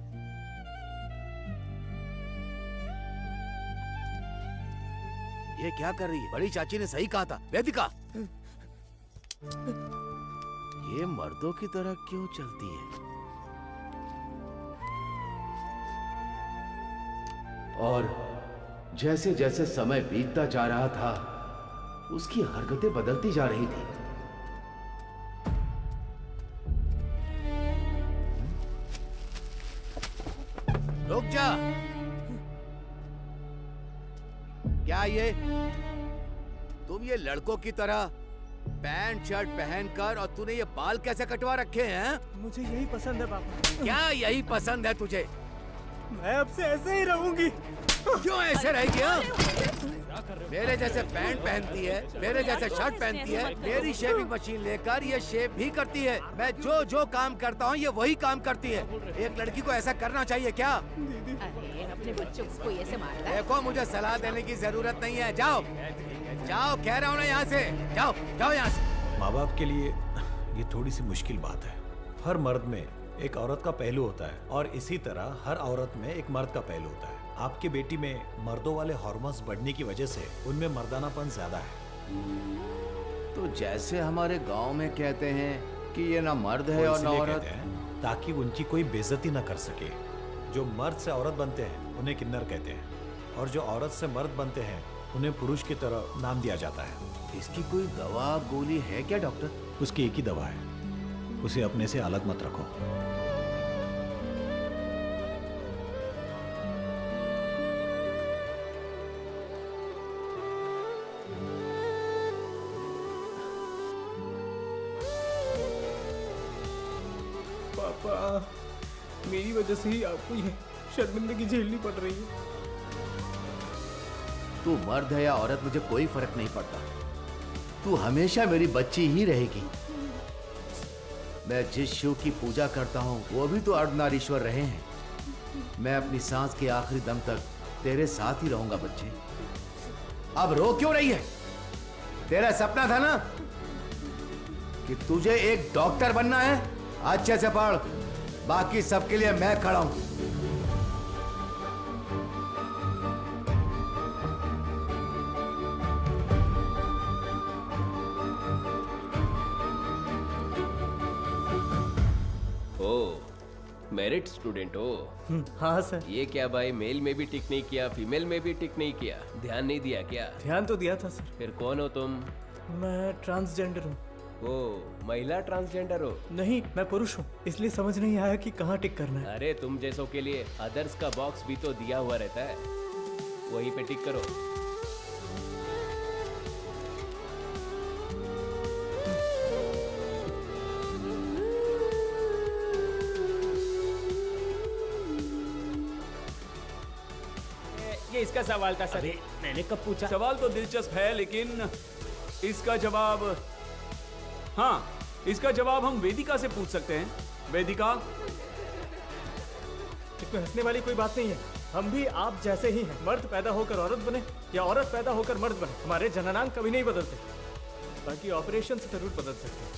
Speaker 2: ये क्या कर रही है? बड़ी चाची ने सही कहा था, वेदिका। ये मर्दों की तरह क्यों चलती है?
Speaker 18: और जैसे जैसे समय बीतता जा रहा था, उसकी हरकतें बदलती जा रही थी।
Speaker 2: रुक जा। क्या ये तुम ये लड़कों की तरह पैंट शर्ट पहनकर, और तूने ये बाल कैसे कटवा रखे हैं?
Speaker 13: मुझे यही पसंद है पापा।
Speaker 2: क्या यही पसंद है तुझे?
Speaker 13: मैं अब से ऐसे ही रहूंगी।
Speaker 2: क्यों ऐसे रहेगी? मेरे जैसे पैंट पहनती है, मेरे जैसे शर्ट पहनती है, मेरी शेविंग मशीन लेकर ये शेव भी करती है। मैं जो जो काम करता हूँ ये वही काम करती है। एक लड़की को ऐसा करना चाहिए क्या?
Speaker 15: अरे अपने बच्चों को कोई ऐसे मारता है?
Speaker 2: देखो, मुझे सलाह देने की जरूरत नहीं है। जाओ जाओ, कह रहा हूँ ना, यहाँ से जाओ, जाओ यहाँ से।
Speaker 6: माँ बाप के लिए ये थोड़ी सी मुश्किल बात है। हर मर्द में एक औरत का पहलू होता है और इसी तरह हर औरत में एक मर्द का पहलू होता है। आपकी बेटी में मर्दों वाले हार्मोन्स बढ़ने की वजह से उनमें मर्दानापन ज्यादा है।
Speaker 2: तो जैसे हमारे गांव में कहते हैं कि ये ना मर्द है और ना औरत।
Speaker 6: ताकि उनकी कोई बेइज्जती ना कर सके। जो मर्द से औरत बनते हैं उन्हें किन्नर कहते हैं, और जो औरत से मर्द बनते हैं उन्हें पुरुष की तरह नाम दिया जाता है।
Speaker 2: इसकी कोई दवा गोली है क्या डॉक्टर?
Speaker 6: उसकी एक ही दवा है, उसे अपने से अलग मत रखो।
Speaker 20: पापा, मेरी वजह से ही आपको ये शर्मिंदगी झेलनी पड़ रही है।
Speaker 2: तू मर्द है या औरत मुझे कोई फर्क नहीं पड़ता, तू हमेशा मेरी बच्ची ही रहेगी। मैं जिस शिव की पूजा करता हूँ वो भी तो अर्धनारीश्वर रहे हैं। मैं अपनी सांस के आखिरी दम तक तेरे साथ ही रहूंगा बच्चे। अब रो क्यों रही है? तेरा सपना था ना कि तुझे एक डॉक्टर बनना है? अच्छे से पढ़, बाकी सबके लिए मैं खड़ा हूं।
Speaker 21: मेरिट स्टूडेंट हो?
Speaker 12: हाँ सर।
Speaker 21: ये क्या भाई, मेल में भी टिक नहीं किया, फीमेल में भी टिक नहीं किया, ध्यान नहीं दिया क्या?
Speaker 12: ध्यान तो दिया था सर।
Speaker 21: फिर कौन हो तुम?
Speaker 12: मैं ट्रांसजेंडर हूँ।
Speaker 21: ओ, महिला ट्रांसजेंडर हो?
Speaker 12: नहीं, मैं पुरुष हूँ, इसलिए समझ नहीं आया कि कहाँ टिक करना है।
Speaker 21: अरे तुम जैसों के लिए अदर्स का बॉक्स भी तो दिया हुआ रहता है, वहीं पे टिक करो।
Speaker 7: ये इसका सवाल था सर।
Speaker 12: मैंने कब पूछा?
Speaker 7: सवाल तो दिलचस्प है, लेकिन इसका जवाब, हाँ, इसका जवाब हम वेदिका से पूछ सकते हैं। वेदिका,
Speaker 12: इसमें हंसने वाली कोई बात नहीं है। हम भी आप जैसे ही हैं। मर्द पैदा होकर औरत बने या औरत पैदा होकर मर्द बने, हमारे जननांग कभी नहीं बदलते। बाकी ऑपरेशन से जरूर बदल सकते हैं,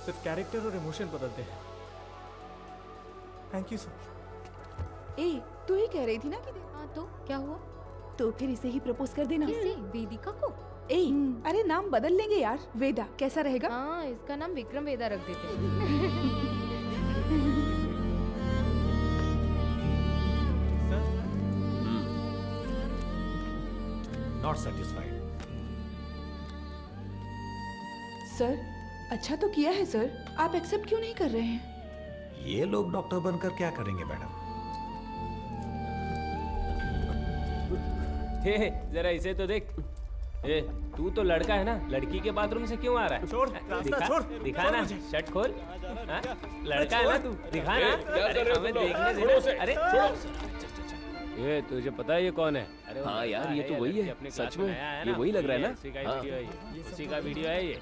Speaker 12: सिर्फ कैरेक्टर और इमोशन बदलते हैं। Thank you sir.
Speaker 1: ए, तू ही कह रही थी ना कि
Speaker 4: हाँ, तो क्या हुआ?
Speaker 1: तो फिर इसे ही प्रपोज कर देना।
Speaker 4: किसे? वेदिका को?
Speaker 1: ए, अरे नाम बदल लेंगे यार। वेदा कैसा रहेगा?
Speaker 4: हाँ, इसका नाम विक्रम वेदा रख देते हैं।
Speaker 6: Not satisfied.
Speaker 1: सर, अच्छा तो किया है सर, आप एक्सेप्ट क्यों नहीं कर रहे हैं?
Speaker 6: ये लोग डॉक्टर बनकर क्या करेंगे मैडम?
Speaker 21: हे, जरा इसे तो देख। ए, तू तो लड़का है ना, लड़की के बाथरूम से क्यों आ रहा है?
Speaker 12: छोड़, रास्ता छोड़।
Speaker 21: दिखा ना, शर्ट खोल। हाँ? लड़का है ना तू, दिखा ना।
Speaker 7: क्या कर रहे हो तुम लोग?
Speaker 21: देखने दे ना। अरे
Speaker 7: छोड़ो।
Speaker 21: ये तुझे पता है ये कौन है? अरे
Speaker 18: हाँ यार, ये तो वही है, सच में ये वही लग रहा है ना।
Speaker 21: उसी का वीडियो है ये, उसी का वीडियो है ये।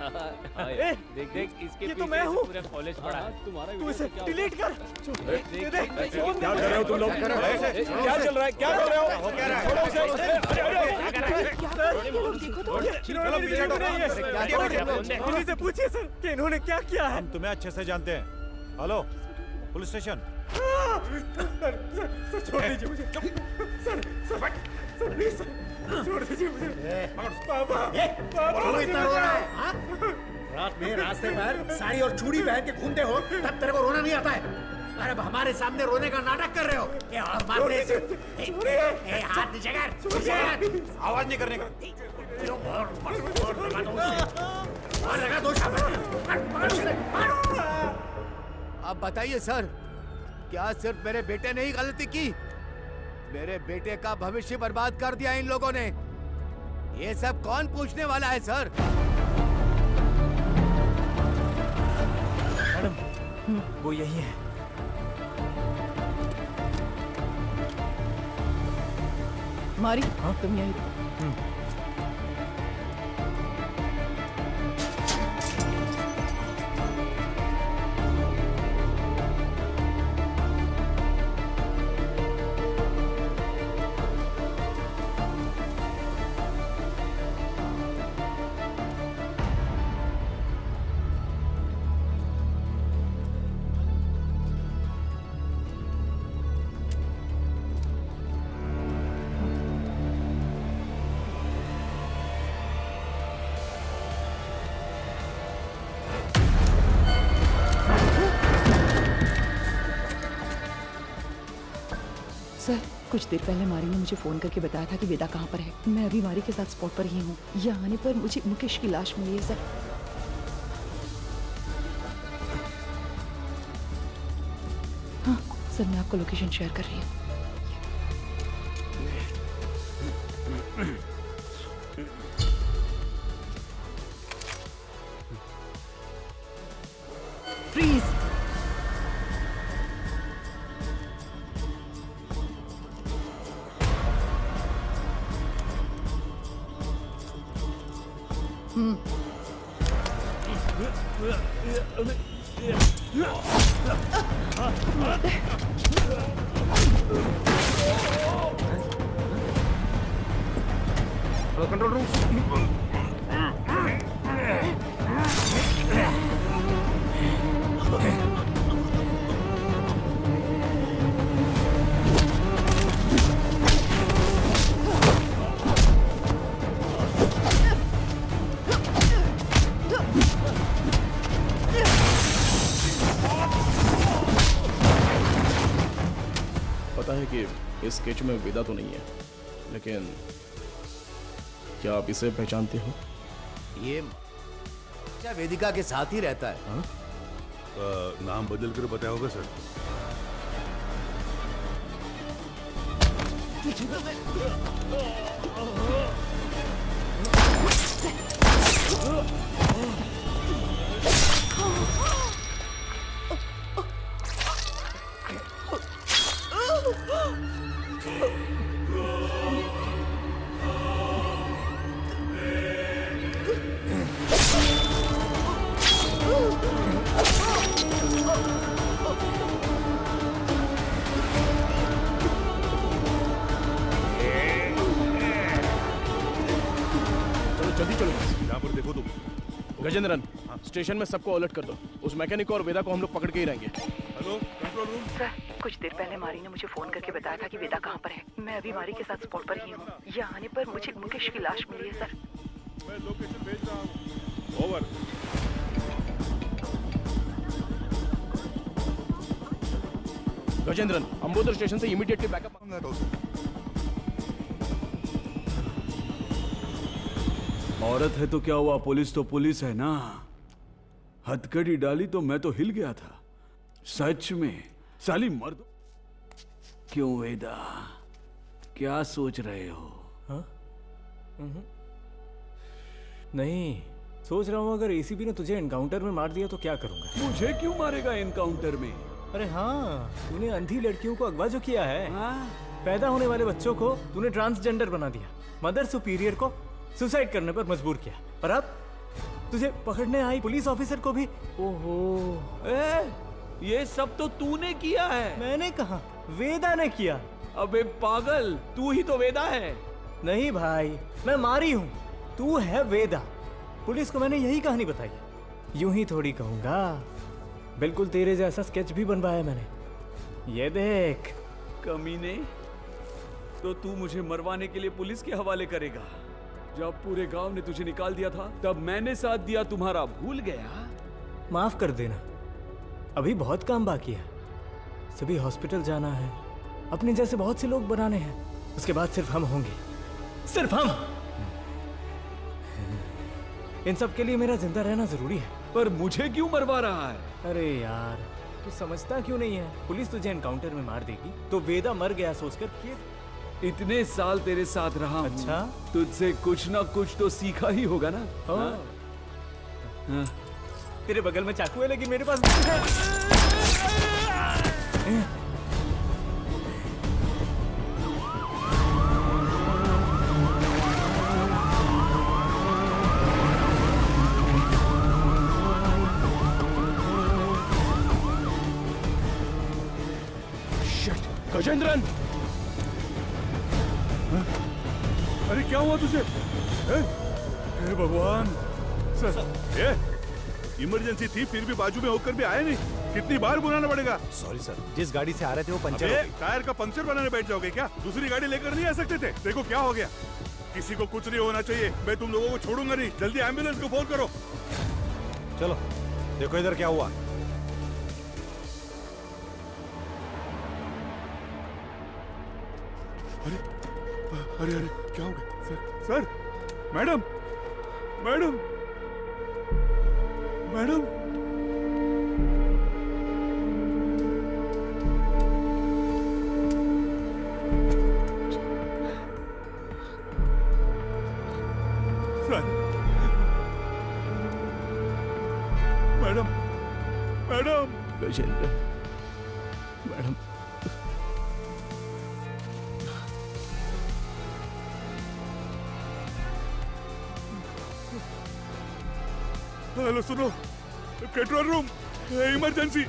Speaker 21: देख देख, इसके
Speaker 12: ये तो
Speaker 21: पीछे
Speaker 12: मैं हूँ।
Speaker 21: पूरा कॉलेज पड़ा है।
Speaker 7: तुम्हारा
Speaker 12: तू इसे डिलीट कर।
Speaker 7: क्या कर रहे हो तुम लोग? क्या चल रहा है? क्या कर रहे हो? छोड़ो उसे।
Speaker 12: इन्हीं से पूछिए सर कि इन्होंने क्या किया है।
Speaker 6: हम तुम्हें अच्छे से जानते हैं। Hello, police station.
Speaker 12: सर छोड़ दीजिए मुझे। सर प्लीज सर, छोड़ दीजिए मुझे। पापा,
Speaker 9: क्यों इतना रो रहा है? हाँ? रात में रास्ते पर साड़ी और चूड़ी पहन के घूमते हो, तब तेरे को रोना नहीं आता है? अरे अब हमारे सामने रोने का नाटक कर रहे हो? हाथ नीचे कर,
Speaker 6: आवाज नहीं करने का।
Speaker 2: अब बताइए सर, क्या सिर्फ मेरे बेटे ने ही गलती की? मेरे बेटे का भविष्य बर्बाद कर दिया इन लोगों ने। ये सब कौन पूछने वाला है सर?
Speaker 12: मैडम, वो यही है।
Speaker 1: मारी, हाँ तुम यही रहो। कुछ देर पहले मारी ने मुझे फोन करके बताया था कि वेदा कहाँ पर है। मैं अभी मारी के साथ स्पॉट पर ही हूँ। यहाँ आने पर मुझे मुकेश की लाश मिली है सर। हाँ सर, मैं आपको लोकेशन शेयर कर रही हूँ। फ्रीज।
Speaker 3: Control room. पता है कि इस स्केच में वेदा तो नहीं है, लेकिन क्या आप इसे पहचानते हो?
Speaker 2: ये क्या वेदिका के साथ ही रहता है?
Speaker 14: नाम बदल कर बताया होगा सर।
Speaker 3: जल्दी चलो।
Speaker 14: यहाँ पर देखो तुम।
Speaker 3: गजेंद्रन, स्टेशन में सबको अलर्ट कर दो। उस मैकेनिक और वेदा को हम लोग पकड़ के ही रहेंगे।
Speaker 14: Hello control room.
Speaker 1: सर, कुछ देर पहले मारी ने मुझे फोन करके बताया था कि वेदा कहाँ पर है। मैं अभी मारी के साथ स्पॉट पर ही हूँ। यहाँ आने पर मुझे मुकेश की लाश मिली है सर।
Speaker 14: मैं लोकेशन भेज रहा हूँ। ओवर।
Speaker 3: गजेंद्रन, अंबोदर स्टेशन से इमीडिएटली बैकअप मांगा था।
Speaker 7: औरत है तो क्या हुआ, पुलिस तो पुलिस है ना। हथकड़ी डाली तो मैं तो हिल गया था। सच में साली मर्द। क्यों वेदा, क्या सोच रहे हो?
Speaker 13: हाँ? नहीं, सोच रहा हूँ अगर एसीपी ने तुझे एनकाउंटर में मार दिया तो क्या करूंगा।
Speaker 7: मुझे क्यों मारेगा एनकाउंटर में?
Speaker 13: अरे हाँ, तूने अंधी लड़कियों को अगवा जो किया है। पैदा होने वाले बच्चों को तूने ट्रांसजेंडर बना दिया। मदर सुपीरियर को सुसाइड करने पर मजबूर किया। और अब तुझे पकड़ने आई पुलिस ऑफिसर को भी। ओहो,
Speaker 7: ये सब तो तूने किया है।
Speaker 13: मैंने कहा, वेदा ने किया।
Speaker 7: अबे पागल, तू ही तो वेदा है।
Speaker 13: नहीं भाई, मैं मारी हूँ, तू है वेदा। पुलिस को मैंने यही कहानी बताई। यूं ही थोड़ी कहूंगा, बिल्कुल तेरे जैसा स्केच भी बनवाया मैंने। ये देख।
Speaker 7: कमीने, तो तू मुझे मरवाने के लिए पुलिस के हवाले करेगा? जब पूरे गांव ने तुझे निकाल दिया था तब मैंने साथ दिया तुम्हारा, भूल गया?
Speaker 13: माफ कर देना, अभी बहुत काम बाकी है। सभी हॉस्पिटल जाना है, अपने जैसे बहुत से लोग बनाने हैं। उसके बाद सिर्फ हम होंगे, सिर्फ हम। इन सब के लिए मेरा जिंदा रहना जरूरी है।
Speaker 7: पर मुझे क्यों मरवा रहा है?
Speaker 13: अरे यार, तू समझता क्यों नहीं है? पुलिस तुझे एनकाउंटर में मार देगी तो वेदा मर गया सोचकर
Speaker 7: इतने साल तेरे साथ रहा हूं।
Speaker 13: अच्छा,
Speaker 7: तुझसे कुछ ना कुछ तो सीखा ही होगा ना। हाँ?
Speaker 13: तेरे बगल में चाकू है लेकिन मेरे पास
Speaker 3: गजेंद्रन,
Speaker 14: अरे क्या हुआ तुझे? हे भगवान सर, इमरजेंसी थी फिर भी बाजू में होकर भी आए नहीं। कितनी बार बुलाना पड़ेगा?
Speaker 6: सॉरी सर, जिस गाड़ी से आ रहे थे वो पंचर हो गई।
Speaker 14: टायर का पंक्चर बनाने बैठ जाओगे क्या? दूसरी गाड़ी लेकर नहीं आ सकते थे? देखो क्या हो गया। किसी को कुछ नहीं होना चाहिए। मैं तुम लोगों को छोड़ूंगा नहीं। जल्दी एम्बुलेंस को फोन करो।
Speaker 6: चलो देखो इधर क्या हुआ।
Speaker 14: अरे अरे अरे क्या हो गया sir? Sir, madam, madam, madam, sir, madam, madam,
Speaker 3: Gajendra, madam,
Speaker 14: hello सुनो, कंट्रोल रूम, इमरजेंसी।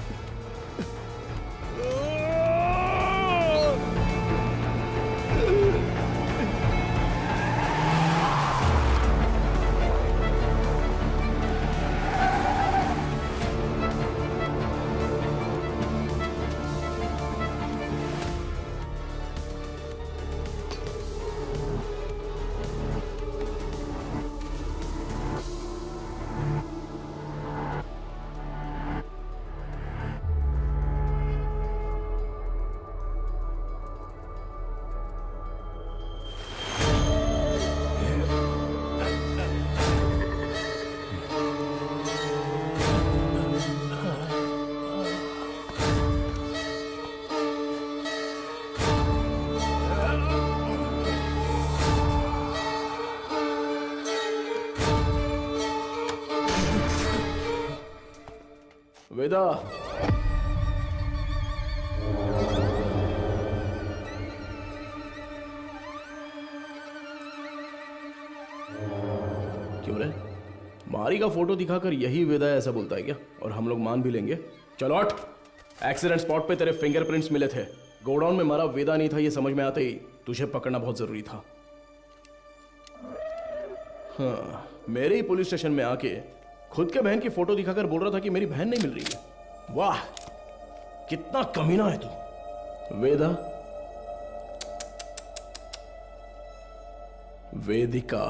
Speaker 3: वेदा, क्यों रे? मारी का फोटो दिखाकर यही वेदा है ऐसा बोलता है क्या? और हम लोग मान भी लेंगे? चलो हट। एक्सीडेंट स्पॉट पे तेरे फिंगरप्रिंट्स मिले थे। गोडाउन में मारा वेदा नहीं था ये समझ में आते ही तुझे पकड़ना बहुत जरूरी था। हाँ, मेरे ही पुलिस स्टेशन में आके खुद के बहन की फोटो दिखाकर बोल रहा था कि मेरी बहन नहीं मिल रही है। वाह, कितना कमीना है तू। वेदा, वेदिका,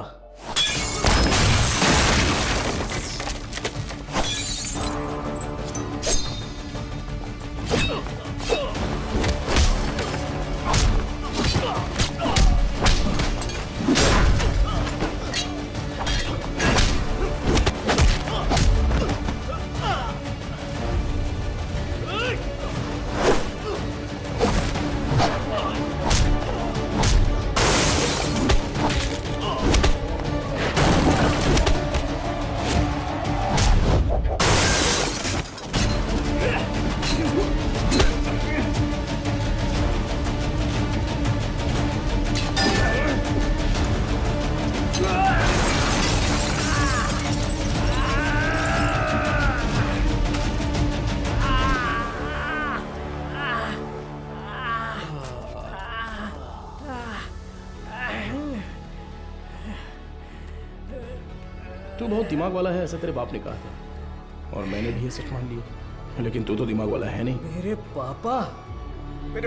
Speaker 3: तू बहुत दिमाग वाला है ऐसा तेरे बाप ने कहा था और मैंने भी ये सच मान लिया, लेकिन तू तो दिमाग वाला है नहीं।
Speaker 20: मेरे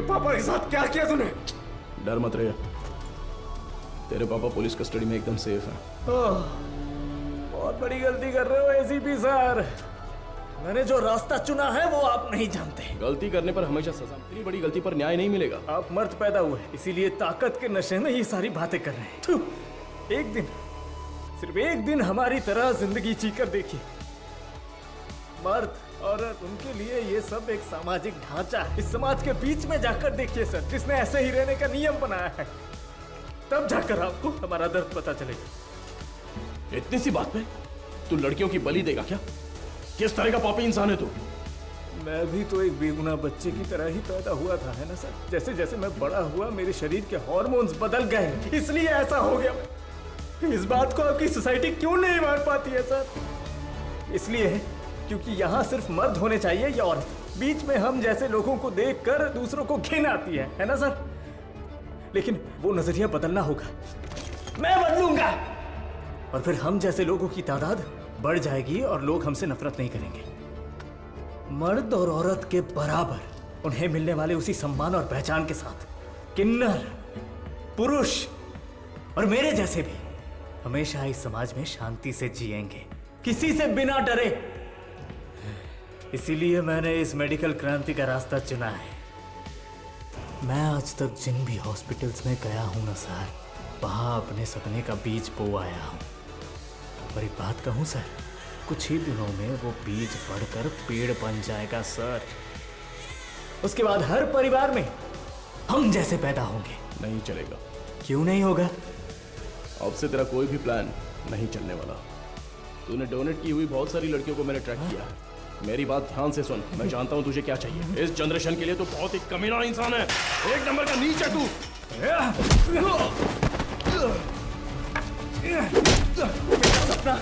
Speaker 20: पापा के साथ क्या किया तूने?
Speaker 3: डर मत रहे, तेरे पापा पुलिस कस्टडी में एकदम सेफ हैं।
Speaker 20: बहुत बड़ी गलती कर रहे हो एसीपी सर। मैंने जो रास्ता चुना है वो आप नहीं जानते।
Speaker 3: गलती करने पर हमेशा सजा, इतनी बड़ी गलती पर न्याय नहीं मिलेगा।
Speaker 20: आप मर्द पैदा हुए इसीलिए ताकत के नशे में ये सारी बातें कर रहे हैं। एक दिन, सिर्फ एक दिन हमारी तरह जिंदगी जीकर देखिए। मर्द, औरत, उनके लिए ये सब एक सामाजिक ढांचा है। इस समाज के बीच में जाकर देखिए सर, जिसने ऐसे ही रहने का नियम बनाया है, तब जाकर आपको हमारा दर्द पता चलेगा।
Speaker 3: इतनी सी बात पे तू लड़कियों की बलि देगा क्या? किस तरह का पापी इंसान है तू?
Speaker 20: मैं भी तो एक बेगुनाह बच्चे की तरह ही पैदा हुआ था, है ना सर? जैसे जैसे मैं बड़ा हुआ मेरे शरीर के हार्मोन्स बदल गए, इसलिए ऐसा हो गया। इस बात को आपकी सोसाइटी क्यों नहीं मान पाती है सर? इसलिए क्योंकि यहाँ सिर्फ मर्द होने चाहिए या औरत। बीच में हम जैसे लोगों को देखकर दूसरों को घिन आती है ना सर? लेकिन वो नजरिया बदलना होगा। मैं बदलूंगा और फिर हम जैसे लोगों की तादाद बढ़ जाएगी और लोग हमसे नफरत नहीं करेंगे। मर्द और औरत के बराबर उन्हें मिलने वाले उसी सम्मान और पहचान के साथ किन्नर, पुरुष और मेरे जैसे भी हमेशा इस समाज में शांति से जिएंगे, किसी से बिना डरे। इसीलिए मैंने इस मेडिकल क्रांति का रास्ता चुना है।
Speaker 13: मैं आज तक जिन भी हॉस्पिटल्स में गया हूँ ना सर, वहाँ अपने सपने का बीज बो आया हूँ। और एक बात कहूँ सर, कुछ ही दिनों में वो बीज बढ़कर पेड़ बन जाएगा सर। उसके बाद हर परिवार में हम जैसे पैदा होंगे।
Speaker 3: नहीं चलेगा।
Speaker 13: क्यों नहीं होगा?
Speaker 3: अब से तेरा कोई भी प्लान नहीं चलने वाला। तूने डोनेट की हुई बहुत सारी लड़कियों को मैंने ट्रैक किया है। मेरी बात ध्यान से सुन, मैं जानता हूँ तुझे क्या चाहिए। इस जनरेशन के लिए तो बहुत ही कमीना इंसान है, एक नंबर का नीच है तू। सपना